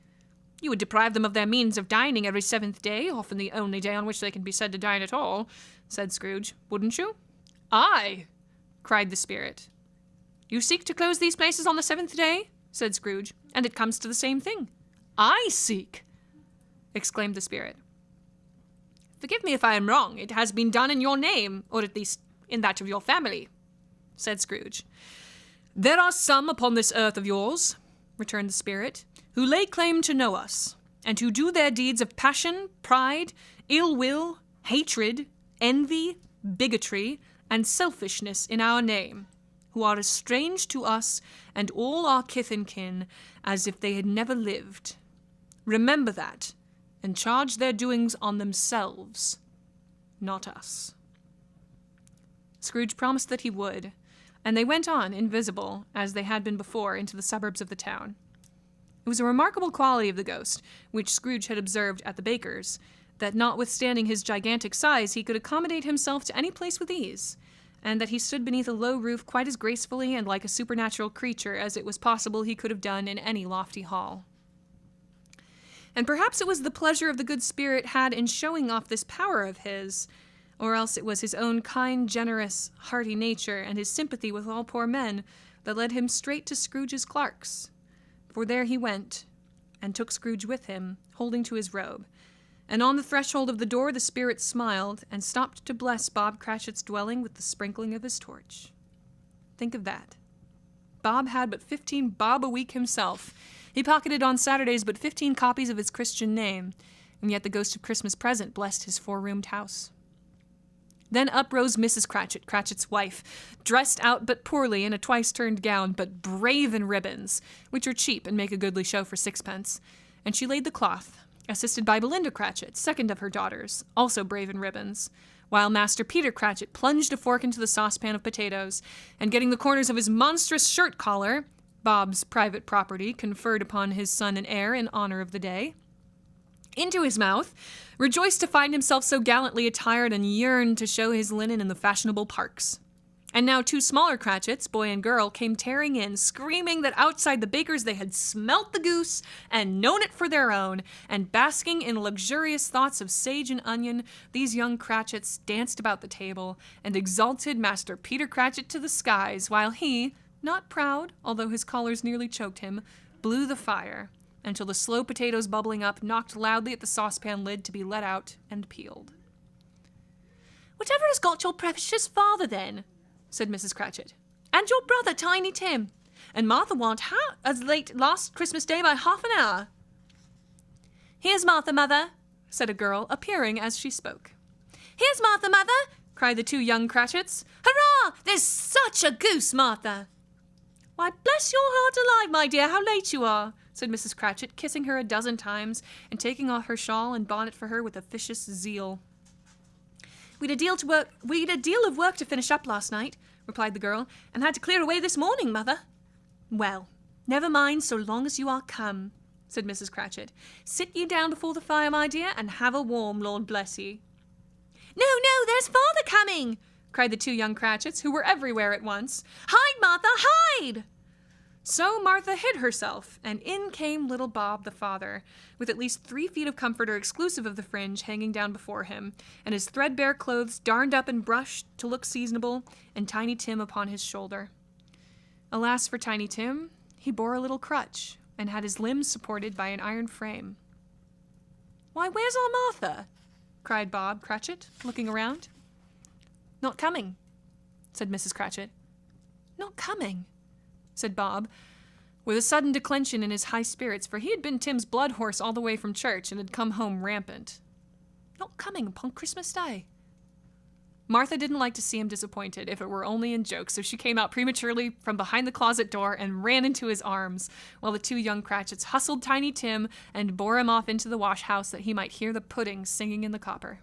You would deprive them of their means of dining every 7th day, often the only day on which they can be said to dine at all, said Scrooge, wouldn't you? I, cried the spirit. You seek to close these places on the 7th day, said Scrooge, and it comes to the same thing. I seek, exclaimed the spirit. Forgive me if I am wrong. It has been done in your name, or at least in that of your family, said Scrooge. There are some upon this earth of yours, returned the spirit, who lay claim to know us, and who do their deeds of passion, pride, ill will, hatred, envy, bigotry, and selfishness in our name, who are as strange to us and all our kith and kin as if they had never lived. Remember that, and charge their doings on themselves, not us. Scrooge promised that he would, and they went on, invisible, as they had been before, into the suburbs of the town. It was a remarkable quality of the ghost, which Scrooge had observed at the baker's, that notwithstanding his gigantic size, he could accommodate himself to any place with ease, and that he stood beneath a low roof quite as gracefully and like a supernatural creature as it was possible he could have done in any lofty hall. And perhaps it was the pleasure of the good spirit had in showing off this power of his, or else it was his own kind, generous, hearty nature and his sympathy with all poor men that led him straight to Scrooge's clerk's. For there he went, and took Scrooge with him, holding to his robe. And on the threshold of the door the spirit smiled, and stopped to bless Bob Cratchit's dwelling with the sprinkling of his torch. Think of that. Bob had but 15 bob a week himself. He pocketed on Saturdays but 15 copies of his Christian name, and yet the ghost of Christmas present blessed his 4-roomed house. Then up rose Mrs. Cratchit, Cratchit's wife, dressed out but poorly in a twice-turned gown, but brave in ribbons, which are cheap and make a goodly show for 6pence, and she laid the cloth, assisted by Belinda Cratchit, second of her daughters, also brave in ribbons, while Master Peter Cratchit plunged a fork into the saucepan of potatoes, and getting the corners of his monstrous shirt collar, Bob's private property conferred upon his son and heir in honor of the day, into his mouth, rejoiced to find himself so gallantly attired and yearned to show his linen in the fashionable parks. And now 2 smaller Cratchits, boy and girl, came tearing in, screaming that outside the baker's they had smelt the goose and known it for their own, and basking in luxurious thoughts of sage and onion, these young Cratchits danced about the table and exalted Master Peter Cratchit to the skies, while he, not proud, although his collars nearly choked him, blew the fire, until the slow potatoes bubbling up knocked loudly at the saucepan lid to be let out and peeled. "Whatever has got your precious father, then?" said Mrs. Cratchit. "And your brother, Tiny Tim? And Martha warn't as late last Christmas Day by half an hour." "Here's Martha, mother," said a girl, appearing as she spoke. "Here's Martha, mother," cried the 2 young Cratchits. "Hurrah! There's such a goose, Martha." "Why, bless your heart alive, my dear, how late you are," said Mrs. Cratchit, kissing her a dozen times and taking off her shawl and bonnet for her with officious zeal. We'd a deal of work to finish up last night," replied the girl, "and had to clear away this morning, mother." "Well, never mind so long as you are come," said Mrs. Cratchit. "Sit ye down before the fire, my dear, and have a warm, Lord bless ye." "No, no, there's father coming!" cried the 2 young Cratchits, who were everywhere at once. "Hide, Martha, hide!" So Martha hid herself, and in came little Bob the father, with at least 3 feet of comforter exclusive of the fringe hanging down before him, and his threadbare clothes darned up and brushed to look seasonable, and Tiny Tim upon his shoulder. Alas for Tiny Tim, he bore a little crutch, and had his limbs supported by an iron frame. "Why, where's our Martha?" cried Bob Cratchit, looking around. "Not coming," said Mrs. Cratchit. "Not coming," said Bob, with a sudden declension in his high spirits, for he had been Tim's blood horse all the way from church and had come home rampant. "Not coming upon Christmas Day." Martha didn't like to see him disappointed, if it were only in joke, so she came out prematurely from behind the closet door and ran into his arms, while the two young Cratchits hustled Tiny Tim and bore him off into the wash-house that he might hear the pudding singing in the copper.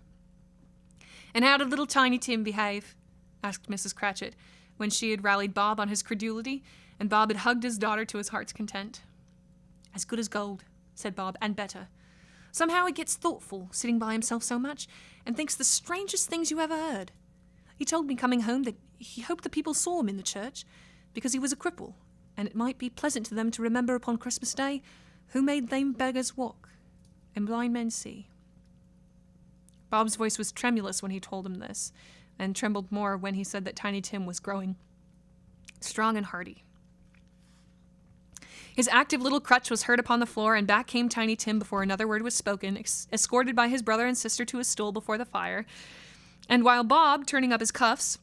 "And how did little Tiny Tim behave?" asked Mrs. Cratchit, when she had rallied Bob on his credulity, and Bob had hugged his daughter to his heart's content. "As good as gold," said Bob, "and better. Somehow he gets thoughtful, sitting by himself so much, and thinks the strangest things you ever heard. He told me coming home that he hoped the people saw him in the church, because he was a cripple, and it might be pleasant to them to remember upon Christmas Day who made lame beggars walk and blind men see." Bob's voice was tremulous when he told him this, and trembled more when he said that Tiny Tim was growing strong and hearty. His active little crutch was heard upon the floor, and back came Tiny Tim before another word was spoken, escorted by his brother and sister to a stool before the fire. And while Bob, turning up his cuffs,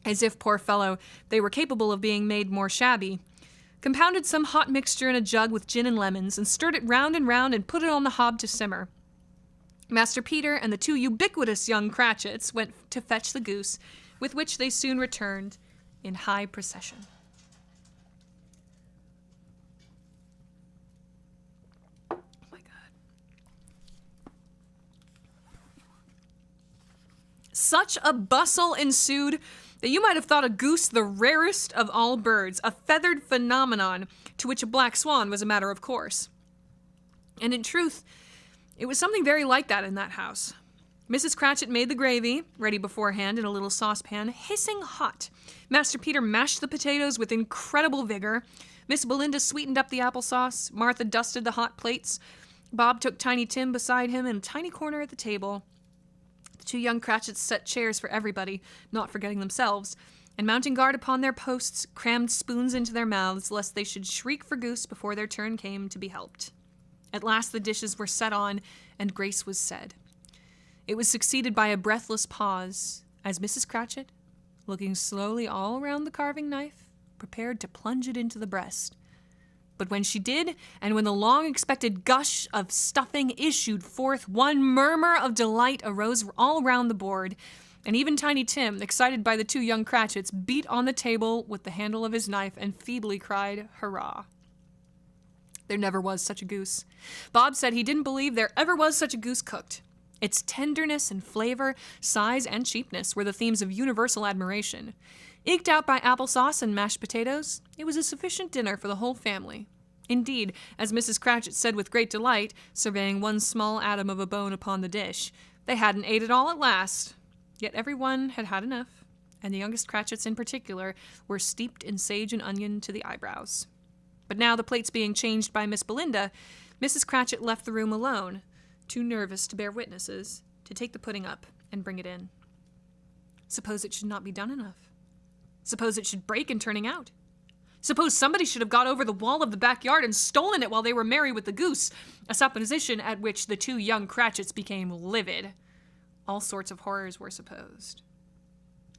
as if, poor fellow, they were capable of being made more shabby, compounded some hot mixture in a jug with gin and lemons, and stirred it round and put it on the hob to simmer, Master Peter and the two ubiquitous young Cratchits went to fetch the goose, with which they soon returned in high procession. Oh my God. Such a bustle ensued that you might have thought a goose the rarest of all birds, a feathered phenomenon to which a black swan was a matter of course. And in truth, it was something very like that in that house. Mrs. Cratchit made the gravy, ready beforehand in a little saucepan, hissing hot. Master Peter mashed the potatoes with incredible vigor. Miss Belinda sweetened up the applesauce. Martha dusted the hot plates. Bob took Tiny Tim beside him in a tiny corner at the table. The two young Cratchits set chairs for everybody, not forgetting themselves, and mounting guard upon their posts, crammed spoons into their mouths, lest they should shriek for goose before their turn came to be helped. At last the dishes were set on, and grace was said. It was succeeded by a breathless pause, as Mrs. Cratchit, looking slowly all round the carving knife, prepared to plunge it into the breast. But when she did, and when the long-expected gush of stuffing issued forth, one murmur of delight arose all round the board, and even Tiny Tim, excited by the two young Cratchits, beat on the table with the handle of his knife and feebly cried, "Hurrah!" There never was such a goose. Bob said he didn't believe there ever was such a goose cooked. Its tenderness and flavor, size and cheapness were the themes of universal admiration. Eked out by applesauce and mashed potatoes, it was a sufficient dinner for the whole family. Indeed, as Mrs. Cratchit said with great delight, surveying one small atom of a bone upon the dish, they hadn't ate it all at last. Yet every one had had enough, and the youngest Cratchits in particular were steeped in sage and onion to the eyebrows. But now, the plates being changed by Miss Belinda, Mrs. Cratchit left the room alone, too nervous to bear witnesses, to take the pudding up and bring it in. Suppose it should not be done enough? Suppose it should break in turning out? Suppose somebody should have got over the wall of the backyard and stolen it while they were merry with the goose, a supposition at which the two young Cratchits became livid. All sorts of horrors were supposed.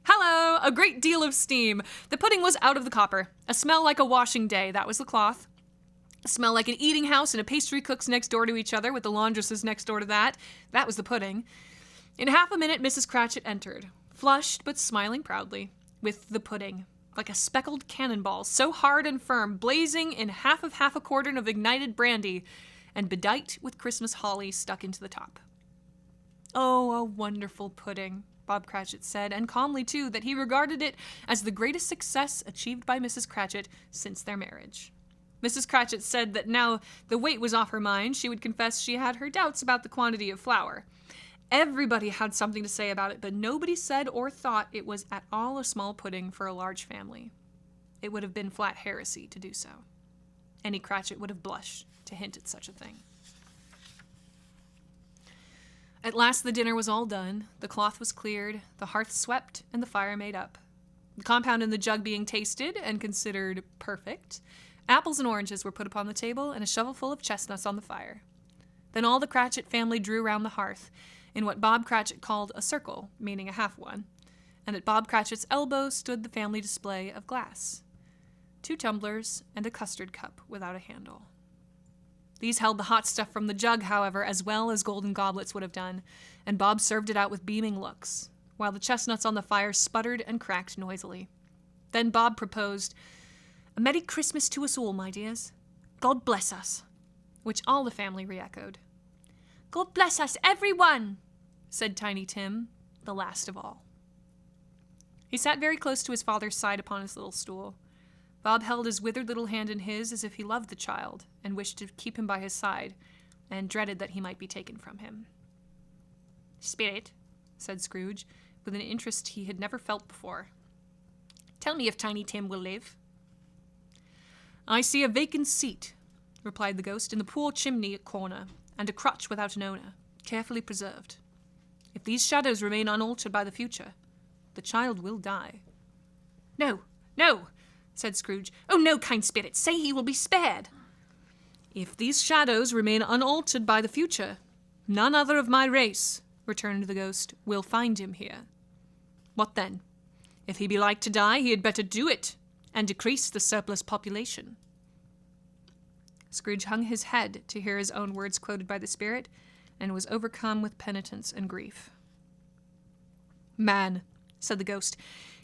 Hello! A great deal of steam. The pudding was out of the copper. A smell like a washing day, that was the cloth. A smell like an eating house and a pastry cook's next door to each other, with the laundresses next door to that was the pudding. In half a minute, Mrs. Cratchit entered, flushed but smiling proudly, with the pudding, like a speckled cannonball, so hard and firm, blazing in half a quartern of ignited brandy, and bedight with Christmas holly stuck into the top. Oh, a wonderful pudding, Bob Cratchit said, and calmly, too, that he regarded it as the greatest success achieved by Mrs. Cratchit since their marriage. Mrs. Cratchit said that now the weight was off her mind, she would confess she had her doubts about the quantity of flour. Everybody had something to say about it, but nobody said or thought it was at all a small pudding for a large family. It would have been flat heresy to do so. Any Cratchit would have blushed to hint at such a thing. At last the dinner was all done, the cloth was cleared, the hearth swept, and the fire made up. The compound in the jug being tasted and considered perfect, apples and oranges were put upon the table, and a shovelful of chestnuts on the fire. Then all the Cratchit family drew round the hearth, in what Bob Cratchit called a circle, meaning a half one, and at Bob Cratchit's elbow stood the family display of glass, 2 tumblers and a custard cup without a handle. These held the hot stuff from the jug, however, as well as golden goblets would have done, and Bob served it out with beaming looks. while the chestnuts on the fire sputtered and cracked noisily. Then Bob proposed, "A Merry Christmas to us all, my dears. God bless us," which all the family re-echoed. "God bless us, everyone," said Tiny Tim, the last of all. He sat very close to his father's side upon his little stool. Bob held his withered little hand in his as if he loved the child and wished to keep him by his side, and dreaded that he might be taken from him. "Spirit," said Scrooge, with an interest he had never felt before, "tell me if Tiny Tim will live." "I see a vacant seat," replied the ghost, "in the poor chimney corner, and a crutch without an owner, carefully preserved. If these shadows remain unaltered by the future, the child will die." "No, no," said Scrooge. "Oh, no, kind spirit, say he will be spared." "If these shadows remain unaltered by the future, none other of my race," returned the ghost, "will find him here. What then? If he be like to die, he had better do it, and decrease the surplus population." Scrooge hung his head to hear his own words quoted by the spirit, and was overcome with penitence and grief. "Man," said the ghost,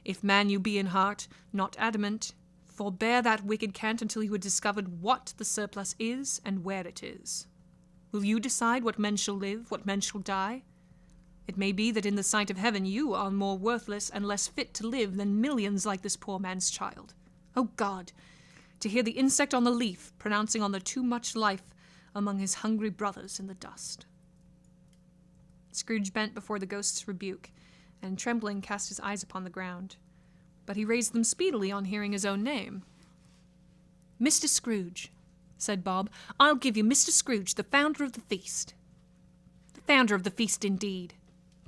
"if man you be in heart, not adamant, forbear that wicked cant until you have discovered what the surplus is and where it is. Will you decide what men shall live, what men shall die? It may be that in the sight of heaven you are more worthless and less fit to live than millions like this poor man's child. Oh God! To hear the insect on the leaf pronouncing on the too much life among his hungry brothers in the dust." Scrooge bent before the ghost's rebuke, and trembling cast his eyes upon the ground. But he raised them speedily on hearing his own name. "Mr. Scrooge," said Bob, "I'll give you Mr. Scrooge, the founder of the feast." "The founder of the feast, indeed,"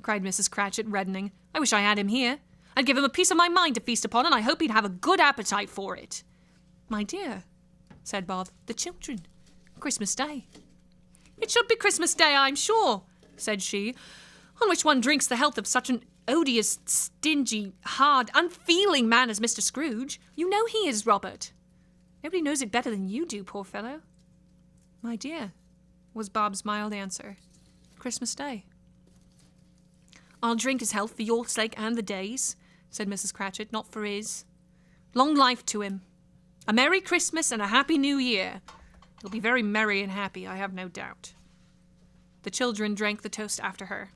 cried Mrs. Cratchit, reddening. "I wish I had him here. I'd give him a piece of my mind to feast upon, and I hope he'd have a good appetite for it." "My dear," said Bob, "the children. Christmas Day." "It should be Christmas Day, I'm sure," said she, "on which one drinks the health of such an odious, stingy, hard, unfeeling man as Mr. Scrooge. You know he is, Robert. Nobody knows it better than you do, poor fellow." "My dear," was Bob's mild answer, "Christmas Day." "I'll drink his health for your sake and the day's," said Mrs. Cratchit, "not for his. Long life to him. A Merry Christmas and a Happy New Year. He'll be very merry and happy, I have no doubt." The children drank the toast after her.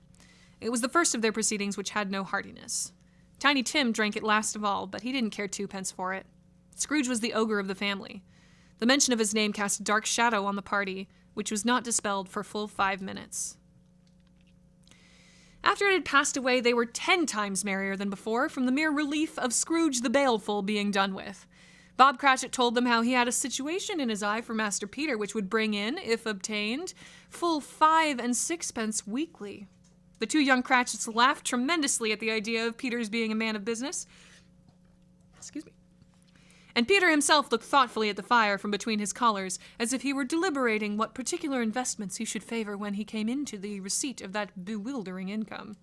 It was the first of their proceedings which had no heartiness. Tiny Tim drank it last of all, but he didn't care twopence for it. Scrooge was the ogre of the family. The mention of his name cast a dark shadow on the party, which was not dispelled for full 5 minutes. After it had passed away, they were 10 times merrier than before, from the mere relief of Scrooge the Baleful being done with. Bob Cratchit told them how he had a situation in his eye for Master Peter, which would bring in, if obtained, full 5 and 6 weekly. The 2 young Cratchits laughed tremendously at the idea of Peter's being a man of business. Excuse me. And Peter himself looked thoughtfully at the fire from between his collars, as if he were deliberating what particular investments he should favor when he came into the receipt of that bewildering income.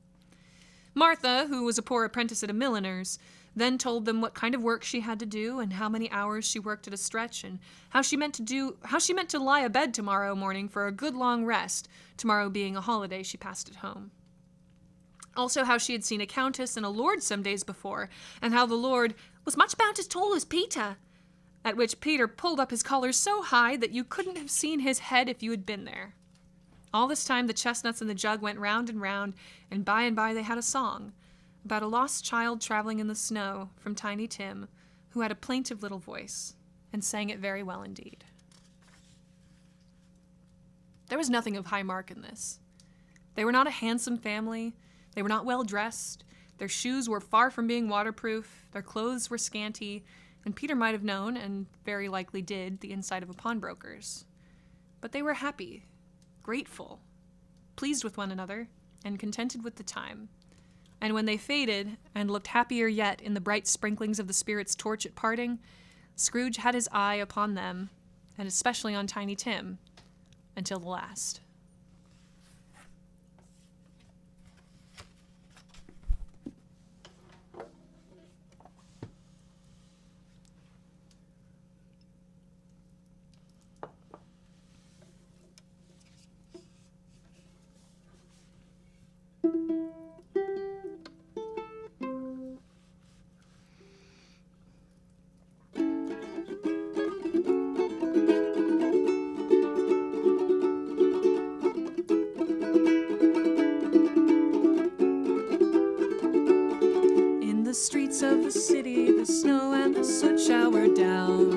Martha, who was a poor apprentice at a milliner's, then told them what kind of work she had to do, and how many hours she worked at a stretch, and how she meant to lie abed tomorrow morning for a good long rest, tomorrow being a holiday she passed at home. Also how she had seen a countess and a lord some days before, and how the lord was much about as tall as Peter, at which Peter pulled up his collar so high that you couldn't have seen his head if you had been there. All this time the chestnuts in the jug went round and by they had a song about a lost child traveling in the snow from Tiny Tim, who had a plaintive little voice, and sang it very well indeed. There was nothing of high mark in this. They were not a handsome family. They were not well dressed. Their shoes were far from being waterproof. Their clothes were scanty, and Peter might have known, and very likely did, the inside of a pawnbroker's. But they were happy, grateful, pleased with one another, and contented with the time. And when they faded, and looked happier yet in the bright sprinklings of the spirit's torch at parting, Scrooge had his eye upon them, and especially on Tiny Tim, until the last. streets of the city, the snow and the soot shower down.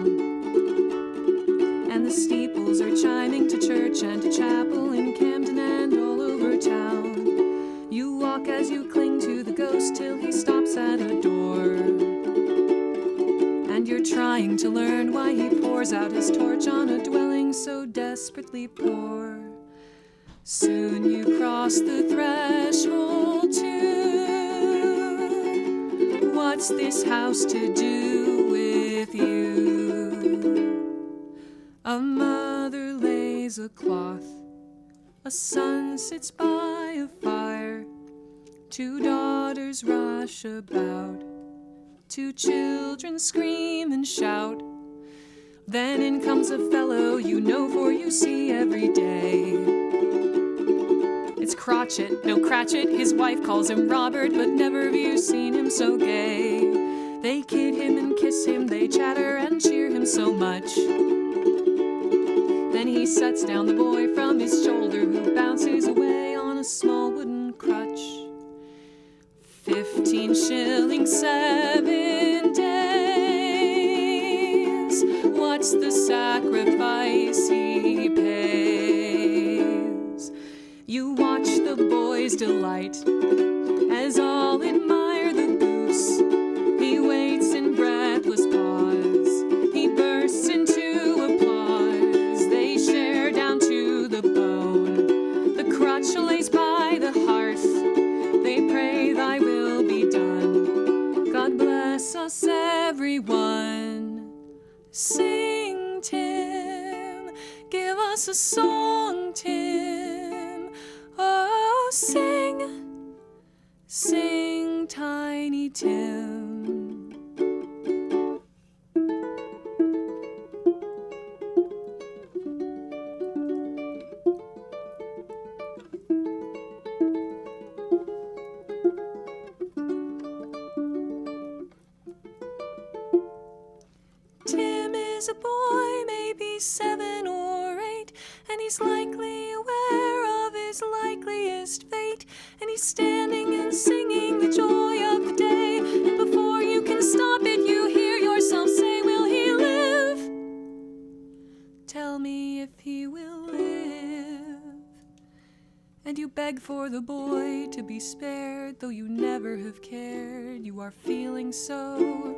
And the steeples are chiming to church and to chapel in Camden and all over town. You walk as you cling to the ghost till he stops at a door. And you're trying to learn why he pours out his torch on a dwelling so desperately poor. Soon you cross the threshold to what's this house to do with you? A mother lays a cloth, a son sits by a fire, 2 daughters rush about, 2 children scream and shout. Then in comes a fellow you know, for you see every day. It's Crotchet, no Cratchit, his wife calls him Robert, but never have you seen him so gay. They kid him and kiss him, they chatter and cheer him so much. Then he sets down the boy from his shoulder, who bounces away on a small wooden crutch. 15 shillings 7 days, what's the sacrifice he pays? You watch the boy's delight as all admire the goose. He waits in breathless pause, he bursts into applause. They share down to the bone, the crutch lays by the hearth. They pray thy will be done, God bless us everyone. Sing, Tim, give us a song, Tim. Oh, sing, sing, Tiny Tim. Tim is a boy, maybe 7 or 8, and he's likely aware of his likeliest fate. And he's standing and singing the joy of the day, and before you can stop it, you hear yourself say, will he live? Tell me if he will live. And you beg for the boy to be spared, though you never have cared. You are feeling so.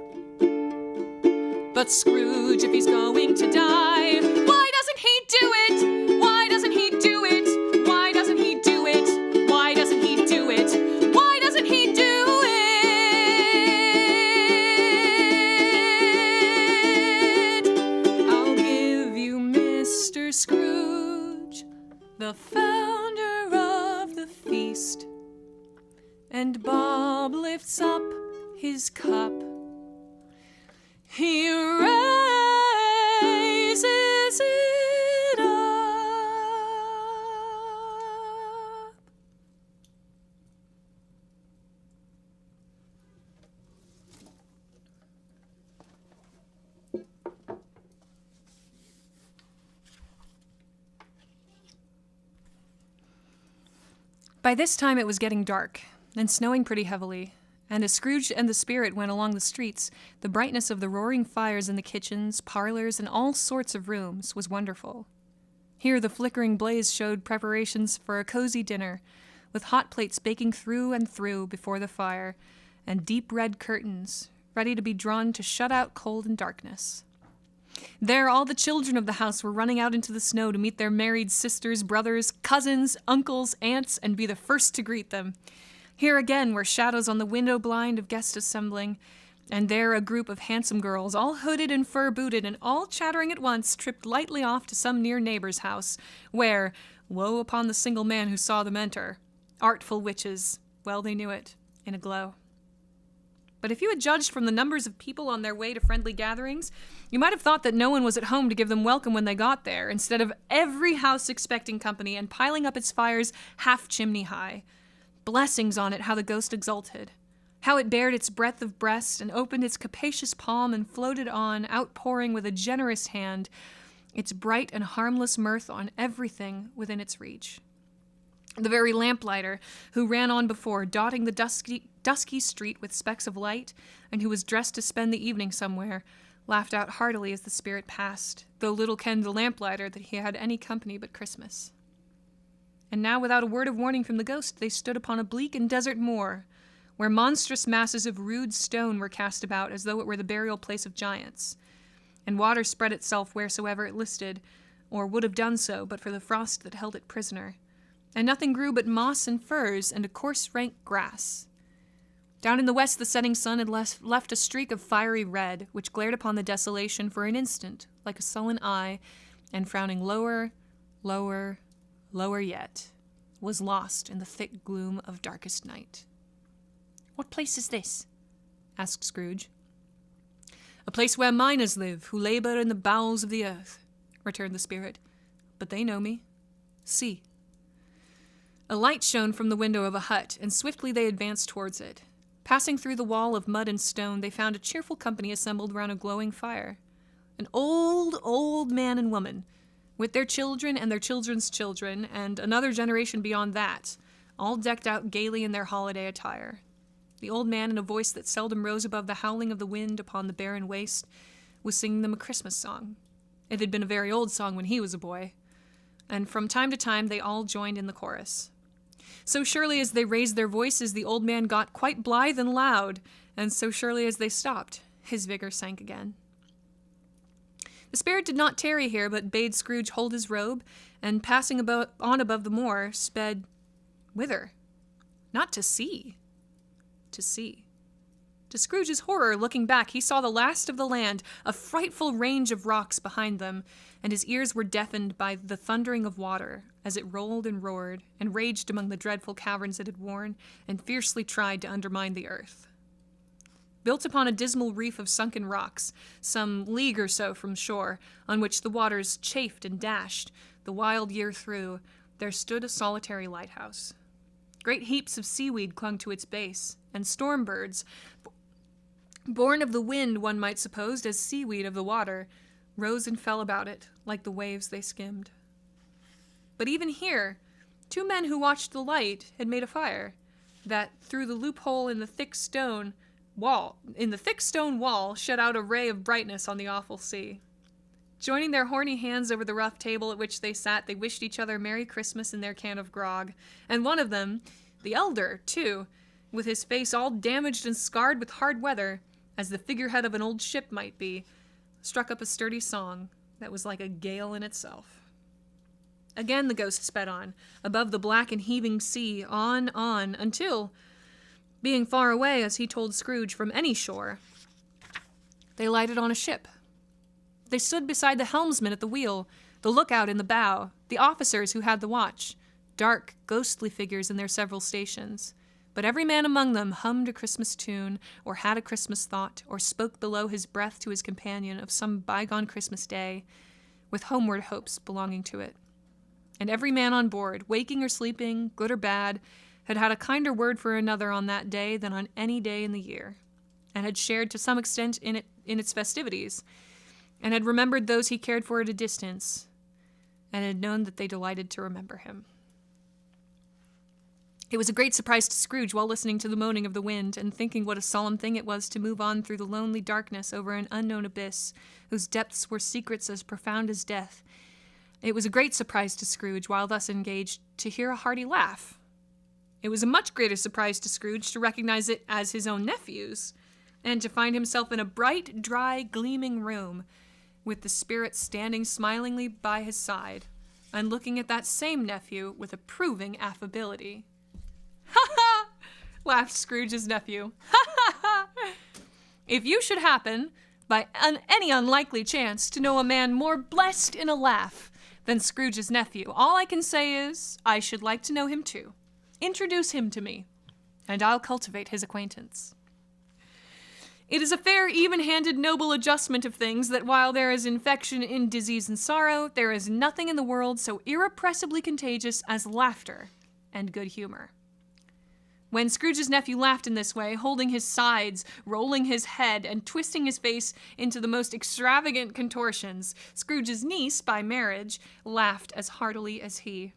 But Scrooge, if he's going to die, why doesn't he do it? Why doesn't he do it? Why doesn't he do it? Why doesn't he do it? Why doesn't he do it? I'll give you Mr. Scrooge, the founder of the feast. And Bob lifts up his cup. He raises it up. By this time it was getting dark and snowing pretty heavily. And as Scrooge and the spirit went along the streets, the brightness of the roaring fires in the kitchens, parlors, and all sorts of rooms was wonderful. Here the flickering blaze showed preparations for a cozy dinner, with hot plates baking through and through before the fire, and deep red curtains, ready to be drawn to shut out cold and darkness. There all the children of the house were running out into the snow to meet their married sisters, brothers, cousins, uncles, aunts, and be the first to greet them. Here again were shadows on the window blind of guests assembling, and there a group of handsome girls, all hooded and fur-booted, and all chattering at once, tripped lightly off to some near neighbor's house, where, woe upon the single man who saw them enter. Artful witches, well they knew it, in a glow. But if you had judged from the numbers of people on their way to friendly gatherings, you might have thought that no one was at home to give them welcome when they got there, instead of every house expecting company and piling up its fires half chimney high. Blessings on it, how the ghost exulted, how it bared its breadth of breast and opened its capacious palm and floated on, outpouring with a generous hand its bright and harmless mirth on everything within its reach. The very lamplighter who ran on before, dotting the dusky street with specks of light, and who was dressed to spend the evening somewhere, laughed out heartily as the spirit passed, though little kenned the lamplighter that he had any company but Christmas. And now, without a word of warning from the ghost, they stood upon a bleak and desert moor, where monstrous masses of rude stone were cast about as though it were the burial place of giants, and water spread itself wheresoever it listed, or would have done so but for the frost that held it prisoner, and nothing grew but moss and furze and a coarse rank grass. Down in the west the setting sun had left a streak of fiery red, which glared upon the desolation for an instant, like a sullen eye, and frowning lower, lower, lower yet, was lost in the thick gloom of darkest night. "What place is this?" asked Scrooge. "A place where miners live, who labor in the bowels of the earth," returned the spirit. "But they know me. See." A light shone from the window of a hut, and swiftly they advanced towards it. Passing through the wall of mud and stone, they found a cheerful company assembled round a glowing fire. An old, old man and woman, with their children and their children's children, and another generation beyond that, all decked out gaily in their holiday attire. The old man, in a voice that seldom rose above the howling of the wind upon the barren waste, was singing them a Christmas song. It had been a very old song when he was a boy, and from time to time they all joined in the chorus. So surely as they raised their voices, the old man got quite blithe and loud, and so surely as they stopped, his vigor sank again. The spirit did not tarry here, but bade Scrooge hold his robe, and passing on above the moor, sped whither? Not to sea. To sea. To Scrooge's horror, looking back, he saw the last of the land, a frightful range of rocks behind them, and his ears were deafened by the thundering of water, as it rolled and roared, and raged among the dreadful caverns it had worn, and fiercely tried to undermine the earth. Built upon a dismal reef of sunken rocks, some league or so from shore, on which the waters chafed and dashed, the wild year through, there stood a solitary lighthouse. Great heaps of seaweed clung to its base, and storm birds, born of the wind, one might suppose, as seaweed of the water, rose and fell about it, like the waves they skimmed. But even here, two men who watched the light had made a fire, that through the loophole in the thick stone wall, shed out a ray of brightness on the awful sea. Joining their horny hands over the rough table at which they sat, they wished each other Merry Christmas in their can of grog, and one of them, the elder, too, with his face all damaged and scarred with hard weather, as the figurehead of an old ship might be, struck up a sturdy song that was like a gale in itself. Again the ghost sped on, above the black and heaving sea, on, until, being far away, as he told Scrooge, from any shore, they lighted on a ship. They stood beside the helmsman at the wheel, the lookout in the bow, the officers who had the watch, dark, ghostly figures in their several stations. But every man among them hummed a Christmas tune, or had a Christmas thought, or spoke below his breath to his companion of some bygone Christmas day, with homeward hopes belonging to it. And every man on board, waking or sleeping, good or bad, had had a kinder word for another on that day than on any day in the year, and had shared to some extent in its festivities, and had remembered those he cared for at a distance, and had known that they delighted to remember him. It was a great surprise to Scrooge, while listening to the moaning of the wind, and thinking what a solemn thing it was to move on through the lonely darkness over an unknown abyss, whose depths were secrets as profound as death. It was a great surprise to Scrooge, while thus engaged, to hear a hearty laugh. It was a much greater surprise to Scrooge to recognize it as his own nephew's, and to find himself in a bright, dry, gleaming room, with the spirit standing smilingly by his side, and looking at that same nephew with approving affability. "Ha ha!" laughed Scrooge's nephew. "Ha ha ha! If you should happen, by any unlikely chance, to know a man more blessed in a laugh than Scrooge's nephew, all I can say is, I should like to know him too. Introduce him to me, and I'll cultivate his acquaintance. It is a fair, even-handed, noble adjustment of things that while there is infection in disease and sorrow, there is nothing in the world so irrepressibly contagious as laughter and good humor." When Scrooge's nephew laughed in this way, holding his sides, rolling his head, and twisting his face into the most extravagant contortions, Scrooge's niece, by marriage, laughed as heartily as he.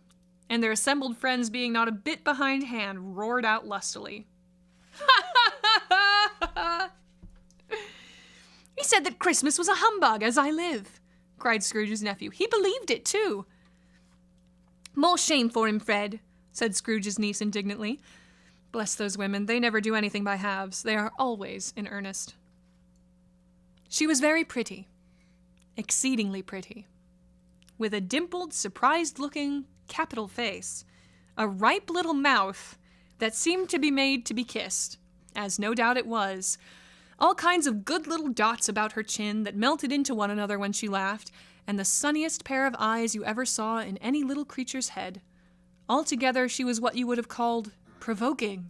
and their assembled friends, being not a bit behindhand, roared out lustily. He said that Christmas was a humbug, as I live, cried Scrooge's nephew. He believed it, too. More shame for him, Fred, said Scrooge's niece indignantly. Bless those women, they never do anything by halves. They are always in earnest. She was very pretty, exceedingly pretty, with a dimpled, surprised-looking, capital face, a ripe little mouth that seemed to be made to be kissed, as no doubt it was, all kinds of good little dots about her chin that melted into one another when she laughed, and the sunniest pair of eyes you ever saw in any little creature's head. Altogether, she was what you would have called provoking,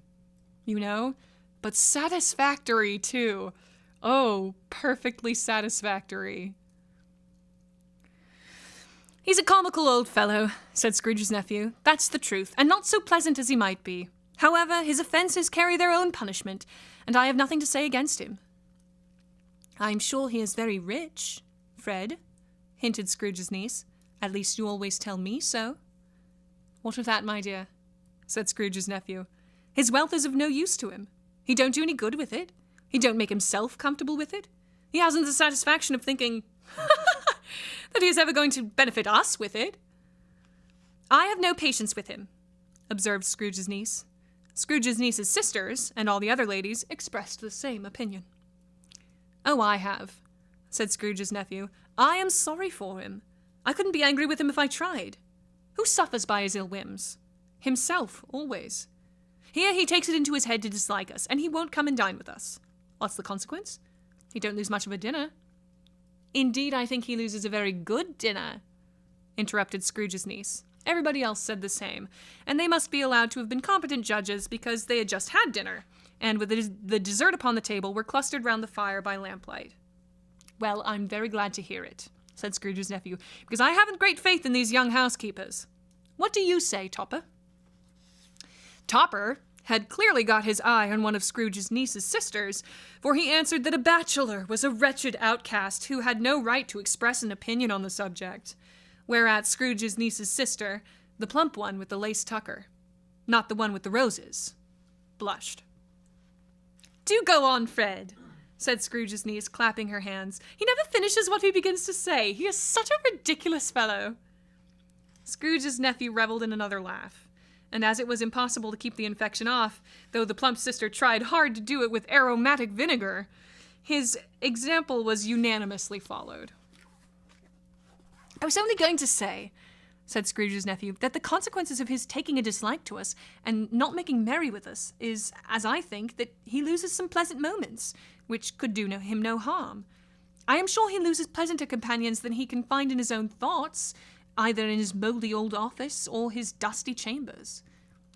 you know, but satisfactory, too. Oh, perfectly satisfactory. He's a comical old fellow, said Scrooge's nephew. That's the truth, and not so pleasant as he might be. However, his offences carry their own punishment, and I have nothing to say against him. I'm sure he is very rich, Fred, hinted Scrooge's niece. At least you always tell me so. What of that, my dear? Said Scrooge's nephew. His wealth is of no use to him. He don't do any good with it. He don't make himself comfortable with it. He hasn't the satisfaction of thinking that he is ever going to benefit us with it. I have no patience with him, observed Scrooge's niece. Scrooge's niece's sisters, and all the other ladies, expressed the same opinion. Oh, I have, said Scrooge's nephew. I am sorry for him. I couldn't be angry with him if I tried. Who suffers by his ill whims? Himself, always. Here he takes it into his head to dislike us, and he won't come and dine with us. What's the consequence? He don't lose much of a dinner. Indeed, I think he loses a very good dinner, interrupted Scrooge's niece. Everybody else said the same, and they must be allowed to have been competent judges because they had just had dinner, and with the dessert upon the table were clustered round the fire by lamplight. Well, I'm very glad to hear it, said Scrooge's nephew, because I haven't great faith in these young housekeepers. What do you say, Topper? Topper had clearly got his eye on one of Scrooge's niece's sisters, for he answered that a bachelor was a wretched outcast who had no right to express an opinion on the subject, whereat Scrooge's niece's sister, the plump one with the lace tucker, not the one with the roses, blushed. Do go on, Fred, said Scrooge's niece, clapping her hands. He never finishes what he begins to say. He is such a ridiculous fellow. Scrooge's nephew revelled in another laugh, and as it was impossible to keep the infection off, though the plump sister tried hard to do it with aromatic vinegar, his example was unanimously followed. I was only going to say, said Scrooge's nephew, that the consequences of his taking a dislike to us and not making merry with us is, as I think, that he loses some pleasant moments, which could do him no harm. I am sure he loses pleasanter companions than he can find in his own thoughts, either in his mouldy old office or his dusty chambers.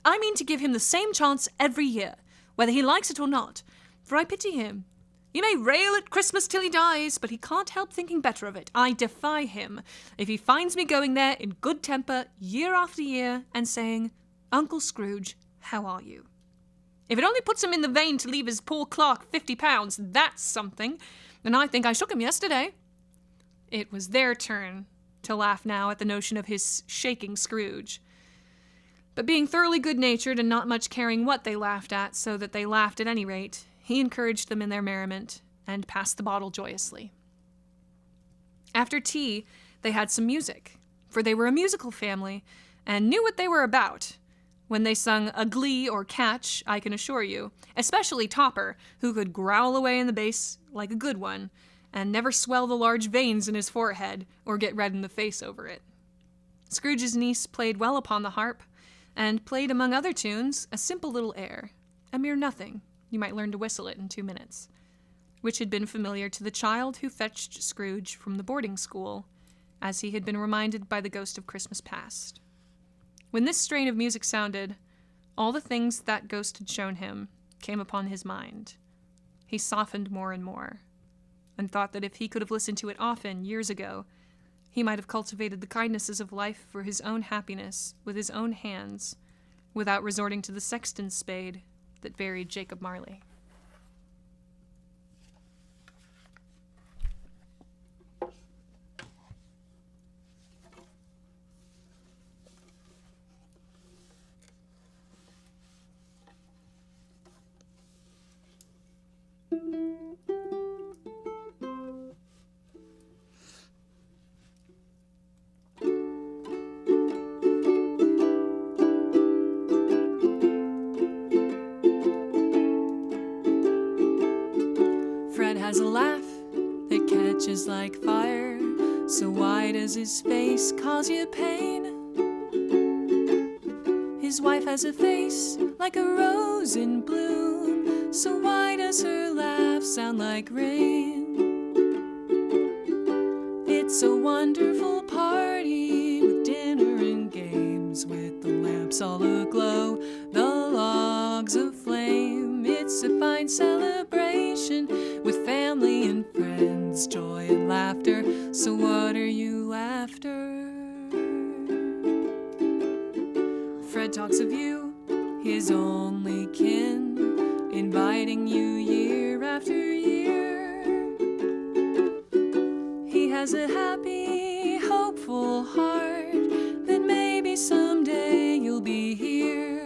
I mean to give him the same chance every year, whether he likes it or not, for I pity him. He may rail at Christmas till he dies, but he can't help thinking better of it. I defy him, if he finds me going there in good temper year after year and saying, Uncle Scrooge, how are you? If it only puts him in the vein to leave his poor clerk £50, that's something, and I think I shook him yesterday. It was their turn to laugh now at the notion of his shaking Scrooge. But being thoroughly good-natured and not much caring what they laughed at, so that they laughed at any rate, he encouraged them in their merriment, and passed the bottle joyously. After tea, they had some music, for they were a musical family, and knew what they were about. When they sung a glee or catch, I can assure you, especially Topper, who could growl away in the bass like a good one, and never swell the large veins in his forehead, or get red in the face over it. Scrooge's niece played well upon the harp, and played among other tunes a simple little air, a mere nothing, you might learn to whistle it in 2 minutes, which had been familiar to the child who fetched Scrooge from the boarding school, as he had been reminded by the ghost of Christmas past. When this strain of music sounded, all the things that ghost had shown him came upon his mind. He softened more and more, and thought that if he could have listened to it often, years ago, he might have cultivated the kindnesses of life for his own happiness with his own hands, without resorting to the sexton's spade that buried Jacob Marley. flashes like fire. So why does his face cause you pain? His wife has a face like a rose in bloom. So why does her laugh sound like rain? It's a wonderful party with dinner and games, with the lamps all aglow, the logs aflame. It's a fine celebration with family and friends, joy and laughter. So what are you after? Fred talks of you, his only kin, inviting you year after year. He has a happy, hopeful heart that maybe someday you'll be here.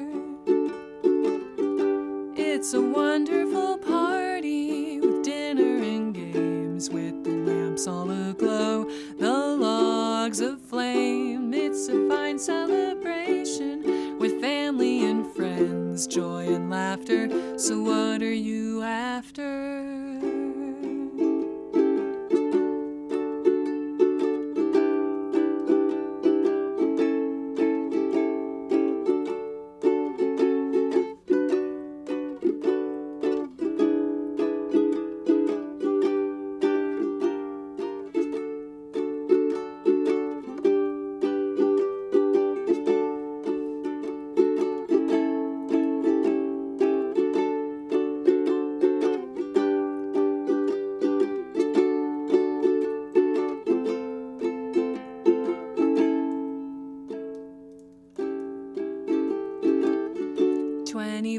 It's a wonderful party with dinner and games, with the lamps all aglow, the logs aflame. It's a fine celebration with family and friends, joy and laughter. So what are you after?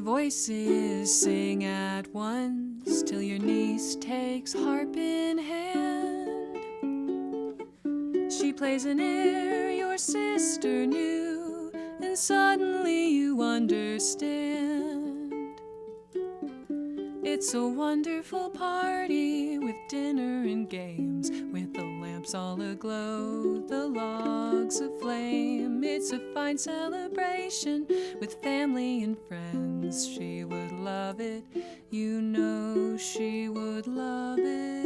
Voices sing at once till your niece takes harp in hand. She plays an air your sister knew, and suddenly you understand. It's a wonderful party with dinner and games, with the lamps all aglow, the logs aflame. It's a fine celebration with family and friends. She would love it, you know she would love it.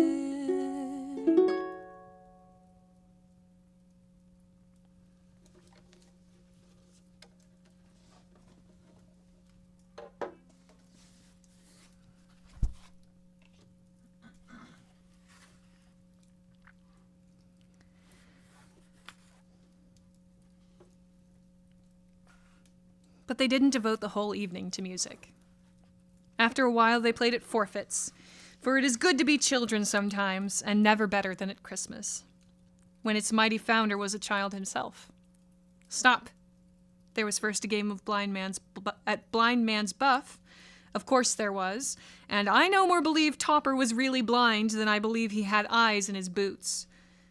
But they didn't devote the whole evening to music. After a while, they played at forfeits, for it is good to be children sometimes, and never better than at Christmas, when its mighty founder was a child himself. Stop. There was first a game of blind man's buff. Of course there was, and I no more believe Topper was really blind than I believe he had eyes in his boots.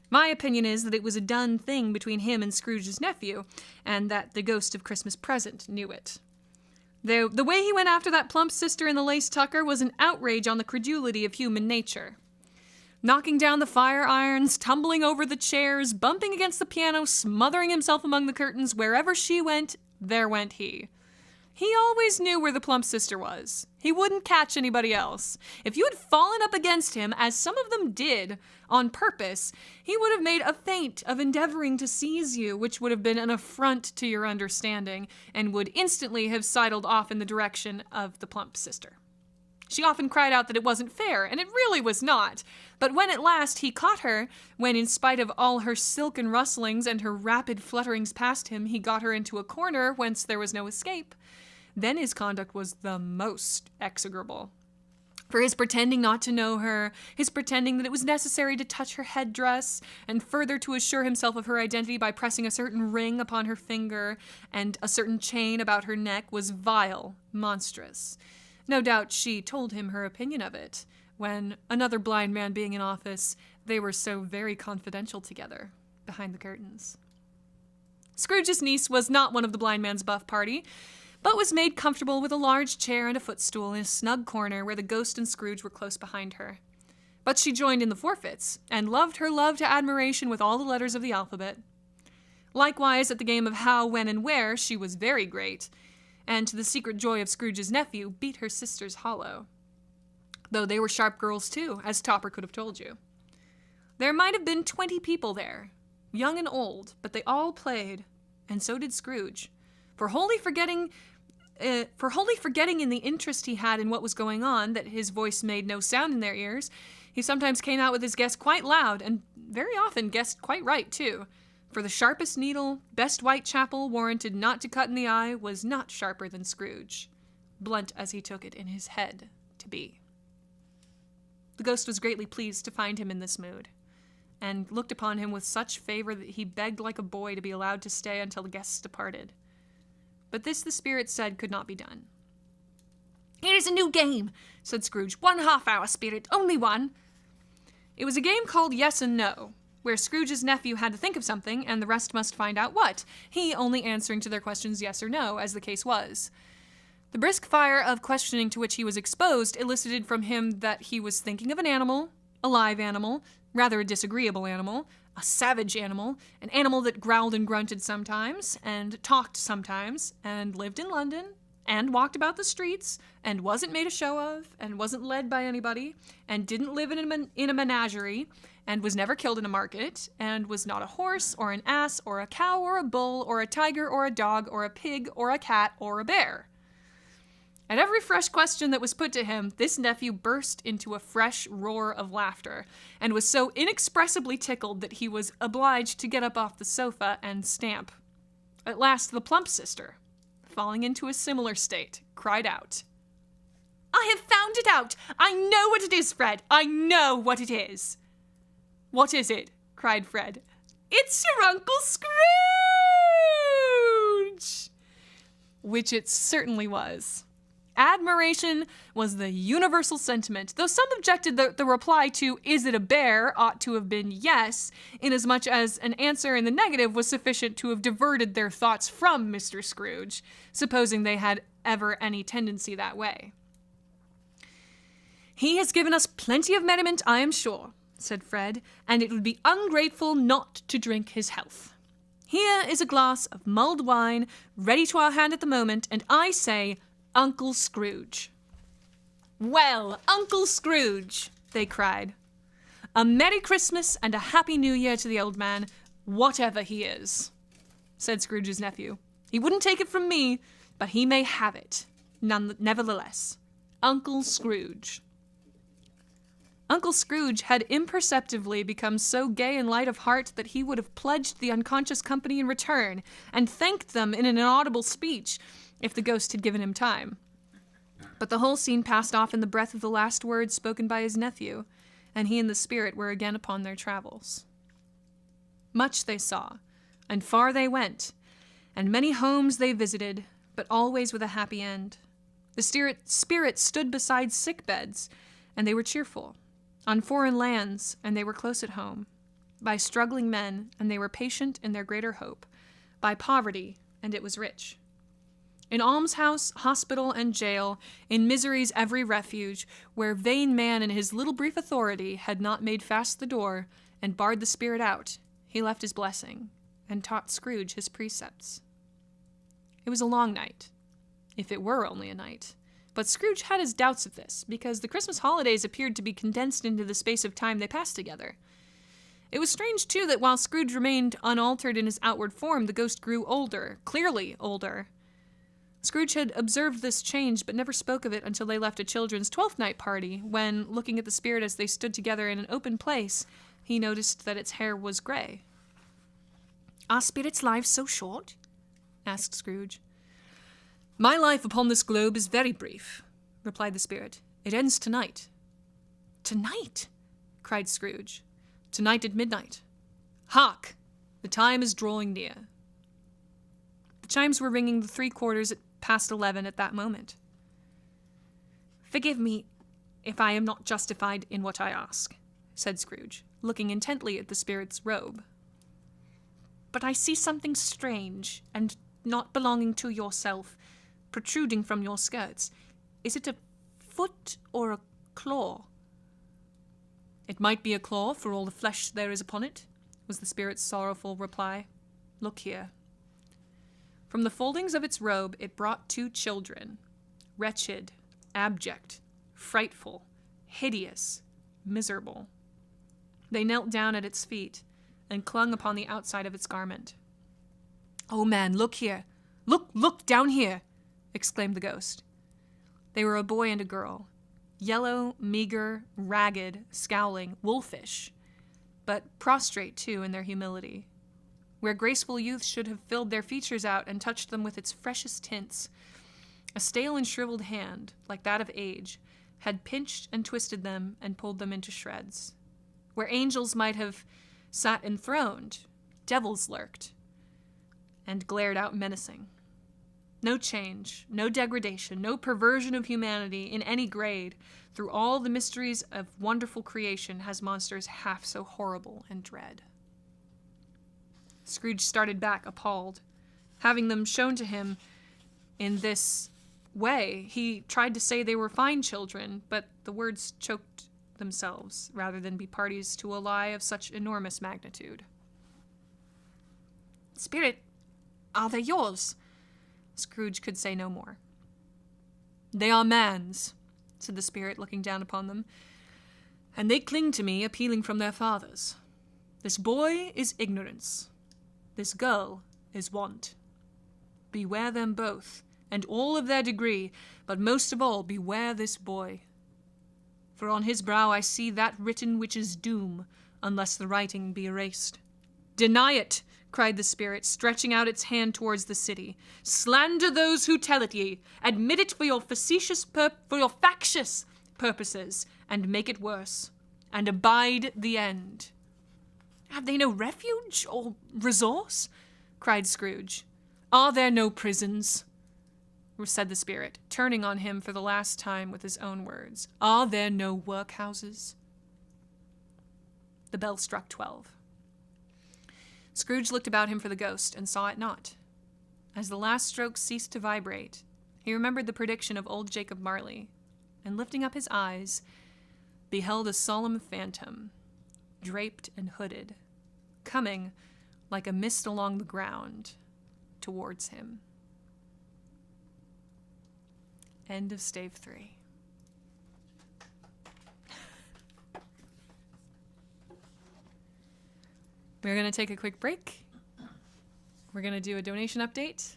My opinion is that it was a done thing between him and Scrooge's nephew, and that the ghost of Christmas Present knew it. The way he went after that plump sister in the lace tucker was an outrage on the credulity of human nature. Knocking down the fire irons, tumbling over the chairs, bumping against the piano, smothering himself among the curtains, wherever she went, there went he. He always knew where the plump sister was. He wouldn't catch anybody else. If you had fallen up against him, as some of them did, on purpose, he would have made a feint of endeavoring to seize you, which would have been an affront to your understanding, and would instantly have sidled off in the direction of the plump sister. She often cried out that it wasn't fair, and it really was not. But when at last he caught her, when in spite of all her silken rustlings and her rapid flutterings past him, he got her into a corner whence there was no escape, then his conduct was the most execrable. For his pretending not to know her, his pretending that it was necessary to touch her headdress, and further to assure himself of her identity by pressing a certain ring upon her finger and a certain chain about her neck, was vile, monstrous. No doubt she told him her opinion of it, when, another blind man being in office, they were so very confidential together, behind the curtains. Scrooge's niece was not one of the blind man's buff party, but was made comfortable with a large chair and a footstool in a snug corner where the ghost and Scrooge were close behind her. But she joined in the forfeits, and loved her love to admiration with all the letters of the alphabet. Likewise, at the game of how, when, and where, she was very great, and to the secret joy of Scrooge's nephew, beat her sisters hollow. Though they were sharp girls too, as Topper could have told you. There might have been 20 people there, young and old, but they all played, and so did Scrooge. For wholly forgetting in the interest he had in what was going on, that his voice made no sound in their ears, he sometimes came out with his guess quite loud, and very often guessed quite right, too. For the sharpest needle, best Whitechapel warranted not to cut in the eye, was not sharper than Scrooge, blunt as he took it in his head to be. The ghost was greatly pleased to find him in this mood, and looked upon him with such favor that he begged like a boy to be allowed to stay until the guests departed. But this the spirit said could not be done. "Here is a new game," said Scrooge. "1 half-hour, spirit, only one." It was a game called Yes and No, where Scrooge's nephew had to think of something, and the rest must find out what, he only answering to their questions yes or no, as the case was. The brisk fire of questioning to which he was exposed elicited from him that he was thinking of an animal, a live animal, rather a disagreeable animal, a savage animal, an animal that growled and grunted sometimes, and talked sometimes, and lived in London, and walked about the streets, and wasn't made a show of, and wasn't led by anybody, and didn't live in a menagerie, and was never killed in a market, and was not a horse, or an ass, or a cow, or a bull, or a tiger, or a dog, or a pig, or a cat, or a bear. At every fresh question that was put to him, this nephew burst into a fresh roar of laughter, and was so inexpressibly tickled that he was obliged to get up off the sofa and stamp. At last the plump sister, falling into a similar state, cried out, "I have found it out! I know what it is, Fred! I know what it is!" "What is it?" cried Fred. "It's your Uncle Scrooge!" Which it certainly was. Admiration was the universal sentiment, though some objected that the reply to "Is it a bear?" ought to have been yes, inasmuch as an answer in the negative was sufficient to have diverted their thoughts from Mr. Scrooge, supposing they had ever any tendency that way. "He has given us plenty of merriment, I am sure," said Fred, "and it would be ungrateful not to drink his health. Here is a glass of mulled wine, ready to our hand at the moment, and I say, Uncle Scrooge." "Well, Uncle Scrooge," they cried. "A Merry Christmas and a Happy New Year to the old man, whatever he is," said Scrooge's nephew. "He wouldn't take it from me, but he may have it, nevertheless. Uncle Scrooge." Uncle Scrooge had imperceptibly become so gay and light of heart that he would have pledged the unconscious company in return, and thanked them in an inaudible speech, if the ghost had given him time. But the whole scene passed off in the breath of the last words spoken by his nephew, and he and the spirit were again upon their travels. Much they saw, and far they went, and many homes they visited, but always with a happy end. The spirit stood beside sick beds, and they were cheerful. On foreign lands, and they were close at home. By struggling men, and they were patient in their greater hope. By poverty, and it was rich. In almshouse, hospital, and jail, in misery's every refuge, where vain man in his little brief authority had not made fast the door, and barred the spirit out, he left his blessing, and taught Scrooge his precepts. It was a long night, if it were only a night, but Scrooge had his doubts of this, because the Christmas holidays appeared to be condensed into the space of time they passed together. It was strange, too, that while Scrooge remained unaltered in his outward form, the ghost grew older, clearly older. Scrooge had observed this change, but never spoke of it until they left a children's 12th night party, when, looking at the spirit as they stood together in an open place, he noticed that its hair was gray. "Are spirits' lives so short?" asked Scrooge. "My life upon this globe is very brief," replied the spirit. "It ends tonight." "Tonight?" cried Scrooge. "Tonight at midnight. Hark! The time is drawing near." The chimes were ringing the 11:15 at that moment. "Forgive me if I am not justified in what I ask," said Scrooge, looking intently at the spirit's robe. "But I see something strange, and not belonging to yourself, protruding from your skirts. Is it a foot or a claw?" "It might be a claw, for all the flesh there is upon it," was the spirit's sorrowful reply. "Look here." From the foldings of its robe it brought 2 children, wretched, abject, frightful, hideous, miserable. They knelt down at its feet and clung upon the outside of its garment. "Oh, man, look here. Look, down here," exclaimed the ghost. They were a boy and a girl, yellow, meager, ragged, scowling, wolfish, but prostrate, too, in their humility. Where graceful youth should have filled their features out and touched them with its freshest tints, a stale and shriveled hand, like that of age, had pinched and twisted them and pulled them into shreds. Where angels might have sat enthroned, devils lurked and glared out menacing. No change, no degradation, no perversion of humanity in any grade. Through all the mysteries of wonderful creation has monsters half so horrible and dread. Scrooge started back, appalled. Having them shown to him in this way, he tried to say they were fine children, but the words choked themselves rather than be parties to a lie of such enormous magnitude. "Spirit, are they yours?" Scrooge could say no more. "They are man's," said the spirit, looking down upon them, "and they cling to me, appealing from their fathers. This boy is ignorance. This girl is want. Beware them both, and all of their degree, but most of all beware this boy. For on his brow I see that written which is doom, unless the writing be erased." "Deny it," cried the spirit, stretching out its hand towards the city. "Slander those who tell it ye. Admit it for your factious purposes, and make it worse, and abide the end." "Have they no refuge or resource?" cried Scrooge. "Are there no prisons?" said the spirit, turning on him for the last time with his own words. "Are there no workhouses?" The bell struck 12. Scrooge looked about him for the ghost and saw it not. As the last stroke ceased to vibrate, he remembered the prediction of old Jacob Marley, and lifting up his eyes, beheld a solemn phantom, draped and hooded, coming like a mist along the ground towards him. End of stave 3. We're going to take a quick break. We're going to do a donation update.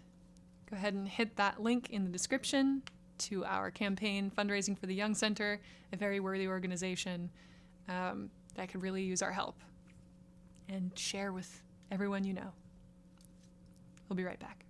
Go ahead and hit that link in the description to our campaign fundraising for the Young Center, a very worthy organization that could really use our help. And share with everyone you know. We'll be right back.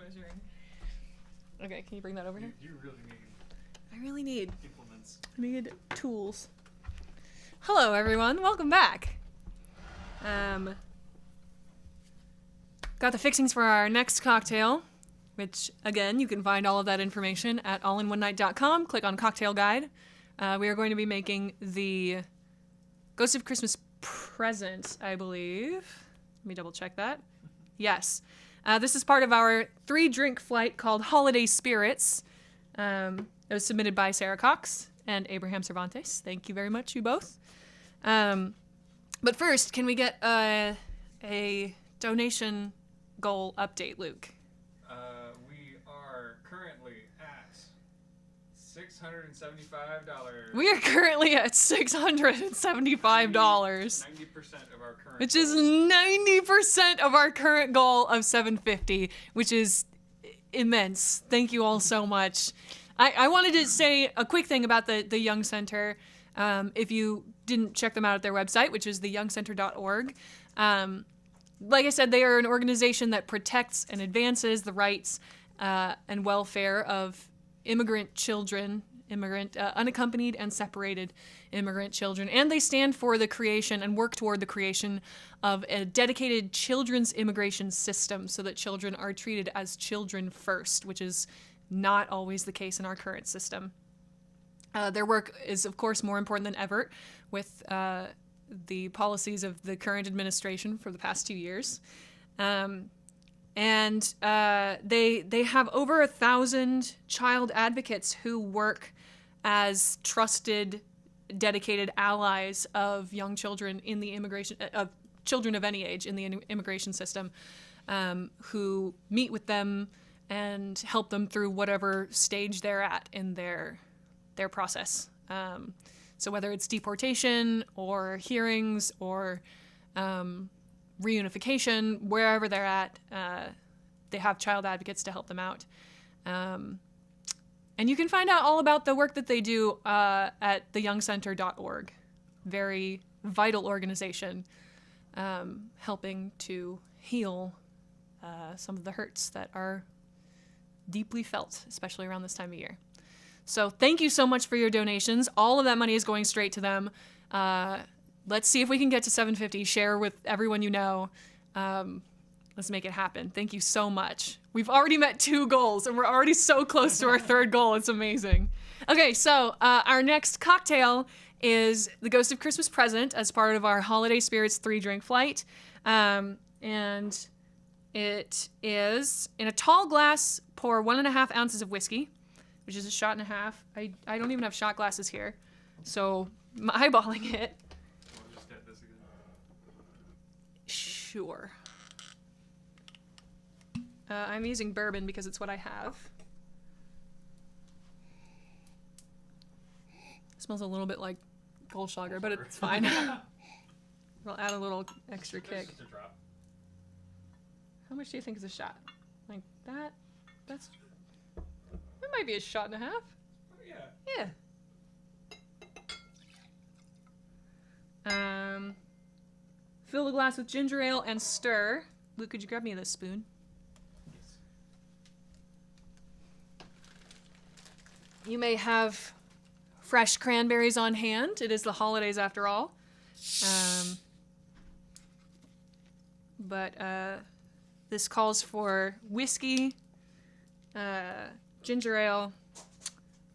measuring. Okay, can you bring that over here? You really need I really need implements. tools. Hello, everyone. Welcome back. Got the fixings for our next cocktail, which, again, you can find all of that information at allinonenight.com. Click on Cocktail Guide. We are going to be making the Ghost of Christmas Present, I believe. Let me double check that. Yes. This is part of our 3-drink flight called Holiday Spirits. It was submitted by Sarah Cox and Abraham Cervantes. Thank you very much, you both. But first, can we get a donation goal update, Luke? We are currently at $675. We are currently at $675. 90% of our current Which is goal. 90% of our current goal of $750, which is immense. Thank you all so much. I wanted to say a quick thing about the Young Center. If you didn't check them out at their website, which is theyoungcenter.org. Like I said, they are an organization that protects and advances the rights and welfare of immigrant children, unaccompanied and separated immigrant children. And they stand for the creation and work toward the creation of a dedicated children's immigration system so that children are treated as children first, which is not always the case in our current system. Their work is, of course, more important than ever with the policies of the current administration for the past 2 years. And they have over 1,000 child advocates who work as trusted, dedicated allies of young children in the immigration, of children of any age in the immigration system, who meet with them and help them through whatever stage they're at in their process. So whether it's deportation or hearings or reunification, wherever they're at, they have child advocates to help them out. And you can find out all about the work that they do at theyoungcenter.org. Very vital organization, helping to heal some of the hurts that are deeply felt, especially around this time of year. So thank you so much for your donations. All of that money is going straight to them. Let's see if we can get to $750. Share with everyone you know. Let's make it happen. Thank you so much. We've already met 2 goals, and we're already so close to our 3rd goal. It's amazing. Okay, so our next cocktail is the Ghost of Christmas Present as part of our Holiday Spirits 3-drink flight. And it is, in a tall glass, pour 1.5 ounces of whiskey, which is a shot and a half. I don't even have shot glasses here, so I'm eyeballing it. We'll just get this again. Sure. I'm using bourbon because it's what I have. It smells a little bit like Goldschlager, but it's fine. We'll add a little extra kick. Just a drop. How much do you think is a shot? Like that? That might be a shot and a half. Oh, yeah. Yeah. Fill the glass with ginger ale and stir. Luke, could you grab me this spoon? Yes. You may have fresh cranberries on hand. It is the holidays after all. But this calls for whiskey, ginger ale,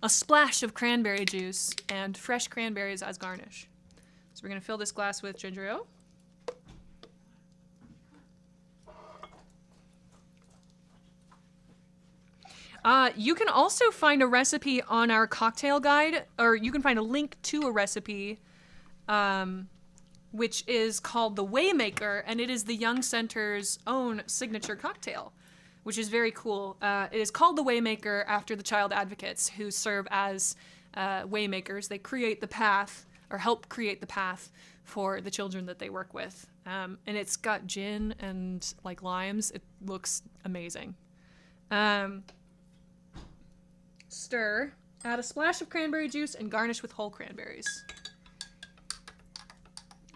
a splash of cranberry juice, and fresh cranberries as garnish. So we're going to fill this glass with ginger ale. You can also find a recipe on our cocktail guide, or you can find a link to a recipe, which is called the Waymaker, and it is the Young Center's own signature cocktail, which is very cool. It is called the Waymaker after the child advocates who serve as waymakers. They create the path, or help create the path for the children that they work with. And it's got gin and like limes. It looks amazing. Stir, add a splash of cranberry juice, and garnish with whole cranberries.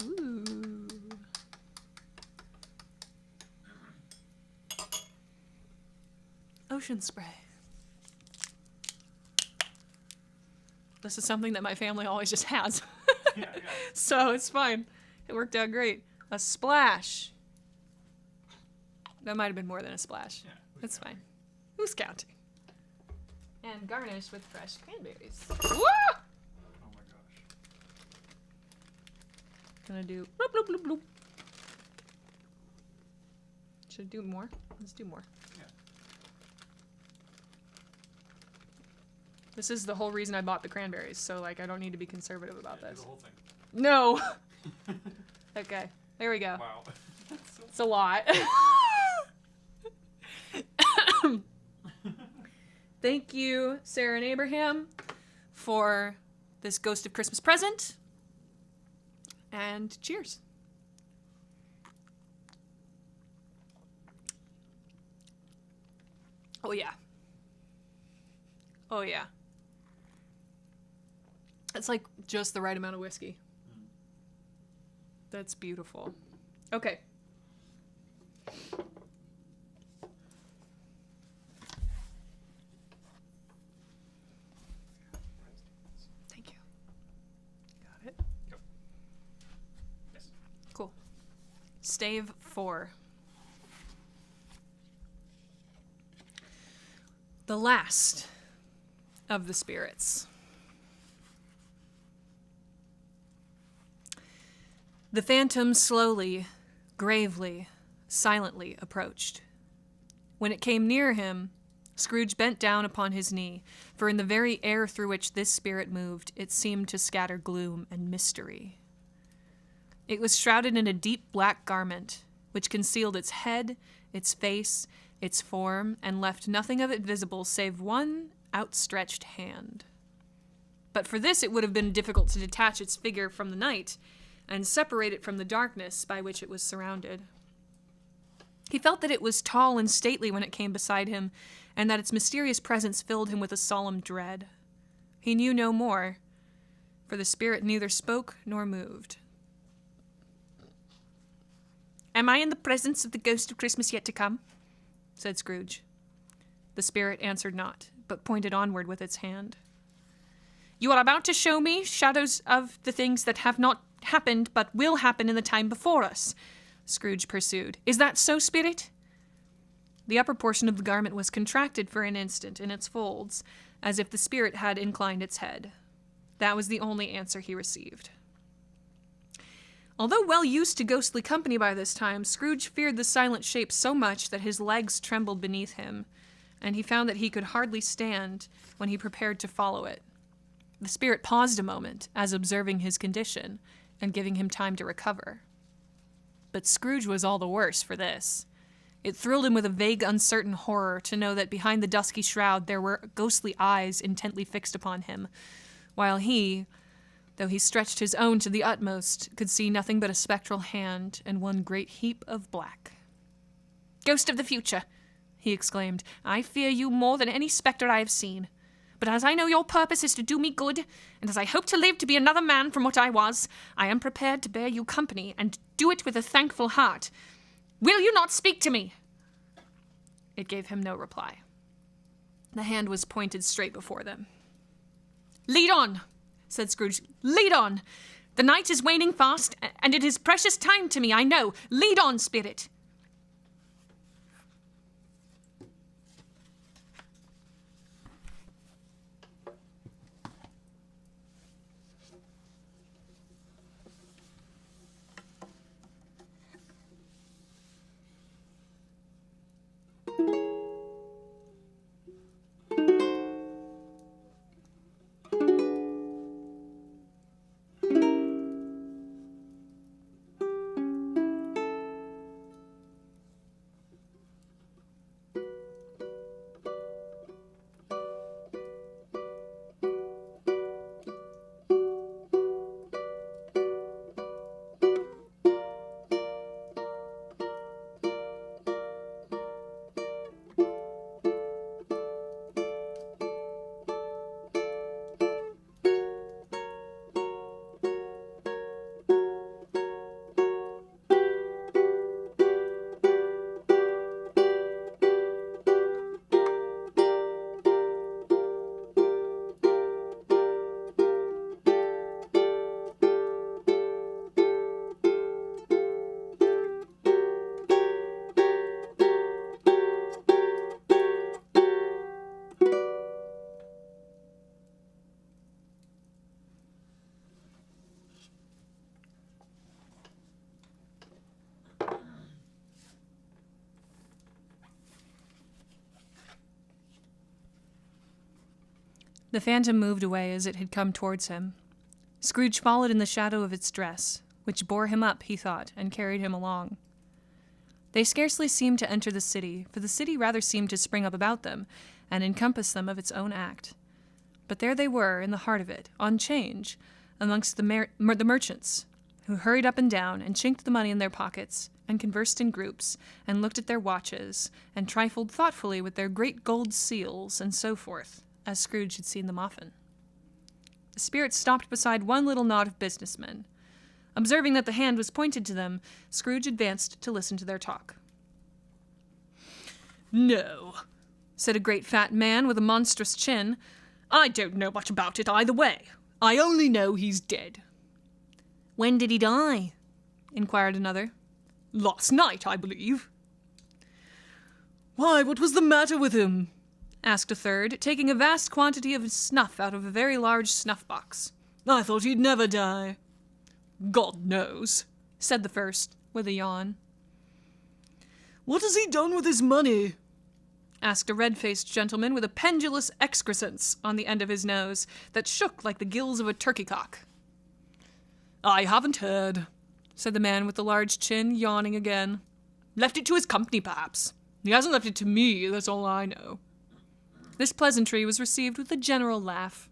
Ooh. potion spray. This is something that my family always just has. Yeah. So it's fine. It worked out great. A splash. That might have been more than a splash. Yeah. That's fine. Who's counting? And garnish with fresh cranberries. Woo! Oh my gosh. Gonna do bloop, bloop, bloop, bloop. Should I do more? Let's do more. Yeah. This is the whole reason I bought the cranberries, so like I don't need to be conservative about Yeah, do this. the whole thing. No. Okay, there we go. Wow. It's a lot. Thank you, Sarah and Abraham, for this Ghost of Christmas present. And cheers. Oh, yeah. Oh, yeah. It's like just the right amount of whiskey. That's beautiful. Okay. Thank you. Got it? Yep. Yes. Cool. Stave 4. The last of the spirits. The phantom slowly, gravely, silently approached. When it came near him, Scrooge bent down upon his knee, for in the very air through which this spirit moved, it seemed to scatter gloom and mystery. It was shrouded in a deep black garment, which concealed its head, its face, its form, and left nothing of it visible save one outstretched hand. But for this it would have been difficult to detach its figure from the night, and separate it from the darkness by which it was surrounded. He felt that it was tall and stately when it came beside him, and that its mysterious presence filled him with a solemn dread. He knew no more, for the spirit neither spoke nor moved. "Am I in the presence of the ghost of Christmas yet to come?" said Scrooge. The spirit answered not, but pointed onward with its hand. "You are about to show me shadows of the things that have not happened, but will happen in the time before us," Scrooge pursued. "Is that so, spirit?" The upper portion of the garment was contracted for an instant in its folds, as if the spirit had inclined its head. That was the only answer he received. Although well used to ghostly company by this time, Scrooge feared the silent shape so much that his legs trembled beneath him, and he found that he could hardly stand when he prepared to follow it. The spirit paused a moment, as observing his condition, and giving him time to recover. But Scrooge was all the worse for this. It thrilled him with a vague, uncertain horror to know that behind the dusky shroud there were ghostly eyes intently fixed upon him, while he, though he stretched his own to the utmost, could see nothing but a spectral hand and one great heap of black. "Ghost of the future," he exclaimed, "I fear you more than any spectre I have seen. But as I know your purpose is to do me good, and as I hope to live to be another man from what I was, I am prepared to bear you company, and do it with a thankful heart. Will you not speak to me?" It gave him no reply. The hand was pointed straight before them. "Lead on," said Scrooge. "Lead on. The night is waning fast, and it is precious time to me, I know. Lead on, spirit." The phantom moved away as it had come towards him. Scrooge followed in the shadow of its dress, which bore him up, he thought, and carried him along. They scarcely seemed to enter the city, for the city rather seemed to spring up about them and encompass them of its own act. But there they were, in the heart of it, on 'change, amongst the merchants, who hurried up and down, and chinked the money in their pockets, and conversed in groups, and looked at their watches, and trifled thoughtfully with their great gold seals, and so forth, as Scrooge had seen them often. The spirit stopped beside one little knot of businessmen. Observing that the hand was pointed to them, Scrooge advanced to listen to their talk. "No," said a great fat man with a monstrous chin. "I don't know much about it either way. I only know he's dead." "When did he die?" inquired another. "Last night, I believe." "Why, what was the matter with him?" asked a third, taking a vast quantity of snuff out of a very large snuff-box. "I thought he'd never die." "God knows," said the first, with a yawn. "What has he done with his money?" asked a red-faced gentleman with a pendulous excrescence on the end of his nose that shook like the gills of a turkey-cock. "I haven't heard," said the man with the large chin, yawning again. "Left it to his company, perhaps. He hasn't left it to me, that's all I know." This pleasantry was received with a general laugh.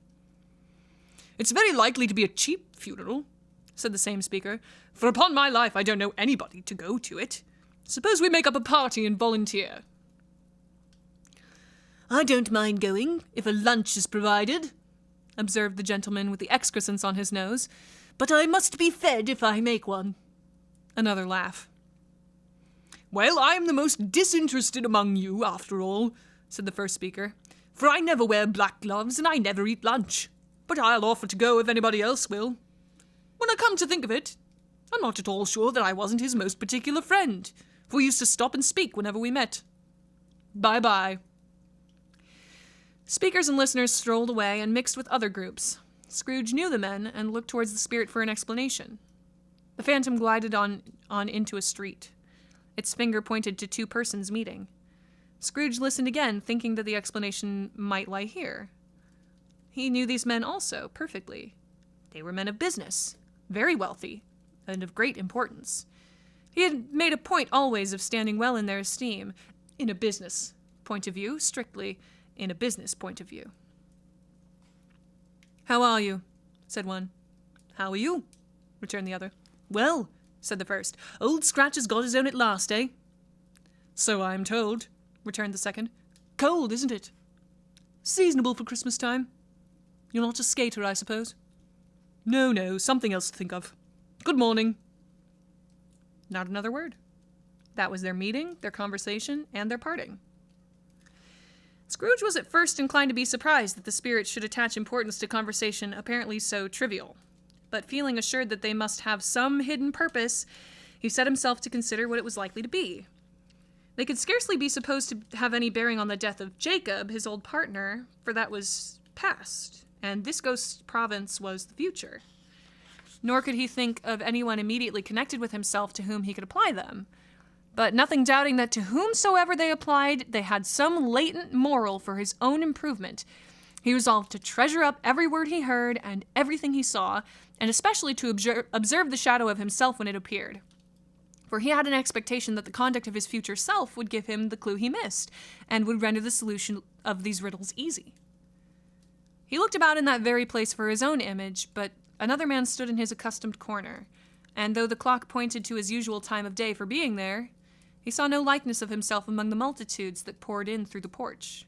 "It's very likely to be a cheap funeral," said the same speaker, "for upon my life I don't know anybody to go to it. Suppose we make up a party and volunteer." "I don't mind going, if a lunch is provided," observed the gentleman with the excrescence on his nose. "but I must be fed if I make one." Another laugh. "Well, I am the most disinterested among you, after all," said the first speaker, "for I never wear black gloves and I never eat lunch. But I'll offer to go if anybody else will. When I come to think of it, I'm not at all sure that I wasn't his most particular friend, for we used to stop and speak whenever we met. Bye-bye." Speakers and listeners strolled away and mixed with other groups. Scrooge knew the men and looked towards the spirit for an explanation. The phantom glided on into a street. Its finger pointed to two persons meeting. Scrooge listened again, thinking that the explanation might lie here. He knew these men also perfectly. They were men of business, very wealthy, and of great importance. He had made a point always of standing well in their esteem, in a business point of view, strictly in a business point of view. "How are you?" said one. "How are you?" returned the other. "Well," said the first, "Old Scratch has got his own at last, eh?" "So I am told," returned the second. "Cold, isn't it?" "Seasonable for Christmas time. You're not a skater, I suppose?" No, something else to think of. Good morning." Not another word. That was their meeting, their conversation, and their parting. Scrooge was at first inclined to be surprised that the spirit should attach importance to conversation apparently so trivial. But feeling assured that they must have some hidden purpose, he set himself to consider what it was likely to be. They could scarcely be supposed to have any bearing on the death of Jacob, his old partner, for that was past, and this ghost province was the future. Nor could he think of anyone immediately connected with himself to whom he could apply them. But nothing doubting that to whomsoever they applied, they had some latent moral for his own improvement, he resolved to treasure up every word he heard and everything he saw, and especially to observe the shadow of himself when it appeared. For he had an expectation that the conduct of his future self would give him the clue he missed, and would render the solution of these riddles easy. He looked about in that very place for his own image, but another man stood in his accustomed corner, and though the clock pointed to his usual time of day for being there, he saw no likeness of himself among the multitudes that poured in through the porch.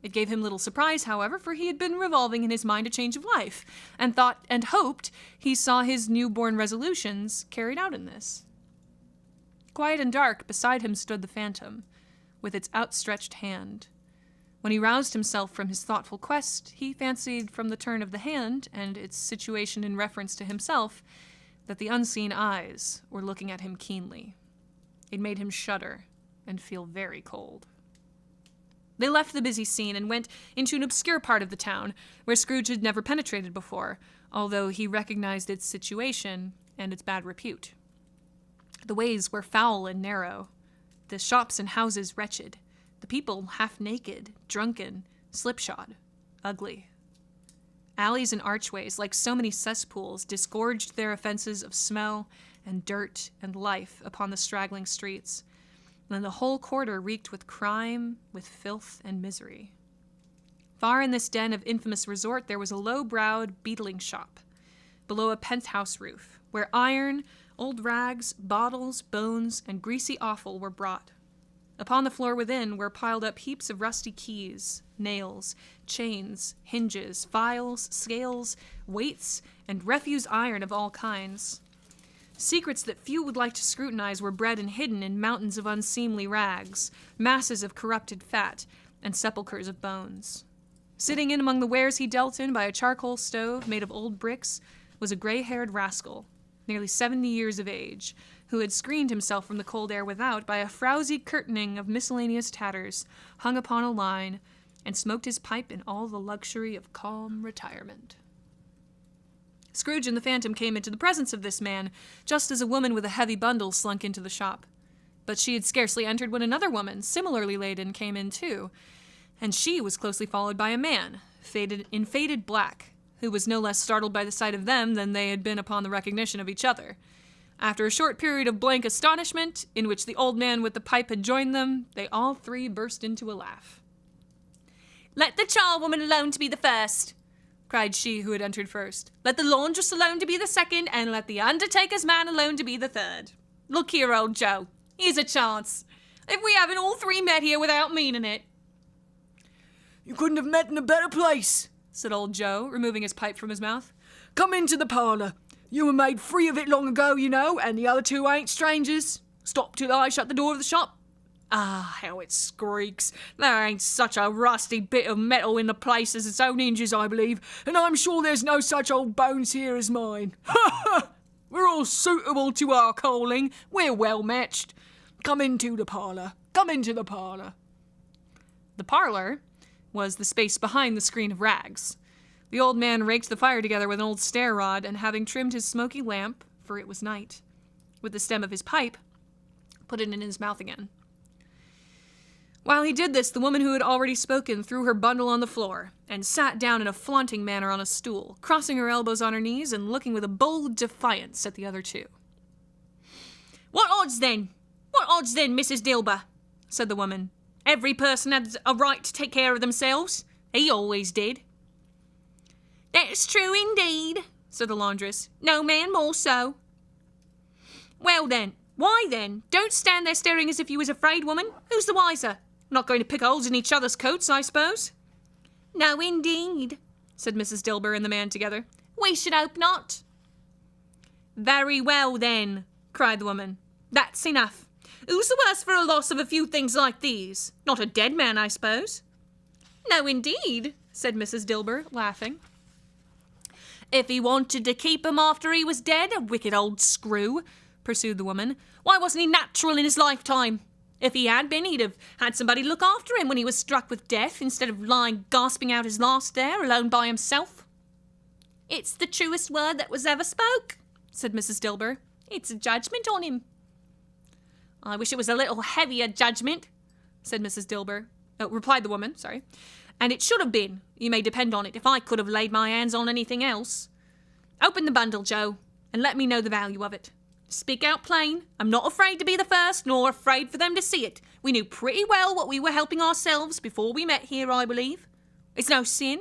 It gave him little surprise, however, for he had been revolving in his mind a change of life, and thought and hoped he saw his newborn resolutions carried out in this. Quiet and dark, beside him stood the phantom, with its outstretched hand. When he roused himself from his thoughtful quest, he fancied from the turn of the hand, and its situation in reference to himself, that the unseen eyes were looking at him keenly. It made him shudder and feel very cold. They left the busy scene and went into an obscure part of the town, where Scrooge had never penetrated before, although he recognized its situation and its bad repute. The ways were foul and narrow, the shops and houses wretched, the people half naked, drunken, slipshod, ugly. Alleys and archways, like so many cesspools, disgorged their offenses of smell and dirt and life upon the straggling streets. And the whole quarter reeked with crime, with filth and misery. Far in this den of infamous resort there was a low-browed beetling shop, below a penthouse roof, where iron, old rags, bottles, bones, and greasy offal were brought. Upon the floor within were piled up heaps of rusty keys, nails, chains, hinges, files, scales, weights, and refuse iron of all kinds. Secrets that few would like to scrutinize were bred and hidden in mountains of unseemly rags, masses of corrupted fat, and sepulchres of bones. Sitting in among the wares he dealt in by a charcoal stove made of old bricks was a gray-haired rascal, nearly 70 years of age, who had screened himself from the cold air without by a frowsy curtaining of miscellaneous tatters hung upon a line, and smoked his pipe in all the luxury of calm retirement. Scrooge and the Phantom came into the presence of this man, just as a woman with a heavy bundle slunk into the shop. But she had scarcely entered when another woman, similarly laden, came in too, and she was closely followed by a man, in faded black, who was no less startled by the sight of them than they had been upon the recognition of each other. After a short period of blank astonishment, in which the old man with the pipe had joined them, they all three burst into a laugh. "Let the charwoman alone to be the first," cried she who had entered first. "Let the laundress alone to be the second, and let the undertaker's man alone to be the third. Look here, old Joe, here's a chance. If we haven't all three met here without meaning it." "You couldn't have met in a better place," said old Joe, removing his pipe from his mouth. "Come into the parlour. You were made free of it long ago, you know, and the other two ain't strangers. Stop till I shut the door of the shop." "Ah, how it squeaks. There ain't such a rusty bit of metal in the place as its own hinges, I believe. "And I'm sure there's no such old bones here as mine. Ha ha! We're all suitable to our calling. We're well matched. Come into the parlour. Come into the parlour." The parlor was the space behind the screen of rags. The old man raked the fire together with an old stair rod, and having trimmed his smoky lamp, for it was night, with the stem of his pipe, put it in his mouth again. While he did this, the woman who had already spoken threw her bundle on the floor, and sat down in a flaunting manner on a stool, crossing her elbows on her knees and looking with a bold defiance at the other two. What odds then, Mrs. Dilber?" said the woman. "Every person has a right to take care of themselves. He always did." "That's true indeed," said the laundress. "No man more so." "Well then, why then? Don't stand there staring as if you was afraid, woman. Who's the wiser? Not going to pick holes in each other's coats, I suppose?" "No indeed," said Mrs. Dilber and the man together. "We should hope not." "Very well then," cried the woman. "That's enough. Who's the worse for a loss of a few things like these? Not a dead man, I suppose?" "No indeed," said Mrs. Dilber, laughing. "If he wanted to keep 'em after he was dead, a wicked old screw," pursued the woman. "Why wasn't he natural in his lifetime? If he had been, he'd have had somebody look after him when he was struck with death, instead of lying gasping out his last there, alone by himself." "It's the truest word that was ever spoke," said Mrs. Dilber. "It's a judgment on him." "I wish it was a little heavier judgment," said Mrs. Dilber. Oh, replied the woman, sorry. "And it should have been, you may depend on it, if I could have laid my hands on anything else. Open the bundle, Joe, and let me know the value of it. Speak out plain. I'm not afraid to be the first, nor afraid for them to see it. We knew pretty well what we were helping ourselves before we met here, I believe. It's no sin.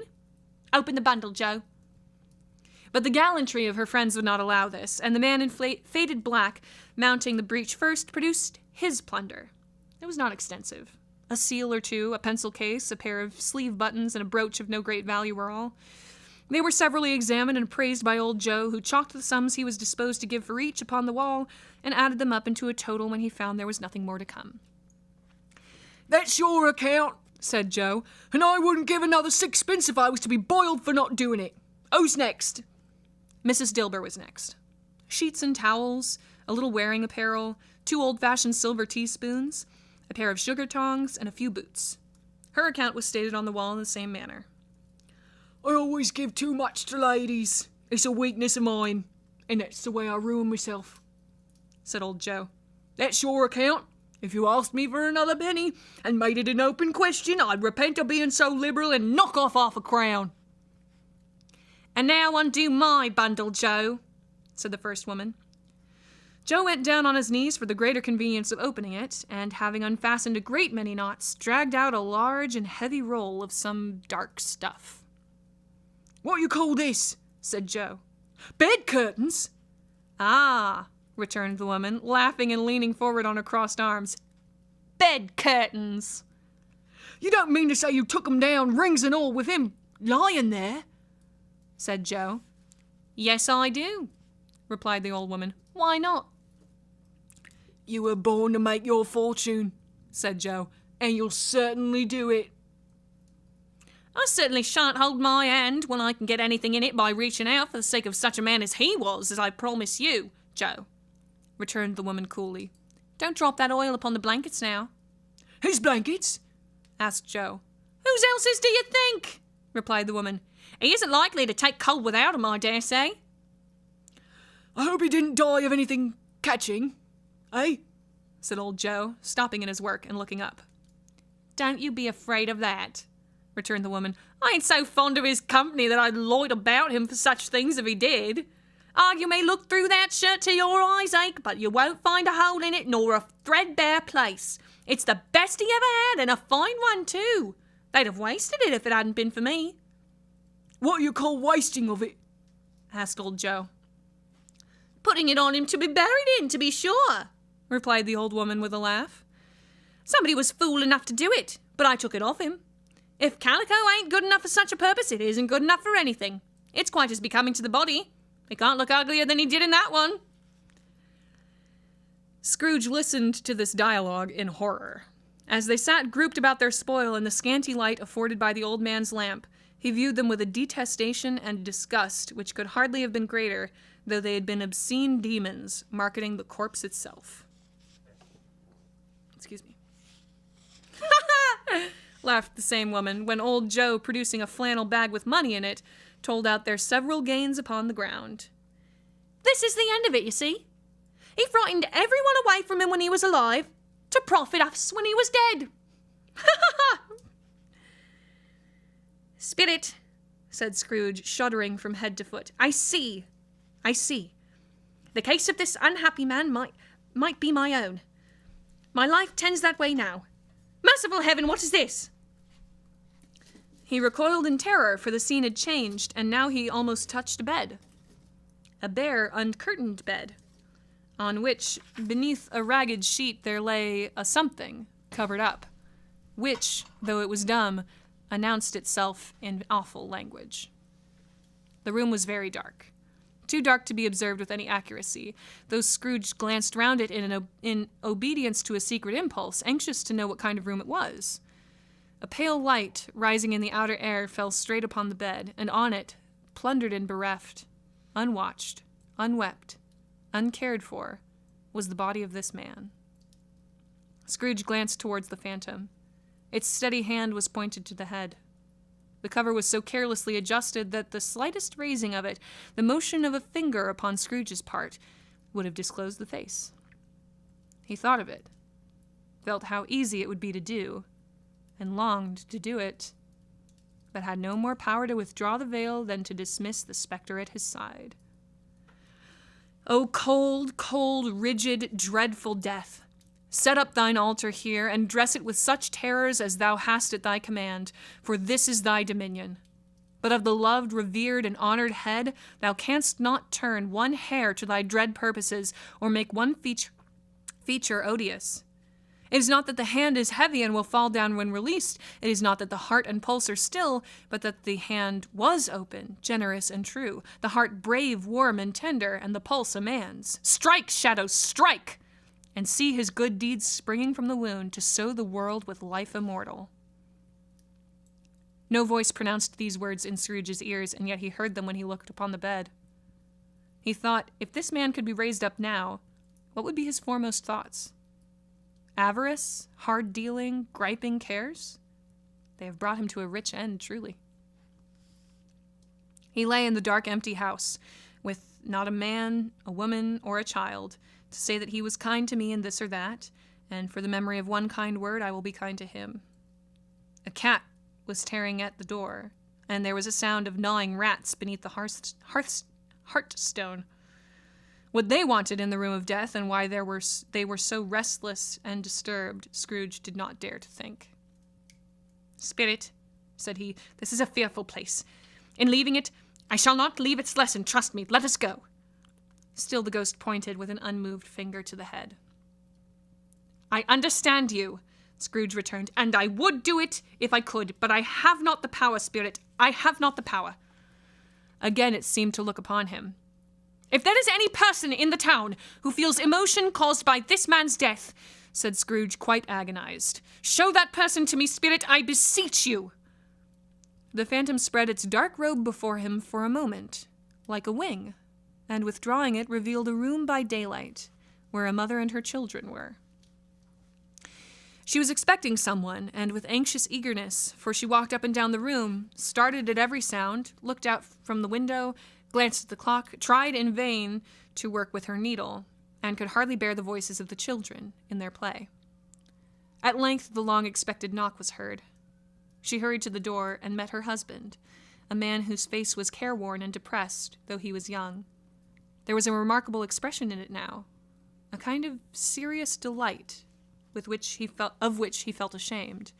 Open the bundle, Joe." But the gallantry of her friends would not allow this, and the man in faded black, mounting the breech first, produced his plunder. It was not extensive. A seal or two, a pencil case, a pair of sleeve buttons, and a brooch of no great value were all. They were severally examined and appraised by old Joe, who chalked the sums he was disposed to give for each upon the wall, and added them up into a total when he found there was nothing more to come. "That's your account," said Joe, "and I wouldn't give another sixpence if I was to be boiled for not doing it. Who's next?" Mrs. Dilber was next. Sheets and towels, a little wearing apparel, 2 old-fashioned silver teaspoons, a pair of sugar tongs, and a few boots. Her account was stated on the wall in the same manner. "I always give too much to ladies. It's a weakness of mine, and that's the way I ruin myself," said old Joe. "That's your account. If you asked me for another penny and made it an open question, I'd repent of being so liberal and knock off half a crown." And now undo my bundle, Joe, said the first woman. Joe went down on his knees for the greater convenience of opening it, and having unfastened a great many knots, dragged out a large and heavy roll of some dark stuff. What you call this? Said Joe. Bed curtains? Ah, returned the woman, laughing and leaning forward on her crossed arms. Bed curtains. You don't mean to say you took 'em down, rings and all, with him lying there? Said Joe. Yes, I do, replied the old woman. Why not? You were born to make your fortune, said Joe, and you'll certainly do it. I certainly shan't hold my hand when I can get anything in it by reaching out for the sake of such a man as he was, as I promise you, Joe, returned the woman coolly. Don't drop that oil upon the blankets now. Whose blankets? Asked Joe. Whose else's do you think? Replied the woman. He isn't likely to take cold without 'em, I dare say. I hope he didn't die of anything catching, eh? Said old Joe, stopping in his work and looking up. Don't you be afraid of that, returned the woman. I ain't so fond of his company that I'd loit about him for such things if he did. You may look through that shirt till your eyes ache, but you won't find a hole in it nor a threadbare place. It's the best he ever had, and a fine one too. They'd have wasted it if it hadn't been for me. What you call wasting of it? Asked old Joe. Putting it on him to be buried in, to be sure, Replied the old woman with a laugh. Somebody was fool enough to do it, but I took it off him. If calico ain't good enough for such a purpose, it isn't good enough for anything. It's quite as becoming to the body. It can't look uglier than he did in that one. Scrooge listened to this dialogue in horror. As they sat grouped about their spoil in the scanty light afforded by the old man's lamp, he viewed them with a detestation and disgust which could hardly have been greater, though they had been obscene demons marketing the corpse itself. Excuse me. Laughed the same woman, when old Joe, producing a flannel bag with money in it, told out their several gains upon the ground. This is the end of it, you see. He frightened everyone away from him when he was alive, to profit us when he was dead. Spirit, said Scrooge, shuddering from head to foot. I see. The case of this unhappy man might be my own. My life tends that way now. Merciful heaven, what is this? He recoiled in terror, for the scene had changed, and now he almost touched a bed. A bare, uncurtained bed, on which, beneath a ragged sheet, there lay a something covered up, which, though it was dumb, announced itself in awful language. The room was very dark. Too dark to be observed with any accuracy, though Scrooge glanced round it in obedience to a secret impulse, anxious to know what kind of room it was. A pale light, rising in the outer air, fell straight upon the bed, and on it, plundered and bereft, unwatched, unwept, uncared for, was the body of this man. Scrooge glanced towards the phantom. Its steady hand was pointed to the head. The cover was so carelessly adjusted that the slightest raising of it, the motion of a finger upon Scrooge's part, would have disclosed the face. He thought of it, felt how easy it would be to do, and longed to do it, but had no more power to withdraw the veil than to dismiss the spectre at his side. O cold, cold, rigid, dreadful death! Set up thine altar here, and dress it with such terrors as thou hast at thy command, for this is thy dominion. But of the loved, revered, and honored head, thou canst not turn one hair to thy dread purposes, or make one feature odious. It is not that the hand is heavy and will fall down when released. It is not that the heart and pulse are still, but that the hand was open, generous, and true, the heart brave, warm, and tender, and the pulse a man's. Strike, shadow, strike! And see his good deeds springing from the wound to sow the world with life immortal. No voice pronounced these words in Scrooge's ears, and yet he heard them when he looked upon the bed. He thought, if this man could be raised up now, what would be his foremost thoughts? Avarice, hard dealing, griping cares? They have brought him to a rich end, truly. He lay in the dark, empty house, with not a man, a woman, or a child, to say that he was kind to me in this or that, and for the memory of one kind word I will be kind to him. A cat was tearing at the door. and there was a sound of gnawing rats beneath the hearthstone. What they wanted in the room of death and why they were so restless and disturbed, Scrooge did not dare to think. "Spirit," said he, "this is a fearful place. In leaving it, I shall not leave its lesson, trust me. Let us go." Still the ghost pointed with an unmoved finger to the head. "I understand you," Scrooge returned, "and I would do it if I could, but I have not the power, Spirit. I have not the power." Again it seemed to look upon him. "If there is any person in the town who feels emotion caused by this man's death," said Scrooge, quite agonized, "show that person to me, Spirit, I beseech you." The phantom spread its dark robe before him for a moment, like a wing, and withdrawing it revealed a room by daylight, where a mother and her children were. She was expecting someone, and with anxious eagerness, for she walked up and down the room, started at every sound, looked out from the window, glanced at the clock, tried in vain to work with her needle, and could hardly bear the voices of the children in their play. At length the long-expected knock was heard. She hurried to the door and met her husband, a man whose face was careworn and depressed, though he was young. There was a remarkable expression in it now, a kind of serious delight of which he felt ashamed,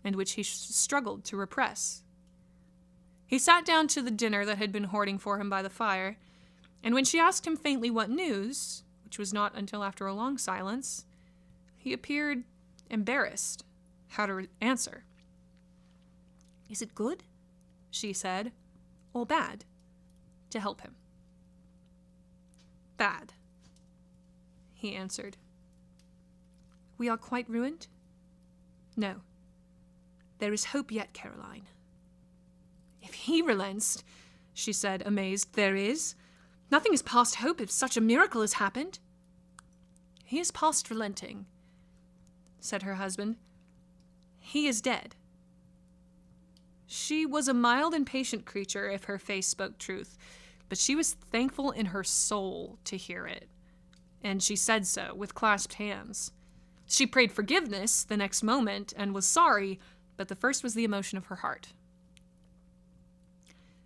and which he struggled to repress. He sat down to the dinner that had been hoarding for him by the fire, and when she asked him faintly what news, which was not until after a long silence, he appeared embarrassed how to answer. "Is it good?" she said, "or bad?" to help him. "Bad," he answered. "We are quite ruined?" "No. There is hope yet, Caroline." "If he relents," she said, amazed, "there is? Nothing is past hope if such a miracle has happened." "He is past relenting," said her husband. "He is dead." She was a mild and patient creature, if her face spoke truth, but she was thankful in her soul to hear it, and she said so, with clasped hands. She prayed forgiveness the next moment, and was sorry, but the first was the emotion of her heart.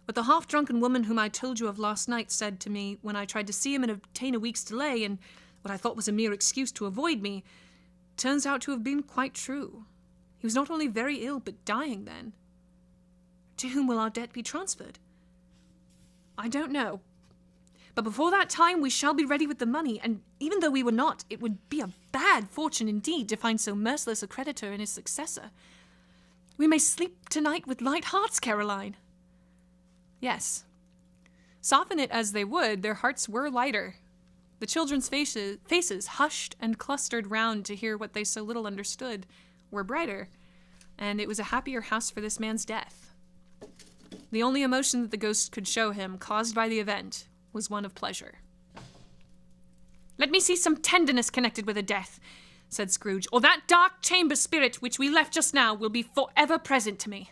"What the half-drunken woman whom I told you of last night said to me when I tried to see him and obtain a week's delay, and what I thought was a mere excuse to avoid me, turns out to have been quite true. He was not only very ill, but dying then. To whom will our debt be transferred? I don't know. But before that time we shall be ready with the money, and even though we were not, it would be a bad fortune indeed to find so merciless a creditor and his successor. We may sleep tonight with light hearts, Caroline." Yes. Soften it as they would, their hearts were lighter. The children's faces, hushed and clustered round to hear what they so little understood, were brighter, and it was a happier house for this man's death. The only emotion that the ghost could show him, caused by the event, was one of pleasure. "Let me see some tenderness connected with a death," said Scrooge, "or that dark chamber spirit which we left just now will be forever present to me."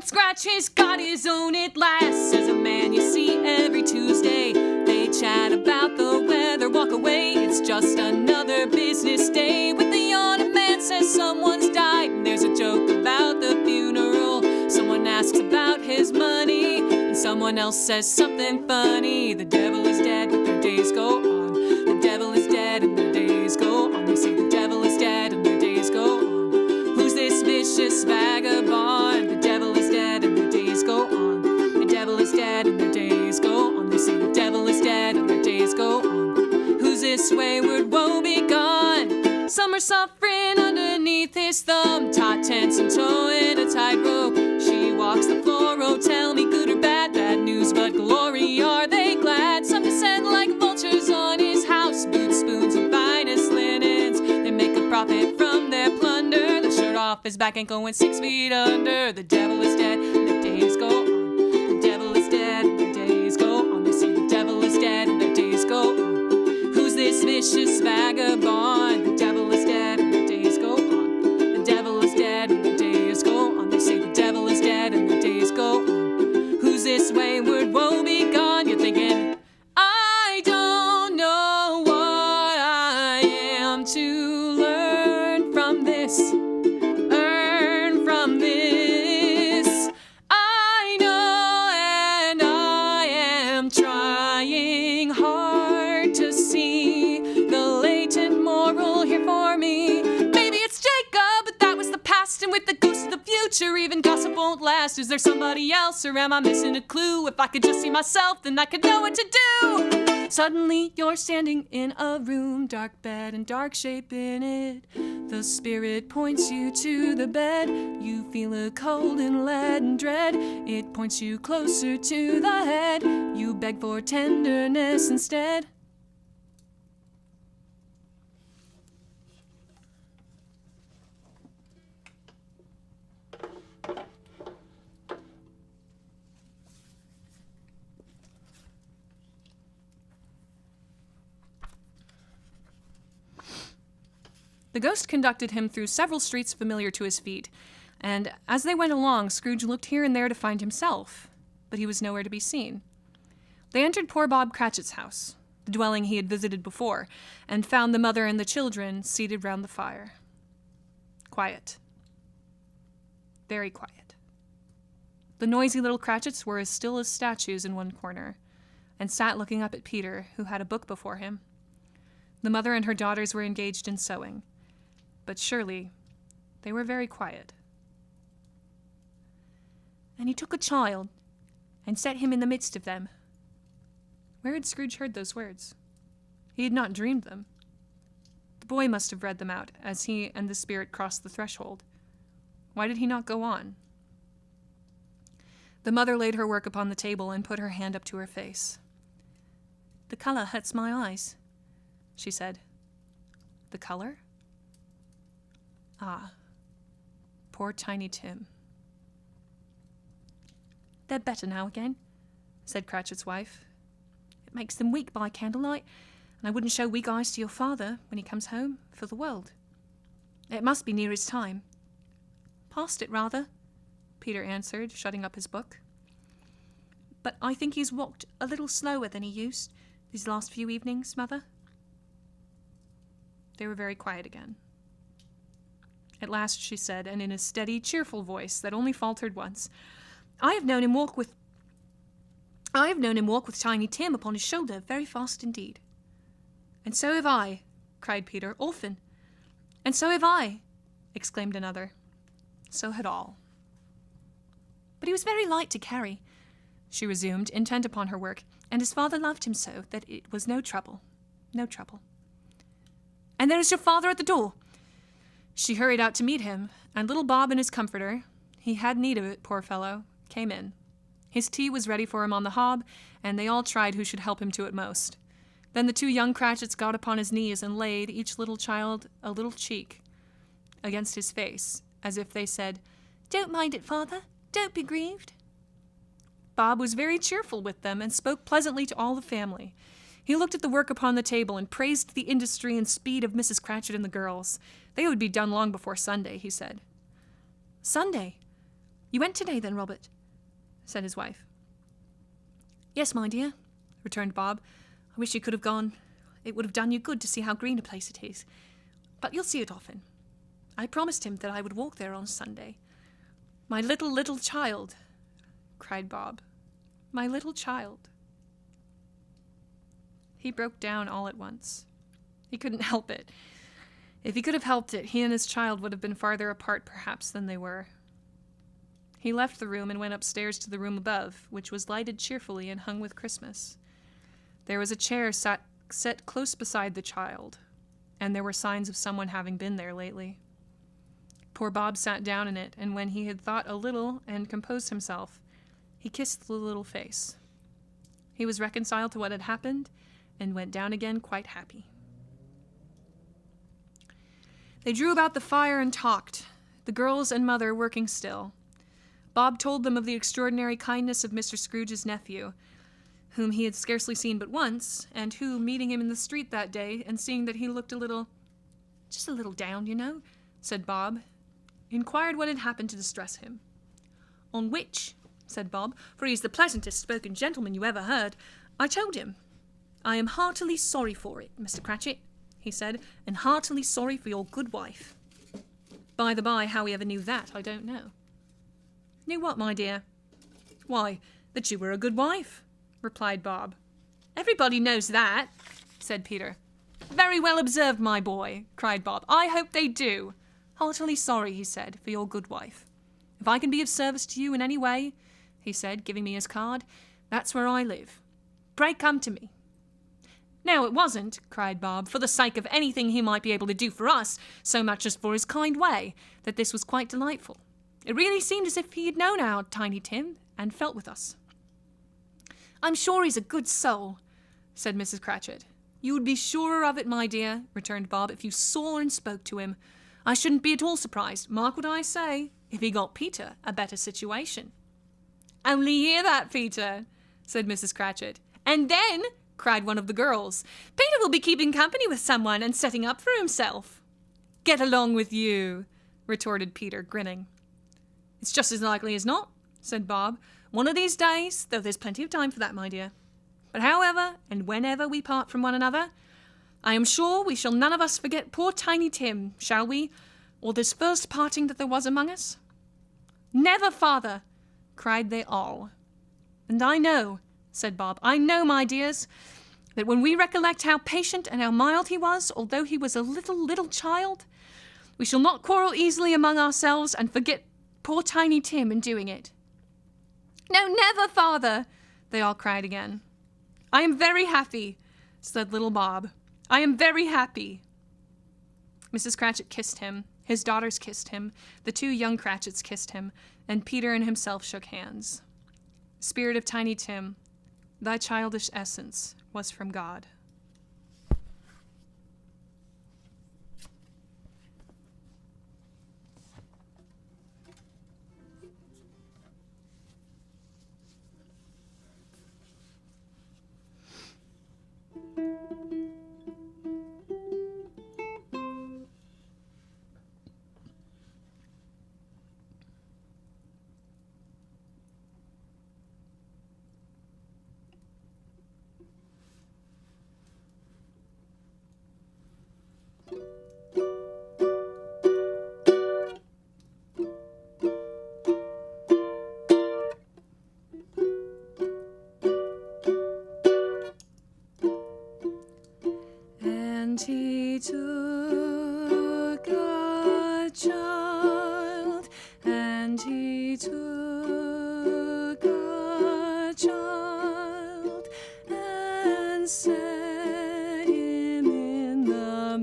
Scratch has got his own at last, says a man you see every Tuesday. They chat about the weather, walk away, it's just another business day. With the yawn, a man says someone's died, and there's a joke about the funeral. Someone asks about his money, and someone else says something funny. The devil is dead, but their days go on. The devil is dead, and their days go on. They say the devil is dead, and their days go on. Who's this vicious vagabond? The devil is dead, and their days go on. The devil is dead, and their days go on. They say the devil is dead, and their days go on. Who's this wayward woe begone? Some are suffering underneath his thumb, taut, tense, and towing a tightrope. She walks the floor, oh, tell me good or bad, bad news, but glory, are they glad? Some descend like vultures on his house, boots, spoons, and finest linens. They make a profit from their plunder, the shirt off his his back ain't going 6 feet under. The devil is dead, and their days go on. The devil is dead, and their days go on. They say the devil is dead, and their days go on. Who's this vicious vagabond? The devil is dead, and their days go on. The devil is dead, and their days go on. They say the devil is dead, and their days go on. Who's this wayward woe begone? You're thinking, I don't know what I am to learn from this. Learn from this. I know, and I am trying hard to see the latent moral here for me. Maybe it's Jacob, but that was the past, and with the ghost of the future, even gossip won't last. Is there somebody else, or am I missing a clue? If I could just see myself, then I could know what to do. Suddenly you're standing in a room, dark bed and dark shape in it. The spirit points you to the bed. You feel a cold and leaden dread. It points you closer to the head. You beg for tenderness instead. The ghost conducted him through several streets familiar to his feet, and as they went along, Scrooge looked here and there to find himself, but he was nowhere to be seen. They entered poor Bob Cratchit's house, the dwelling he had visited before, and found the mother and the children seated round the fire. Quiet. Very quiet. The noisy little Cratchits were as still as statues in one corner, and sat looking up at Peter, who had a book before him. The mother and her daughters were engaged in sewing, but surely they were very quiet. And he took a child and set him in the midst of them. Where had Scrooge heard those words? He had not dreamed them. The boy must have read them out as he and the spirit crossed the threshold. Why did he not go on? The mother laid her work upon the table and put her hand up to her face. "The color hurts my eyes," she said. "The color?" Ah, poor Tiny Tim. "They're better now again," said Cratchit's wife. "It makes them weak by candlelight, and I wouldn't show weak eyes to your father when he comes home for the world. It must be near his time." "Past it, rather," Peter answered, shutting up his book. "But I think he's walked a little slower than he used these last few evenings, Mother." They were very quiet again. At last she said, and in a steady, cheerful voice that only faltered once, I have known him walk with Tiny Tim upon his shoulder very fast indeed." "And so have I," cried Peter. "Often." "And so have I," exclaimed another. So had all. "But he was very light to carry," she resumed, intent upon her work, "and his father loved him so that it was no trouble. No trouble. And there is your father at the door." She hurried out to meet him, and little Bob and his comforter, he had need of it, poor fellow, came in. His tea was ready for him on the hob, and they all tried who should help him to it most. Then the two young Cratchits got upon his knees and laid, each little child, a little cheek against his face, as if they said, "Don't mind it, Father. Don't be grieved." Bob was very cheerful with them and spoke pleasantly to all the family. He looked at the work upon the table and praised the industry and speed of Mrs. Cratchit and the girls. They would be done long before Sunday, he said. "Sunday? You went today then, Robert?" said his wife. "Yes, my dear," returned Bob. "I wish you could have gone. It would have done you good to see how green a place it is. But you'll see it often. I promised him that I would walk there on Sunday." "My little child," cried Bob. "My little child." He broke down all at once. He couldn't help it. If he could have helped it, he and his child would have been farther apart, perhaps, than they were. He left the room and went upstairs to the room above, which was lighted cheerfully and hung with Christmas. There was a chair set close beside the child, and there were signs of someone having been there lately. Poor Bob sat down in it, and when he had thought a little and composed himself, he kissed the little face. He was reconciled to what had happened, and went down again quite happy. They drew about the fire and talked. the girls and mother working still. Bob told them of the extraordinary kindness of Mr. Scrooge's nephew, whom he had scarcely seen but once, and who, meeting him in the street that day, and seeing that he looked just a little down, you know, said Bob, inquired what had happened to distress him. On which, said Bob, for he is the pleasantest spoken gentleman you ever heard, I told him, I am heartily sorry for it, Mr. Cratchit, he said, and heartily sorry for your good wife. By the by, how he ever knew that, I don't know. Knew what, my dear? Why, that you were a good wife, replied Bob. Everybody knows that, said Peter. Very well observed, my boy, cried Bob. I hope they do. Heartily sorry, he said, for your good wife. If I can be of service to you in any way, he said, giving me his card, that's where I live. Pray come to me. No, it wasn't, cried Bob, for the sake of anything he might be able to do for us, so much as for his kind way, that this was quite delightful. It really seemed as if he had known our Tiny Tim, and felt with us. I'm sure he's a good soul, said Mrs. Cratchit. You would be surer of it, my dear, returned Bob, if you saw and spoke to him. I shouldn't be at all surprised, mark what I say, if he got Peter a better situation. Only hear that, Peter, said Mrs. Cratchit. And then, cried one of the girls, Peter will be keeping company with someone and setting up for himself. Get along with you, retorted Peter, grinning. It's just as likely as not, said Bob. One of these days, though there's plenty of time for that, my dear. But however and whenever we part from one another, I am sure we shall none of us forget poor Tiny Tim, shall we, or this first parting that there was among us? Never, father, cried they all. And I know, said Bob, I know, my dears, that when we recollect how patient and how mild he was, although he was a little child, we shall not quarrel easily among ourselves and forget poor Tiny Tim in doing it. No, never, father, they all cried again. I am very happy, said little Bob. I am very happy. Mrs. Cratchit kissed him, his daughters kissed him, the two young Cratchits kissed him, and Peter and himself shook hands. Spirit of Tiny Tim, thy childish essence was from God. And he took a child, and he took a child, and set him in the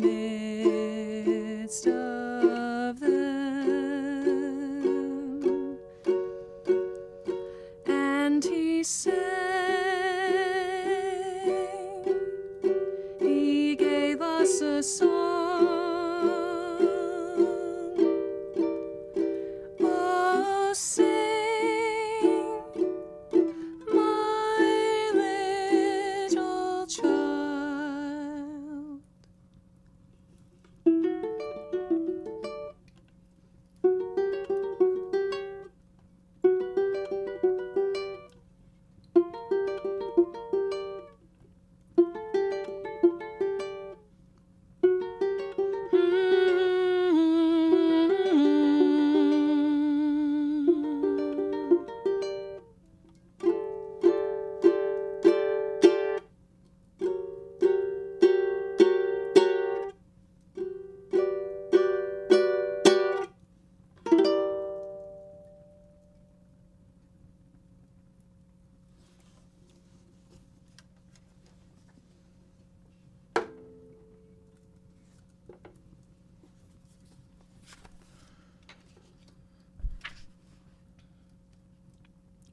midst of them. And he sang, he gave us a song. Oh, sing, my little child.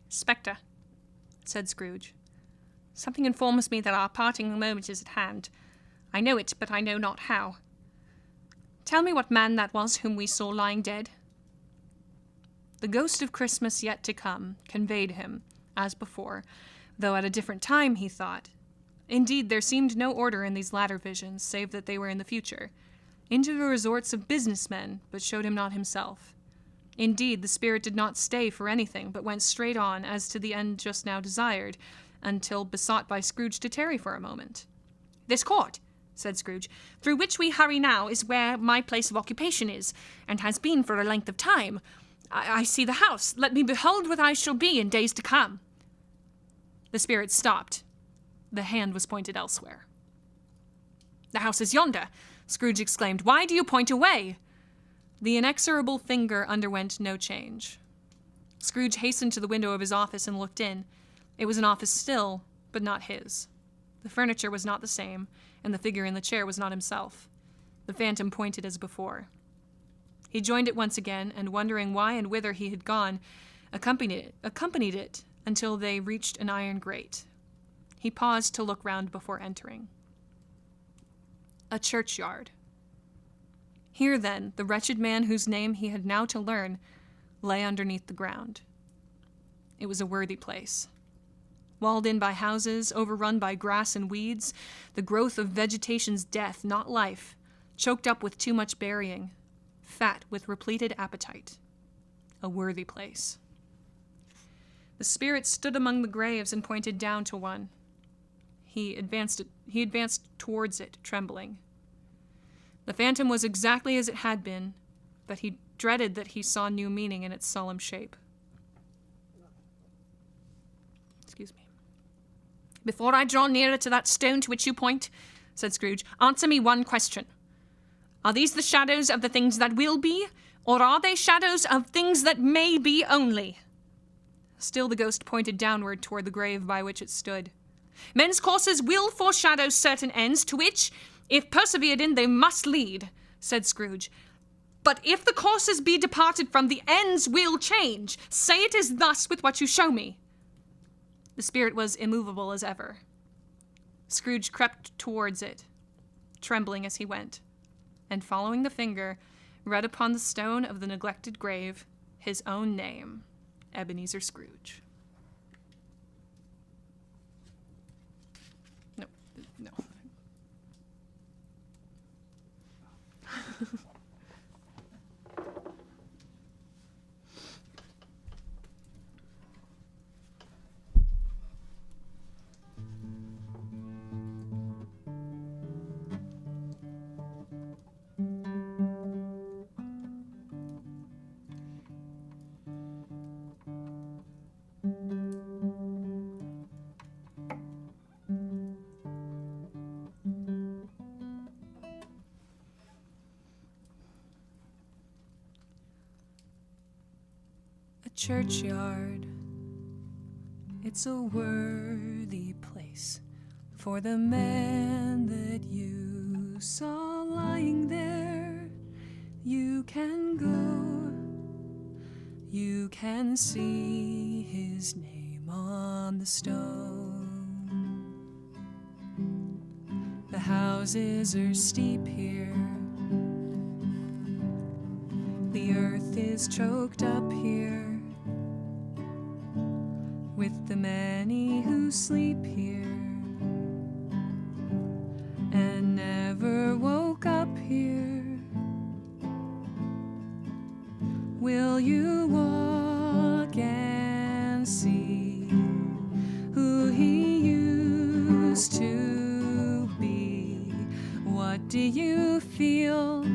Spectre, said Scrooge. Something informs me that our parting moment is at hand. I know it, but I know not how. Tell me what man that was whom we saw lying dead, The ghost of Christmas yet to come conveyed him, as before, though at a different time, he thought. Indeed, there seemed no order in these latter visions, save that they were in the future, into the resorts of businessmen, but showed him not himself. Indeed, the spirit did not stay for anything, but went straight on, as to the end just now desired, until besought by Scrooge to tarry for a moment. "This court," said Scrooge, "through which we hurry now, is where my place of occupation is, and has been for a length of time. I see the house. Let me behold what I shall be in days to come." The spirit stopped. The hand was pointed elsewhere. "The house is yonder," Scrooge exclaimed. "Why do you point away?" The inexorable finger underwent no change. Scrooge hastened to the window of his office and looked in. It was an office still, but not his. The furniture was not the same, and the figure in the chair was not himself. The phantom pointed as before. He joined it once again, and wondering why and whither he had gone, accompanied it until they reached an iron grate. He paused to look round before entering. A churchyard. Here, then, the wretched man whose name he had now to learn lay underneath the ground. It was a worthy place. Walled in by houses, overrun by grass and weeds, the growth of vegetation's death, not life, choked up with too much burying, fat with repleted appetite. A worthy place. The spirit stood among the graves and pointed down to one. He advanced towards it, trembling. The phantom was exactly as it had been, but he dreaded that he saw new meaning in its solemn shape. Excuse me. "Before I draw nearer to that stone to which you point," said Scrooge, "answer me one question. Are these the shadows of the things that will be, or are they shadows of things that may be only?" Still the ghost pointed downward toward the grave by which it stood. "Men's courses will foreshadow certain ends, to which, if persevered in, they must lead," said Scrooge. "But if the courses be departed from, the ends will change. Say it is thus with what you show me." The spirit was immovable as ever. Scrooge crept towards it, trembling as he went, and following the finger, read upon the stone of the neglected grave his own name, Ebenezer Scrooge. No. Churchyard, it's a worthy place for the man that you saw lying there. You can go, you can see his name on the stone. The houses are steep here, the earth is choked up here with the many who sleep here and never woke up here. Will you walk and see who he used to be? What do you feel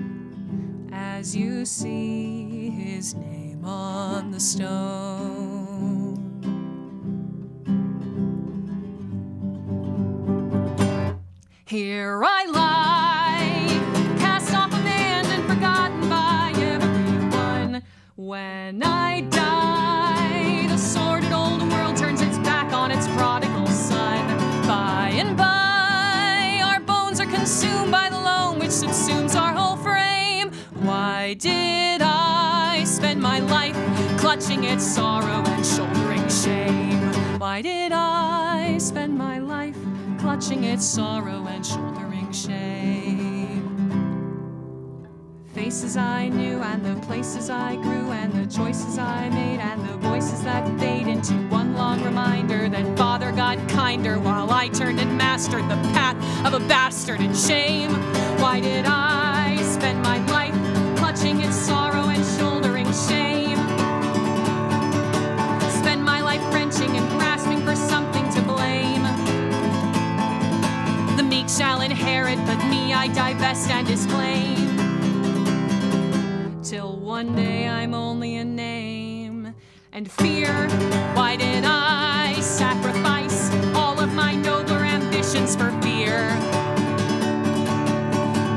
as you see his name on the stone? Here I lie, cast off, abandoned, forgotten by everyone. When I die, the sordid old world turns its back on its prodigal son. By and by, our bones are consumed by the loam which subsumes our whole frame. Why did I spend my life clutching its sorrow and shouldering shame? Why did I spend my life clutching its sorrow and shouldering shame? faces I knew, and the places I grew, and the choices I made, and the voices that fade into one long reminder that Father got kinder while I turned and mastered the path of a bastard in shame. Why did I spend my life clutching its sorrow and shouldering shame? Spend my life wrenching and grasping for something to blame. The meek shall inherit, but me I divest and disclaim. Till one day I'm only a name. And fear, why did I sacrifice all of my nobler ambitions for fear?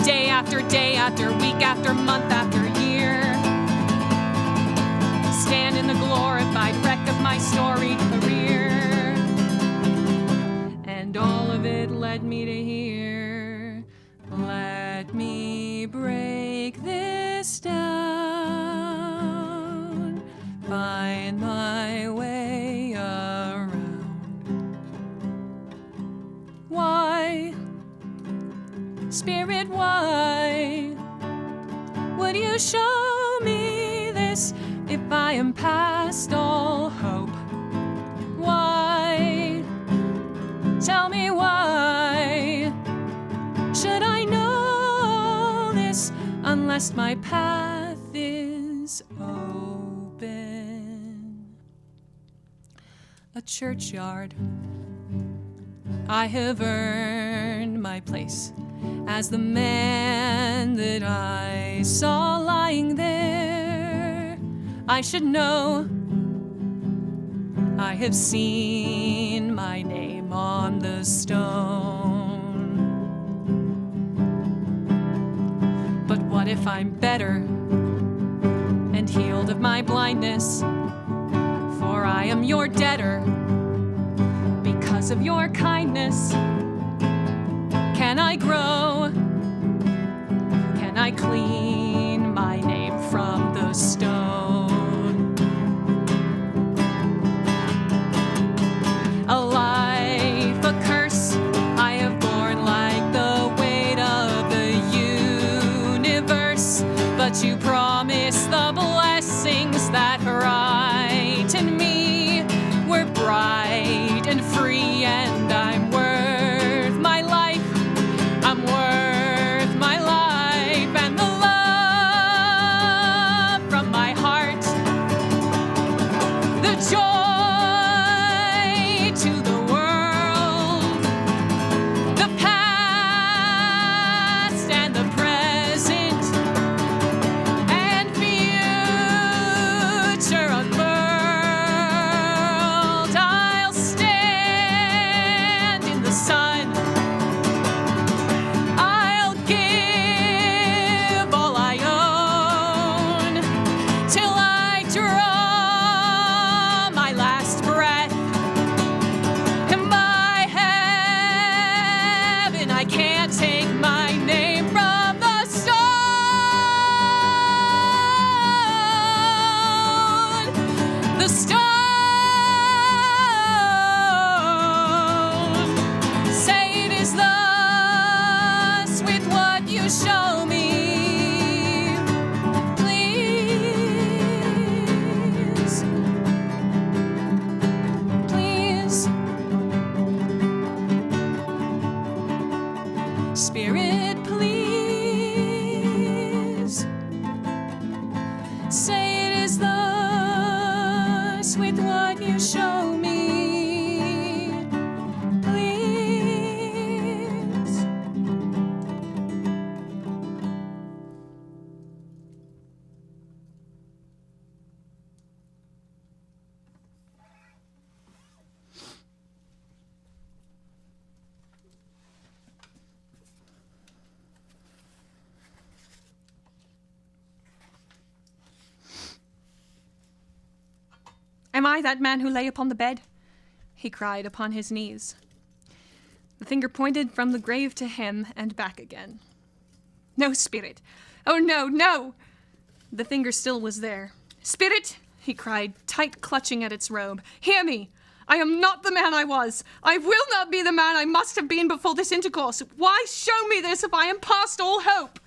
Day after week after month after year, stand in the glorified wreck of my storied career. And all of it led me to here. Let me break this down, find my way around. Why, Spirit, why would you show me this if I am past all hope? Why, tell me why should I know this unless my path is open? A churchyard. I have earned my place as the man that I saw lying there. I should know. I have seen my name on the stone. But what if I'm better and healed of my blindness? For I am your debtor because of your kindness. Can I grow? Can I clean my name from the stone? A life, a curse I have borne like the weight of the universe. But you promised the blessings that right in me were bright and free, and I'm worth my life. I'm worth my life and the love from my heart, the joy to the world, the past and the present and future unfurled. I'll stand in the sun. I'll give all I own till I draw my last breath. And by heaven, I can't take my name from the stone. The stone. Say it is thus with what you show me. Please, please, Spirit, please. Say it is thus with what you show me. Please. Am I that man who lay upon the bed? He cried upon his knees. The finger pointed from the grave to him and back again. No, Spirit. Oh, no, no! The finger still was there. Spirit, he cried, tight clutching at its robe. Hear me! I am not the man I was. I will not be the man I must have been before this intercourse. Why show me this if I am past all hope?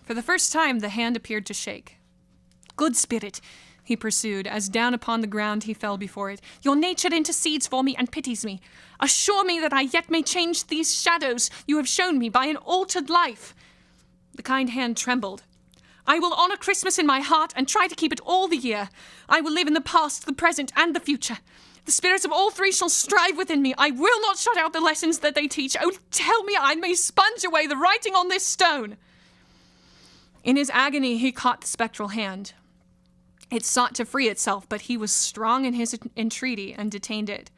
For the first time, the hand appeared to shake. "Good spirit," he pursued, as down upon the ground he fell before it, "your nature intercedes for me and pities me. Assure me that I yet may change these shadows you have shown me by an altered life." The kind hand trembled. "I will honor Christmas in my heart and try to keep it all the year. I will live in the past, the present, and the future. The spirits of all three shall strive within me. I will not shut out the lessons that they teach. Oh, tell me I may sponge away the writing on this stone." In his agony, he caught the spectral hand. It sought to free itself, but he was strong in his entreaty and detained it.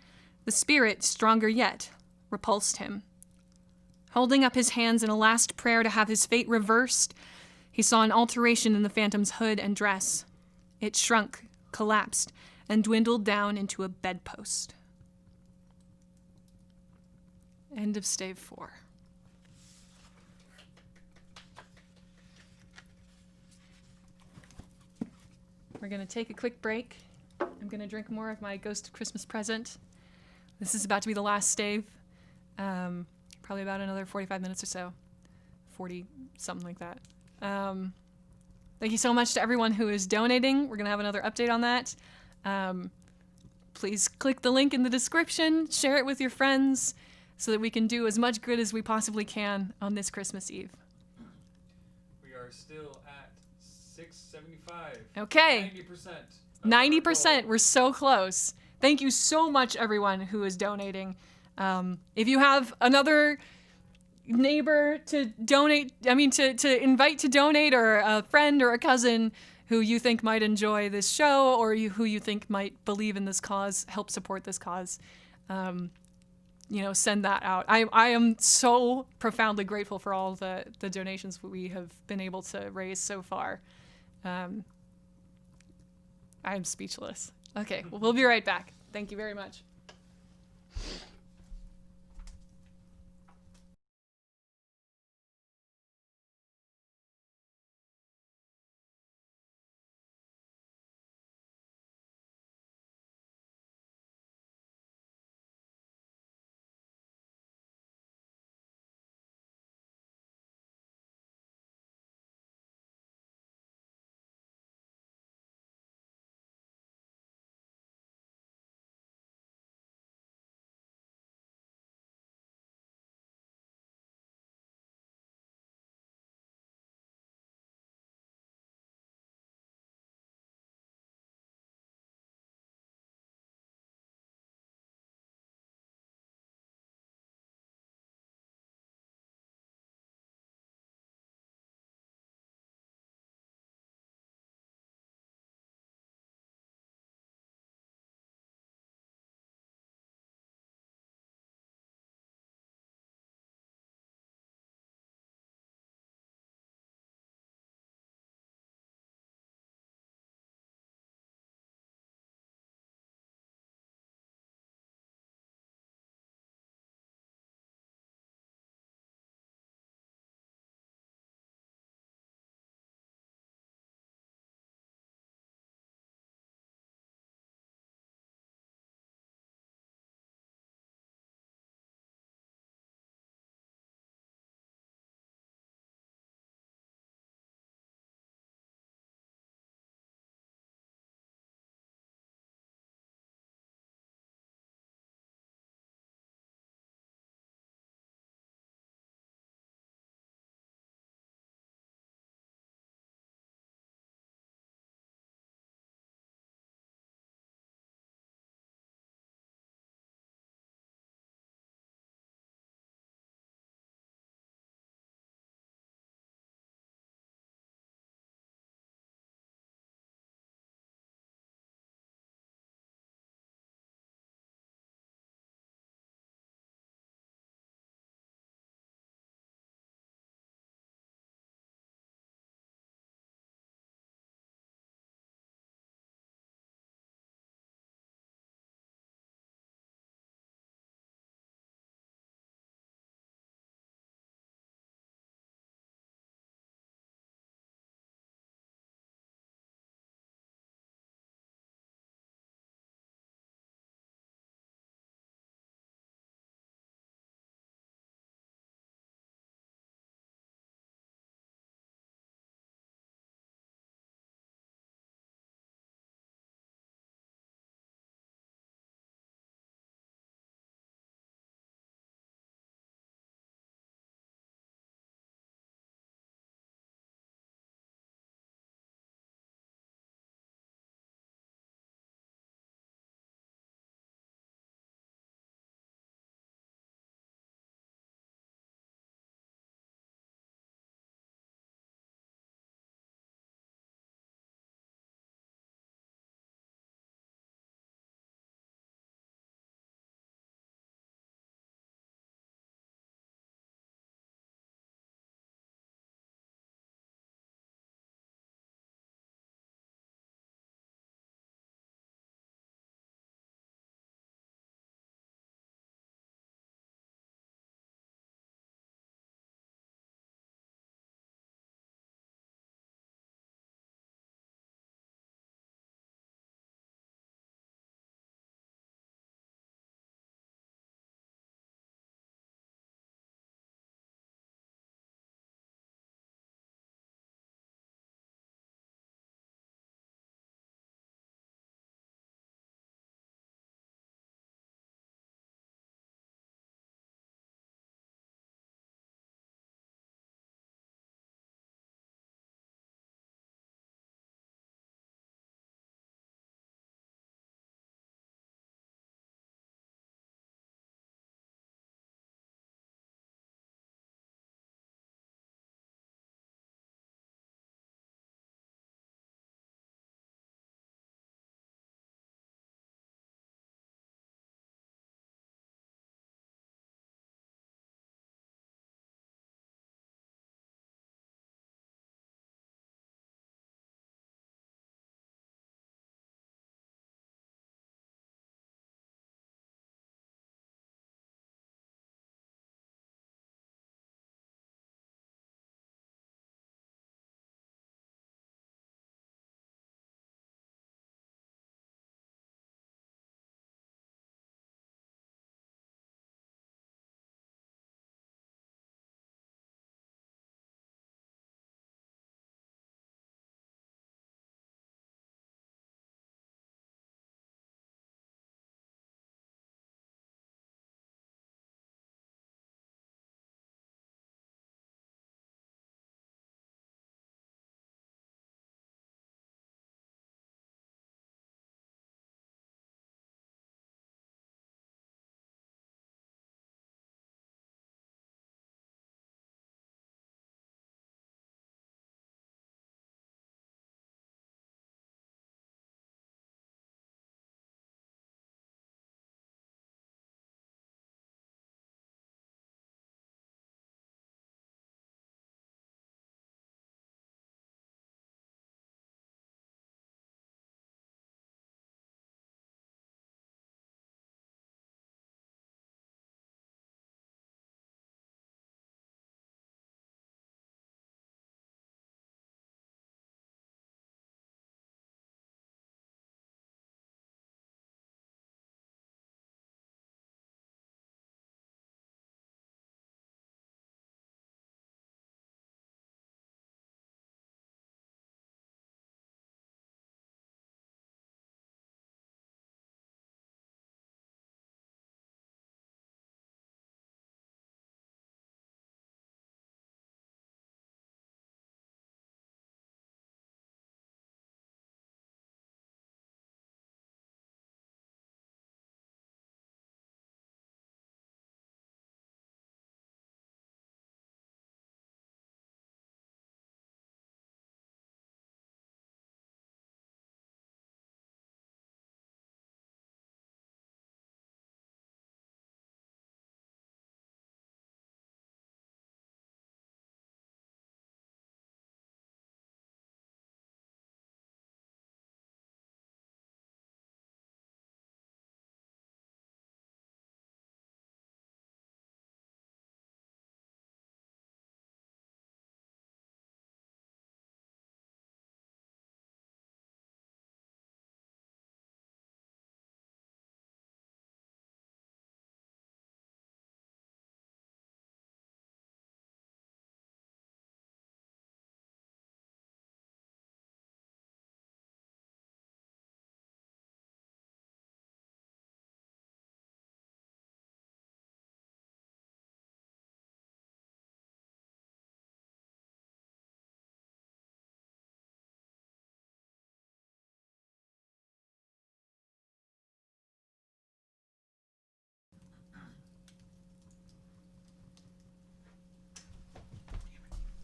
The spirit, stronger yet, repulsed him. Holding up his hands in a last prayer to have his fate reversed, he saw an alteration in the phantom's hood and dress. It shrunk, collapsed, and dwindled down into a bedpost. End of stave 4. We're going to take a quick break. I'm going to drink more of my Ghost of Christmas Present. This is about to be the last stave. Probably about another 45 minutes or so. 40, something like that. Thank you so much to everyone who is donating. We're going to have another update on that. Please click the link in the description, share it with your friends, so that we can do as much good as we possibly can on this Christmas Eve. We are still at 675. Okay. 90%. 90%. We're so close. Thank you so much, everyone who is donating. If you have another neighbor to donate, to invite to donate, or a friend or a cousin who you think might enjoy this show, or who you think might believe in this cause, help support this cause, send that out. I am so profoundly grateful for all the donations we have been able to raise so far. I'm speechless. Okay, well, we'll be right back. Thank you very much.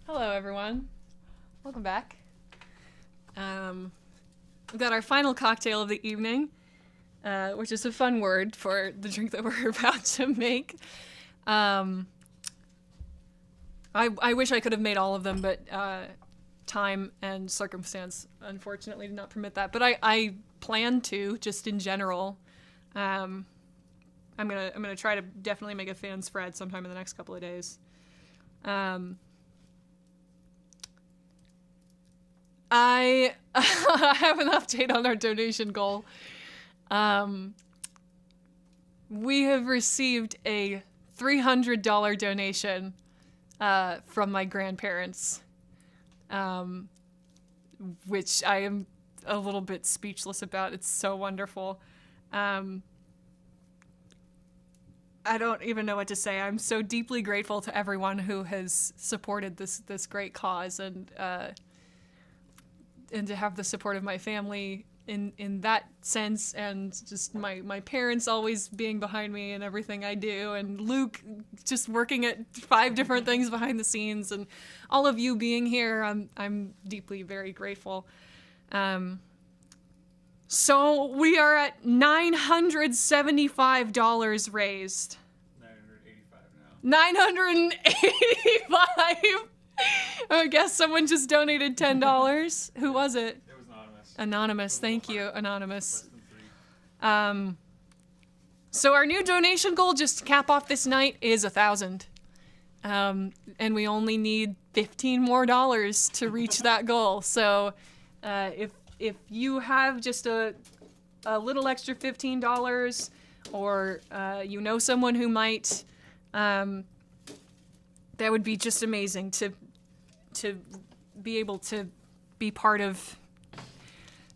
Hello, everyone. Welcome back. We've got our final cocktail of the evening, which is a fun word for the drink that we're about to make. I wish I could have made all of them, but time and circumstance unfortunately did not permit that. But I plan to, just in general. I'm gonna try to definitely make a fan spread sometime in the next couple of days. I have an update on our donation goal. We have received a $300 donation from my grandparents, which I am a little bit speechless about. It's so wonderful. I don't even know what to say. I'm so deeply grateful to everyone who has supported this great cause, and to have the support of my family in that sense, and just my parents always being behind me in everything I do, and Luke just working at 5 different things behind the scenes, and all of you being here. I'm deeply very grateful. So we are at $975 raised. 985 now. 985. I guess someone just donated $10. Who was it? It was anonymous. Anonymous. Thank you, Anonymous. Less than 3. So our new donation goal, just to cap off this night, is $1,000. And we only need $15 more to reach that goal. So if you have just a little extra $15, or you know someone who might, that would be just amazing to be able to be part of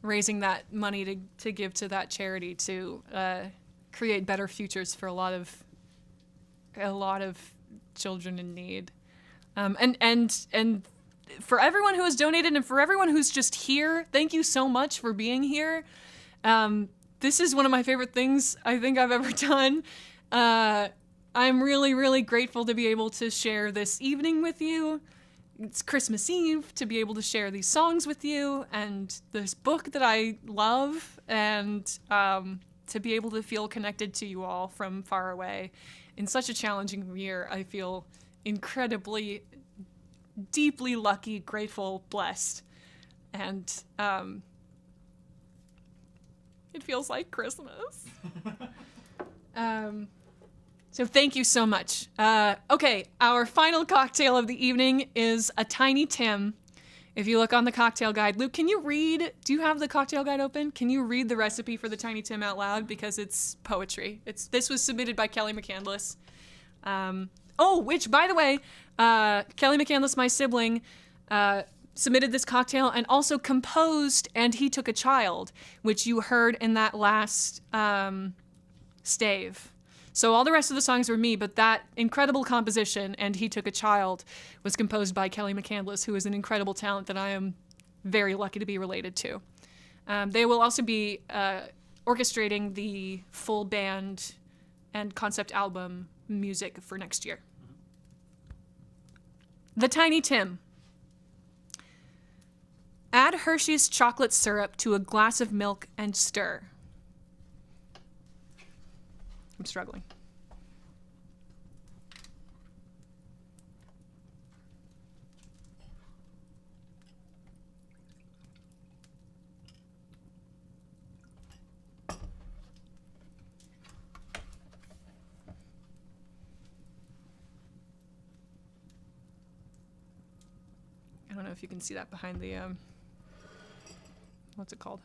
raising that money to give to that charity to create better futures for a lot of children in need. And for everyone who has donated, and for everyone who's just here, thank you so much for being here. This is one of my favorite things I think I've ever done. I'm really, really grateful to be able to share this evening with you. It's Christmas Eve, to be able to share these songs with you, and this book that I love, and to be able to feel connected to you all from far away. In such a challenging year, I feel incredibly, deeply lucky, grateful, blessed, and it feels like Christmas. So thank you so much. Okay, our final cocktail of the evening is a Tiny Tim. If you look on the cocktail guide, Luke, can you read? Do you have the cocktail guide open? Can you read the recipe for the Tiny Tim out loud, because it's poetry. This was submitted by Kelly McCandless. Which, by the way, Kelly McCandless, my sibling, submitted this cocktail and also composed "And He Took a Child," which you heard in that last stave. So all the rest of the songs were me, but that incredible composition, "And He Took a Child," was composed by Kelly McCandless, who is an incredible talent that I am very lucky to be related to. They will also be orchestrating the full band and concept album music for next year. The Tiny Tim. Add Hershey's chocolate syrup to a glass of milk and stir. I'm struggling. I don't know if you can see that behind the, what's it called?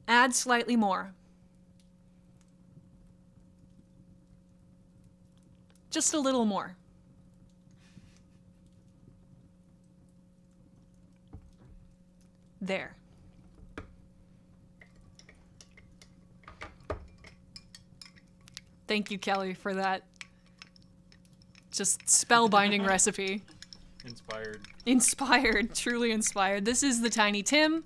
Add slightly more. Just a little more. There. Thank you, Kelly, for that just spellbinding recipe. Inspired, truly inspired. This is the Tiny Tim.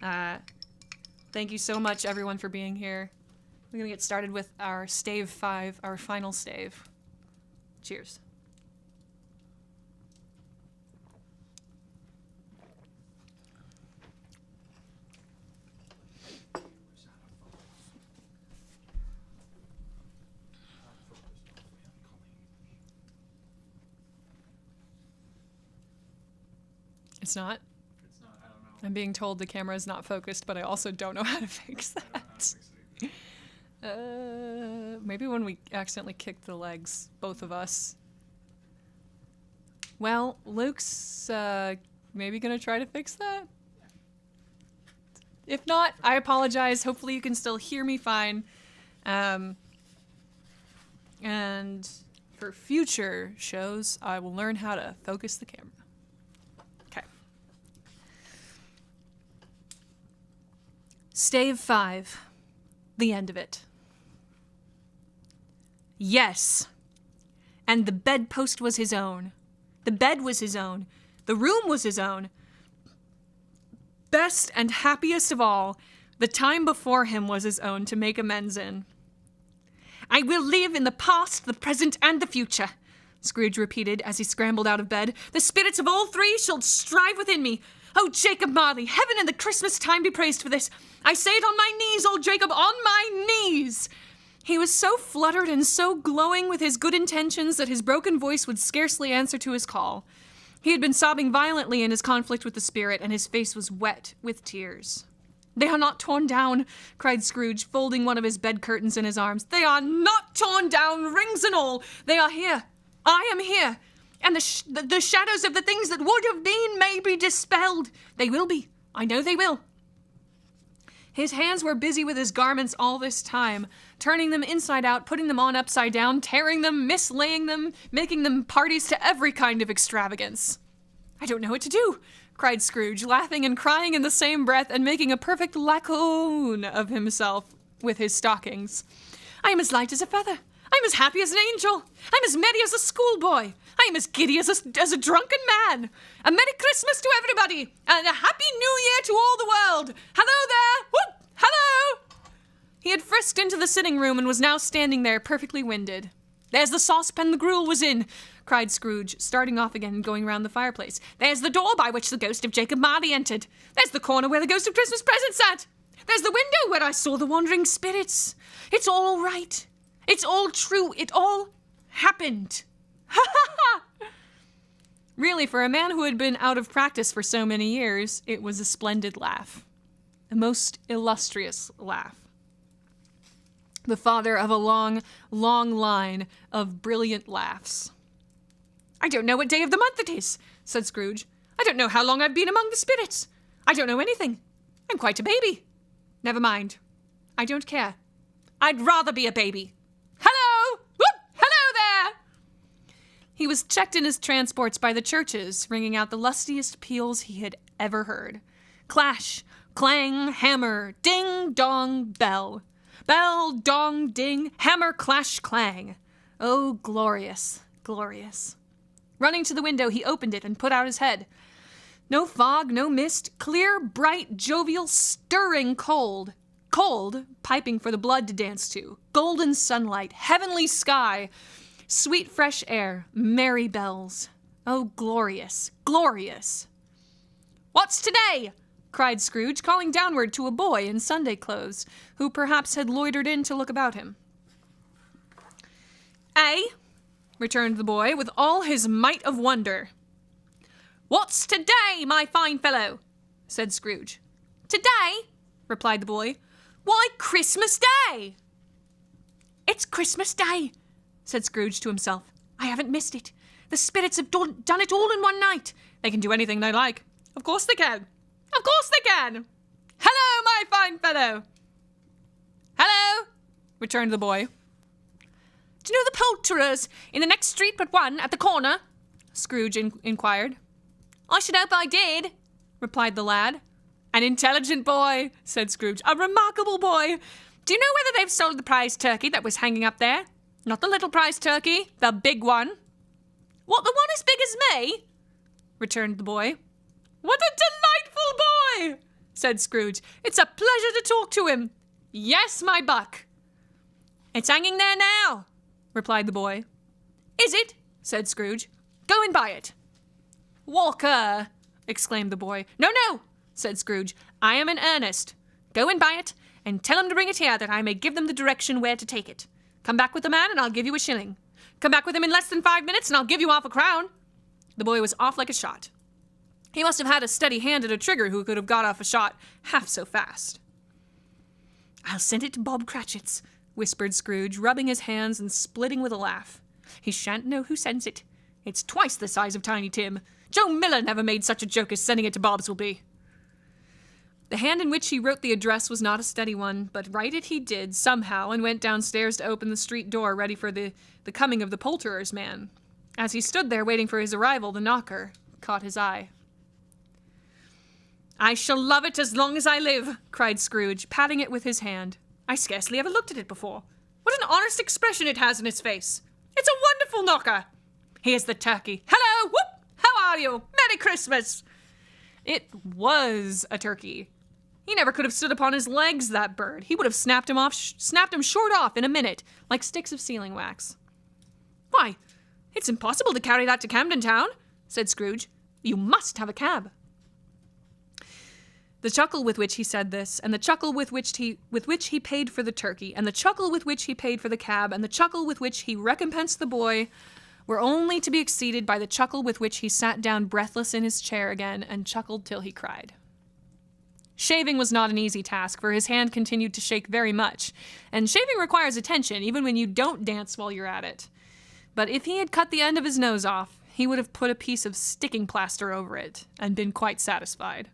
Thank you so much, everyone, for being here. We're going to get started with our stave 5, our final stave. Cheers. It's not? It's not, I don't know. I'm being told the camera is not focused, but I also don't know how to fix I don't know how to that. fix it either. Maybe when we accidentally kicked the legs, both of us. Well, Luke's maybe gonna try to fix that. If not, I apologize. Hopefully you can still hear me fine. And for future shows, I will learn how to focus the camera. Okay. Stave 5. The end of it. Yes. And the bedpost was his own. The bed was his own. The room was his own. Best and happiest of all, the time before him was his own to make amends in. I will live in the past, the present, and the future, Scrooge repeated as he scrambled out of bed. The spirits of all three shall strive within me. Oh, Jacob Marley, heaven and the Christmas time be praised for this. I say it on my knees, old Jacob, on my knees. He was so fluttered and so glowing with his good intentions that his broken voice would scarcely answer to his call. He had been sobbing violently in his conflict with the spirit, and his face was wet with tears. They are not torn down, cried Scrooge, folding one of his bed curtains in his arms. They are not torn down, rings and all. They are here. I am here. And the shadows of the things that would have been may be dispelled. They will be. I know they will. His hands were busy with his garments all this time, turning them inside out, putting them on upside down, tearing them, mislaying them, making them parties to every kind of extravagance. I don't know what to do, cried Scrooge, laughing and crying in the same breath and making a perfect lacoon of himself with his stockings. I am as light as a feather. I am as happy as an angel. I am as merry as a schoolboy. I am as giddy as a drunken man. A Merry Christmas to everybody, and a Happy New Year to all the world. Hello there! Whoop! Hello! He had frisked into the sitting room and was now standing there, perfectly winded. There's the saucepan the gruel was in, cried Scrooge, starting off again and going round the fireplace. There's the door by which the ghost of Jacob Marley entered. There's the corner where the ghost of Christmas present sat. There's the window where I saw the wandering spirits. It's all right. It's all true. It all happened. Ha ha ha! Really, for a man who had been out of practice for so many years, it was a splendid laugh. A most illustrious laugh. The father of a long, long line of brilliant laughs. I don't know what day of the month it is, said Scrooge. I don't know how long I've been among the spirits. I don't know anything. I'm quite a baby. Never mind. I don't care. I'd rather be a baby. Hello! Whoop! Hello there! He was checked in his transports by the churches, ringing out the lustiest peals he had ever heard. Clash, clang, hammer, ding, dong, bell. Bell, dong, ding, hammer, clash, clang. Oh, glorious, glorious. Running to the window, he opened it and put out his head. No fog, no mist, clear, bright, jovial, stirring cold. Cold, piping for the blood to dance to. Golden sunlight, heavenly sky, sweet fresh air, merry bells. Oh, glorious, glorious. What's today? Cried Scrooge, calling downward to a boy in Sunday clothes, who perhaps had loitered in to look about him. Eh? Returned the boy, with all his might of wonder. What's today, my fine fellow? Said Scrooge. Today? Replied the boy. Why, Christmas Day! It's Christmas Day, said Scrooge to himself. I haven't missed it. The spirits have done it all in one night. They can do anything they like. Of course they can. Of course they can. Hello, my fine fellow. Hello, returned the boy. Do you know the poulterers in the next street but one at the corner? Scrooge inquired. I should hope I did, replied the lad. An intelligent boy, said Scrooge. A remarkable boy. Do you know whether they've sold the prize turkey that was hanging up there? Not the little prize turkey, the big one. What, the one as big as me? Returned the boy. What a delightful boy, said Scrooge. It's a pleasure to talk to him. Yes, my buck. It's hanging there now, replied the boy. Is it? Said Scrooge. Go and buy it. Walker, exclaimed the boy. No, no, said Scrooge. I am in earnest. Go and buy it, and tell him to bring it here that I may give them the direction where to take it. Come back with the man, and I'll give you a shilling. Come back with him in less than 5 minutes, and I'll give you half a crown. The boy was off like a shot. He must have had a steady hand at a trigger who could have got off a shot half so fast. I'll send it to Bob Cratchit's, whispered Scrooge, rubbing his hands and splitting with a laugh. He shan't know who sends it. It's twice the size of Tiny Tim. Joe Miller never made such a joke as sending it to Bob's will be. The hand in which he wrote the address was not a steady one, but write it he did, somehow, and went downstairs to open the street door, ready for the coming of the poulterer's man. As he stood there waiting for his arrival, the knocker caught his eye. I shall love it as long as I live, cried Scrooge, patting it with his hand. I scarcely ever looked at it before. What an honest expression it has in its face. It's a wonderful knocker. Here's the turkey. Hello, whoop! How are you? Merry Christmas! It was a turkey. He never could have stood upon his legs, that bird. He would have snapped him short off in a minute, like sticks of sealing wax. Why, it's impossible to carry that to Camden Town, said Scrooge. You must have a cab. The chuckle with which he said this, and the chuckle with which he paid for the turkey, and the chuckle with which he paid for the cab, and the chuckle with which he recompensed the boy, were only to be exceeded by the chuckle with which he sat down breathless in his chair again and chuckled till he cried. Shaving was not an easy task, for his hand continued to shake very much, and shaving requires attention, even when you don't dance while you're at it. But if he had cut the end of his nose off, he would have put a piece of sticking plaster over it, and been quite satisfied.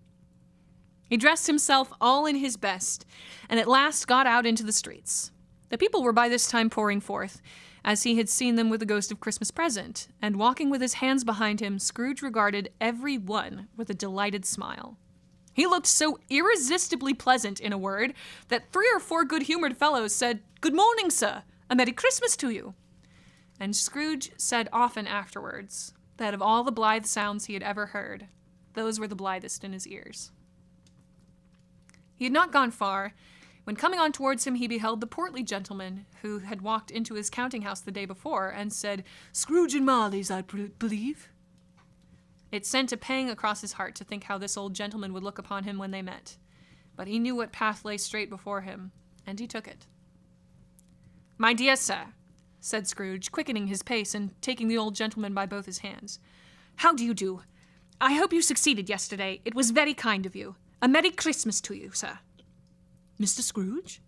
He dressed himself all in his best, and at last got out into the streets. The people were by this time pouring forth, as he had seen them with the ghost of Christmas present, and walking with his hands behind him, Scrooge regarded every one with a delighted smile. He looked so irresistibly pleasant, in a word, that 3 or 4 good-humored fellows said, Good morning, sir, a Merry Christmas to you. And Scrooge said often afterwards that of all the blithe sounds he had ever heard, those were the blithest in his ears. He had not gone far, when coming on towards him he beheld the portly gentleman who had walked into his counting-house the day before, and said, Scrooge and Marley's, I believe. It sent a pang across his heart to think how this old gentleman would look upon him when they met, but he knew what path lay straight before him, and he took it. My dear sir, said Scrooge, quickening his pace and taking the old gentleman by both his hands, how do you do? I hope you succeeded yesterday. It was very kind of you. A Merry Christmas to you, sir. Mr. Scrooge?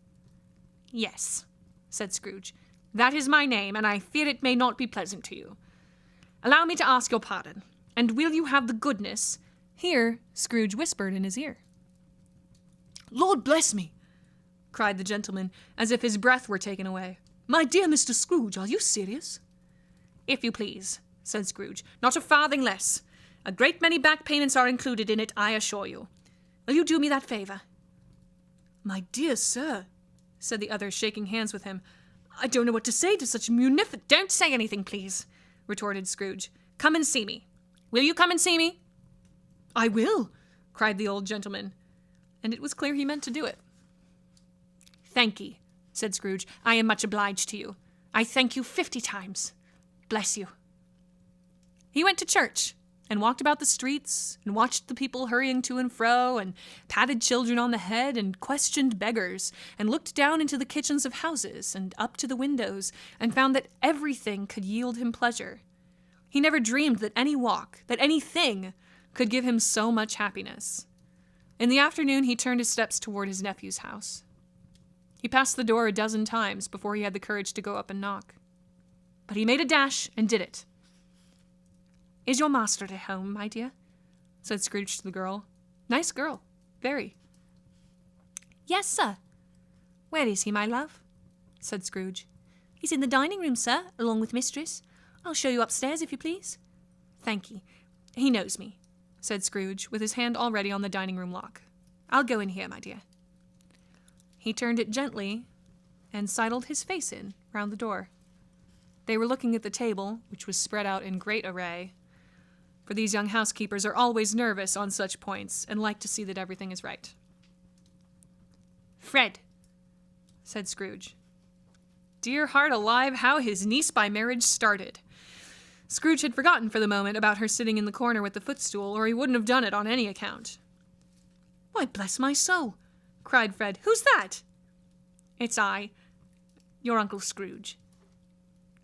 Yes, said Scrooge. That is my name, and I fear it may not be pleasant to you. Allow me to ask your pardon. And will you have the goodness— Here Scrooge whispered in his ear. Lord bless me, cried the gentleman, as if his breath were taken away. My dear Mr. Scrooge, are you serious? If you please, said Scrooge. Not a farthing less. A great many back payments are included in it, I assure you. Will you do me that favour? My dear sir, said the other, shaking hands with him. I don't know what to say to such munificent— Don't say anything, please, retorted Scrooge. Come and see me. Will you come and see me? I will, cried the old gentleman, and it was clear he meant to do it. Thank ye, said Scrooge. I am much obliged to you. I thank you 50 times. Bless you. He went to church, and walked about the streets, and watched the people hurrying to and fro, and patted children on the head, and questioned beggars, and looked down into the kitchens of houses, and up to the windows, and found that everything could yield him pleasure. He never dreamed that any walk, that anything, could give him so much happiness. In the afternoon he turned his steps toward his nephew's house. He passed the door a dozen times before he had the courage to go up and knock. But he made a dash and did it. Is your master at home, my dear? Said Scrooge to the girl. Nice girl. Very. Yes, sir. Where is he, my love? Said Scrooge. He's in the dining room, sir, along with mistress. I'll show you upstairs, if you please. Thank ye. He knows me, said Scrooge, with his hand already on the dining room lock. I'll go in here, my dear. He turned it gently and sidled his face in round the door. They were looking at the table, which was spread out in great array, for these young housekeepers are always nervous on such points and like to see that everything is right. Fred, said Scrooge. dear heart alive, how his niece by marriage started. Scrooge had forgotten for the moment about her sitting in the corner with the footstool, or he wouldn't have done it on any account. Why, bless my soul, cried Fred. Who's that? It's I, your Uncle Scrooge.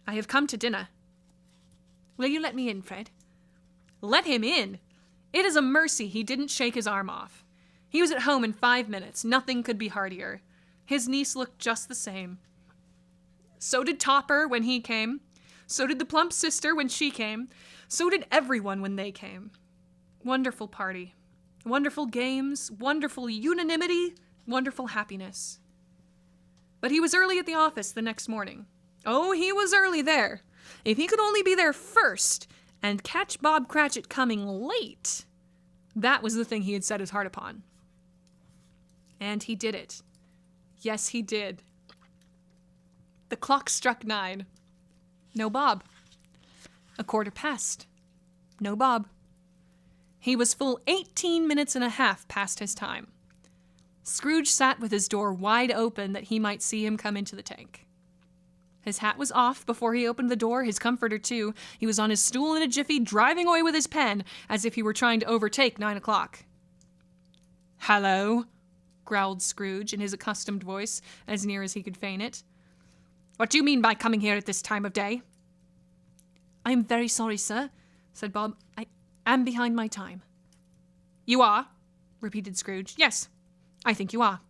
I have come to dinner. Will you let me in, Fred? Let him in? It is a mercy he didn't shake his arm off. He was at home in 5 minutes. Nothing could be heartier. His niece looked just the same. So did Topper when he came. So did the plump sister when she came. So did everyone when they came. Wonderful party. Wonderful games. Wonderful unanimity. Wonderful happiness. But he was early at the office the next morning. Oh, he was early there. If he could only be there first and catch Bob Cratchit coming late, that was the thing he had set his heart upon. And he did it. Yes, he did. The clock struck 9. No Bob. 1:15. No Bob. He was full 18 minutes and a half past his time. Scrooge sat with his door wide open that he might see him come into the tank. His hat was off before he opened the door, his comforter too. He was on his stool in a jiffy, driving away with his pen, as if he were trying to overtake 9 o'clock. "Hello," growled Scrooge in his accustomed voice, as near as he could feign it. "What do you mean by coming here at this time of day?" "I am very sorry, sir," said Bob. "I am behind my time." "You are?" repeated Scrooge. "Yes, I think you are.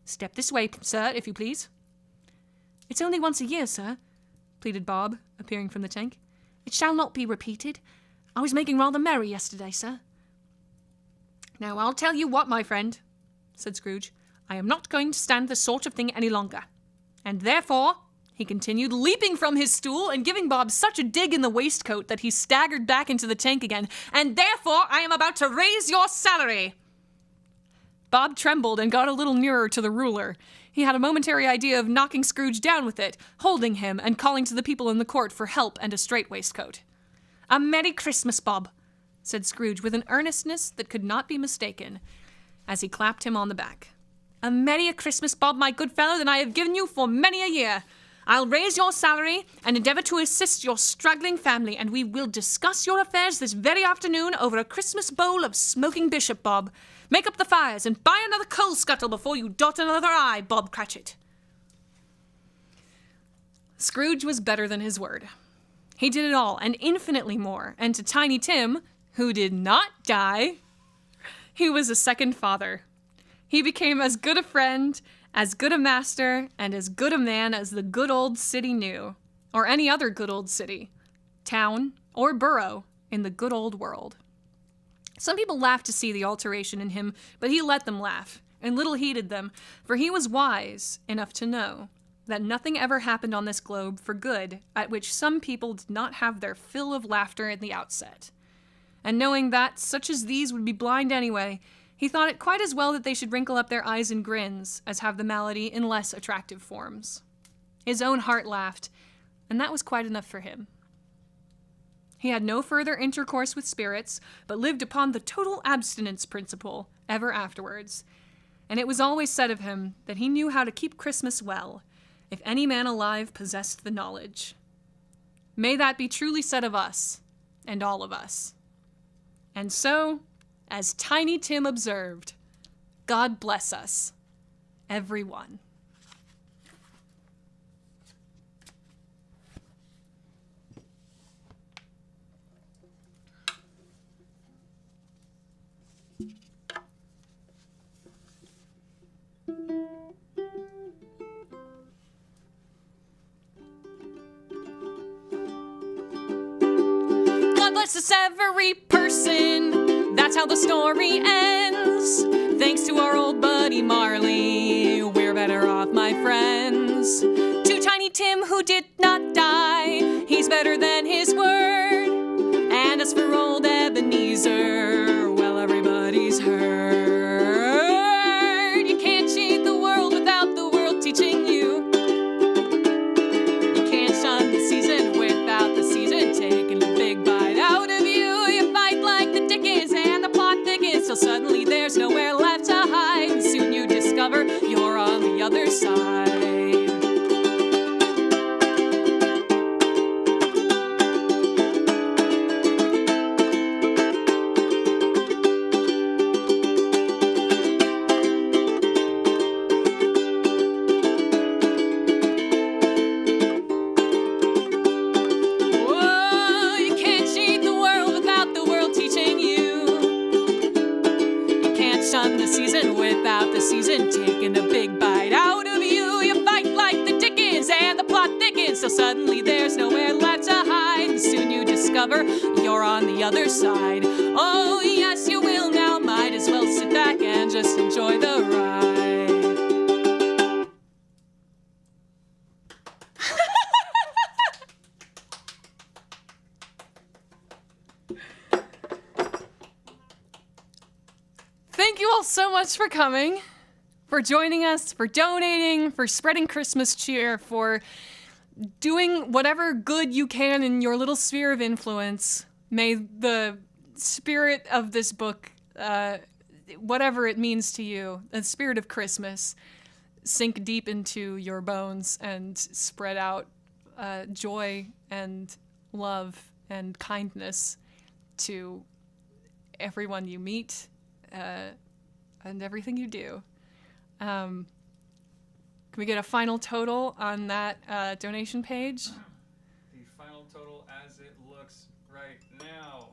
"Step this way, sir, if you please." "It's only once a year, sir," pleaded Bob, appearing from the tank. "It shall not be repeated. I was making rather merry yesterday, sir." "Now, I'll tell you what, my friend," said Scrooge. "I am not going to stand this sort of thing any longer. And therefore," he continued, leaping from his stool and giving Bob such a dig in the waistcoat that he staggered back into the tank again, "and therefore I am about to raise your salary." Bob trembled and got a little nearer to the ruler. He had a momentary idea of knocking Scrooge down with it, holding him and calling to the people in the court for help and a straight waistcoat. "A Merry Christmas, Bob," said Scrooge with an earnestness that could not be mistaken, as he clapped him on the back. "A merrier Christmas, Bob, my good fellow, than I have given you for many a year. I'll raise your salary and endeavor to assist your struggling family, and we will discuss your affairs this very afternoon over a Christmas bowl of smoking bishop, Bob. Make up the fires and buy another coal scuttle before you dot another I, Bob Cratchit." Scrooge was better than his word. He did it all, and infinitely more, and to Tiny Tim, who did not die, he was a second father. He became as good a friend, as good a master, and as good a man as the good old city knew, or any other good old city, town, or borough in the good old world. Some people laughed to see the alteration in him, but he let them laugh, and little heeded them, for he was wise enough to know that nothing ever happened on this globe for good at which some people did not have their fill of laughter at the outset. And knowing that such as these would be blind anyway, he thought it quite as well that they should wrinkle up their eyes in grins as have the malady in less attractive forms. His own heart laughed, and that was quite enough for him. He had no further intercourse with spirits, but lived upon the total abstinence principle ever afterwards. And it was always said of him that he knew how to keep Christmas well, if any man alive possessed the knowledge. May that be truly said of us, and all of us. And so, as Tiny Tim observed, God bless us, every one. God bless us, every person. That's how the story ends. Thanks to our old buddy Marley, we're better off, my friends. To Tiny Tim, who did not die, he's better than his word. And as for old Ebenezer, well, everybody's heard. You can't change the world without the world teaching you. You can't shun the season without the season taking a big bite out of you. You fight like the Dickens and the plot thickens till suddenly there's nowhere left to hide. And soon you discover you're on the other side. reason without the season taking a big bite out of you. You fight like the Dickens and the plot thickens, so suddenly there's nowhere left to hide. And soon you discover you're on the other side. Oh, yes, you will now. Might as well sit back and just enjoy the ride. Thank you all so much for coming, for joining us, for donating, for spreading Christmas cheer, for doing whatever good you can in your little sphere of influence. May the spirit of this book, whatever it means to you, the spirit of Christmas, sink deep into your bones and spread out joy and love and kindness to everyone you meet. And everything you do. Can we get a final total on that donation page? The final total as it looks right now.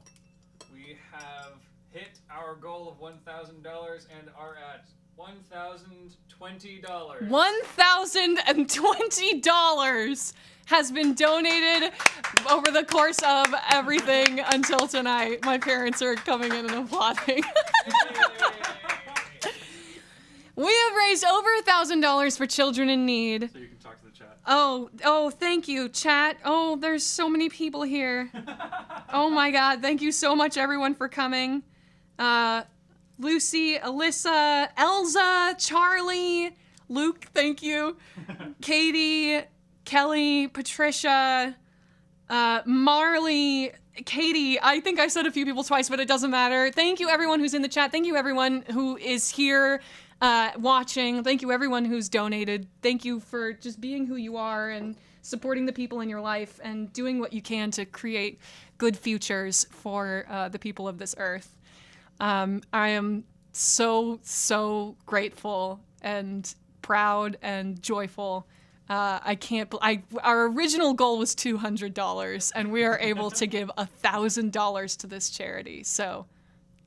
We have hit our goal of $1,000 and are at $1,020. $1,020 has been donated over the course of everything until tonight. My parents are coming in and applauding. We have raised over $1,000 for children in need. So you can talk to the chat. Oh, thank you, chat. Oh, there's so many people here. Oh my God, thank you so much, everyone, for coming. Lucy, Alyssa, Elza, Charlie, Luke, thank you. Katie, Kelly, Patricia, Marley, Katie. I think I said a few people twice, but it doesn't matter. Thank you, everyone who's in the chat. Thank you, everyone who is here watching. Thank you, everyone who's donated. Thank you for just being who you are and supporting the people in your life and doing what you can to create good futures for the people of this earth. I am so grateful and proud and joyful. Our original goal was $200, and we are able to give $1,000 to this charity. So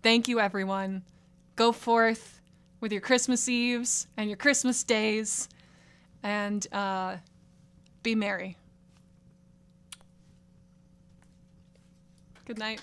thank you, everyone. Go forth with your Christmas Eves and your Christmas days, and be merry. Good night.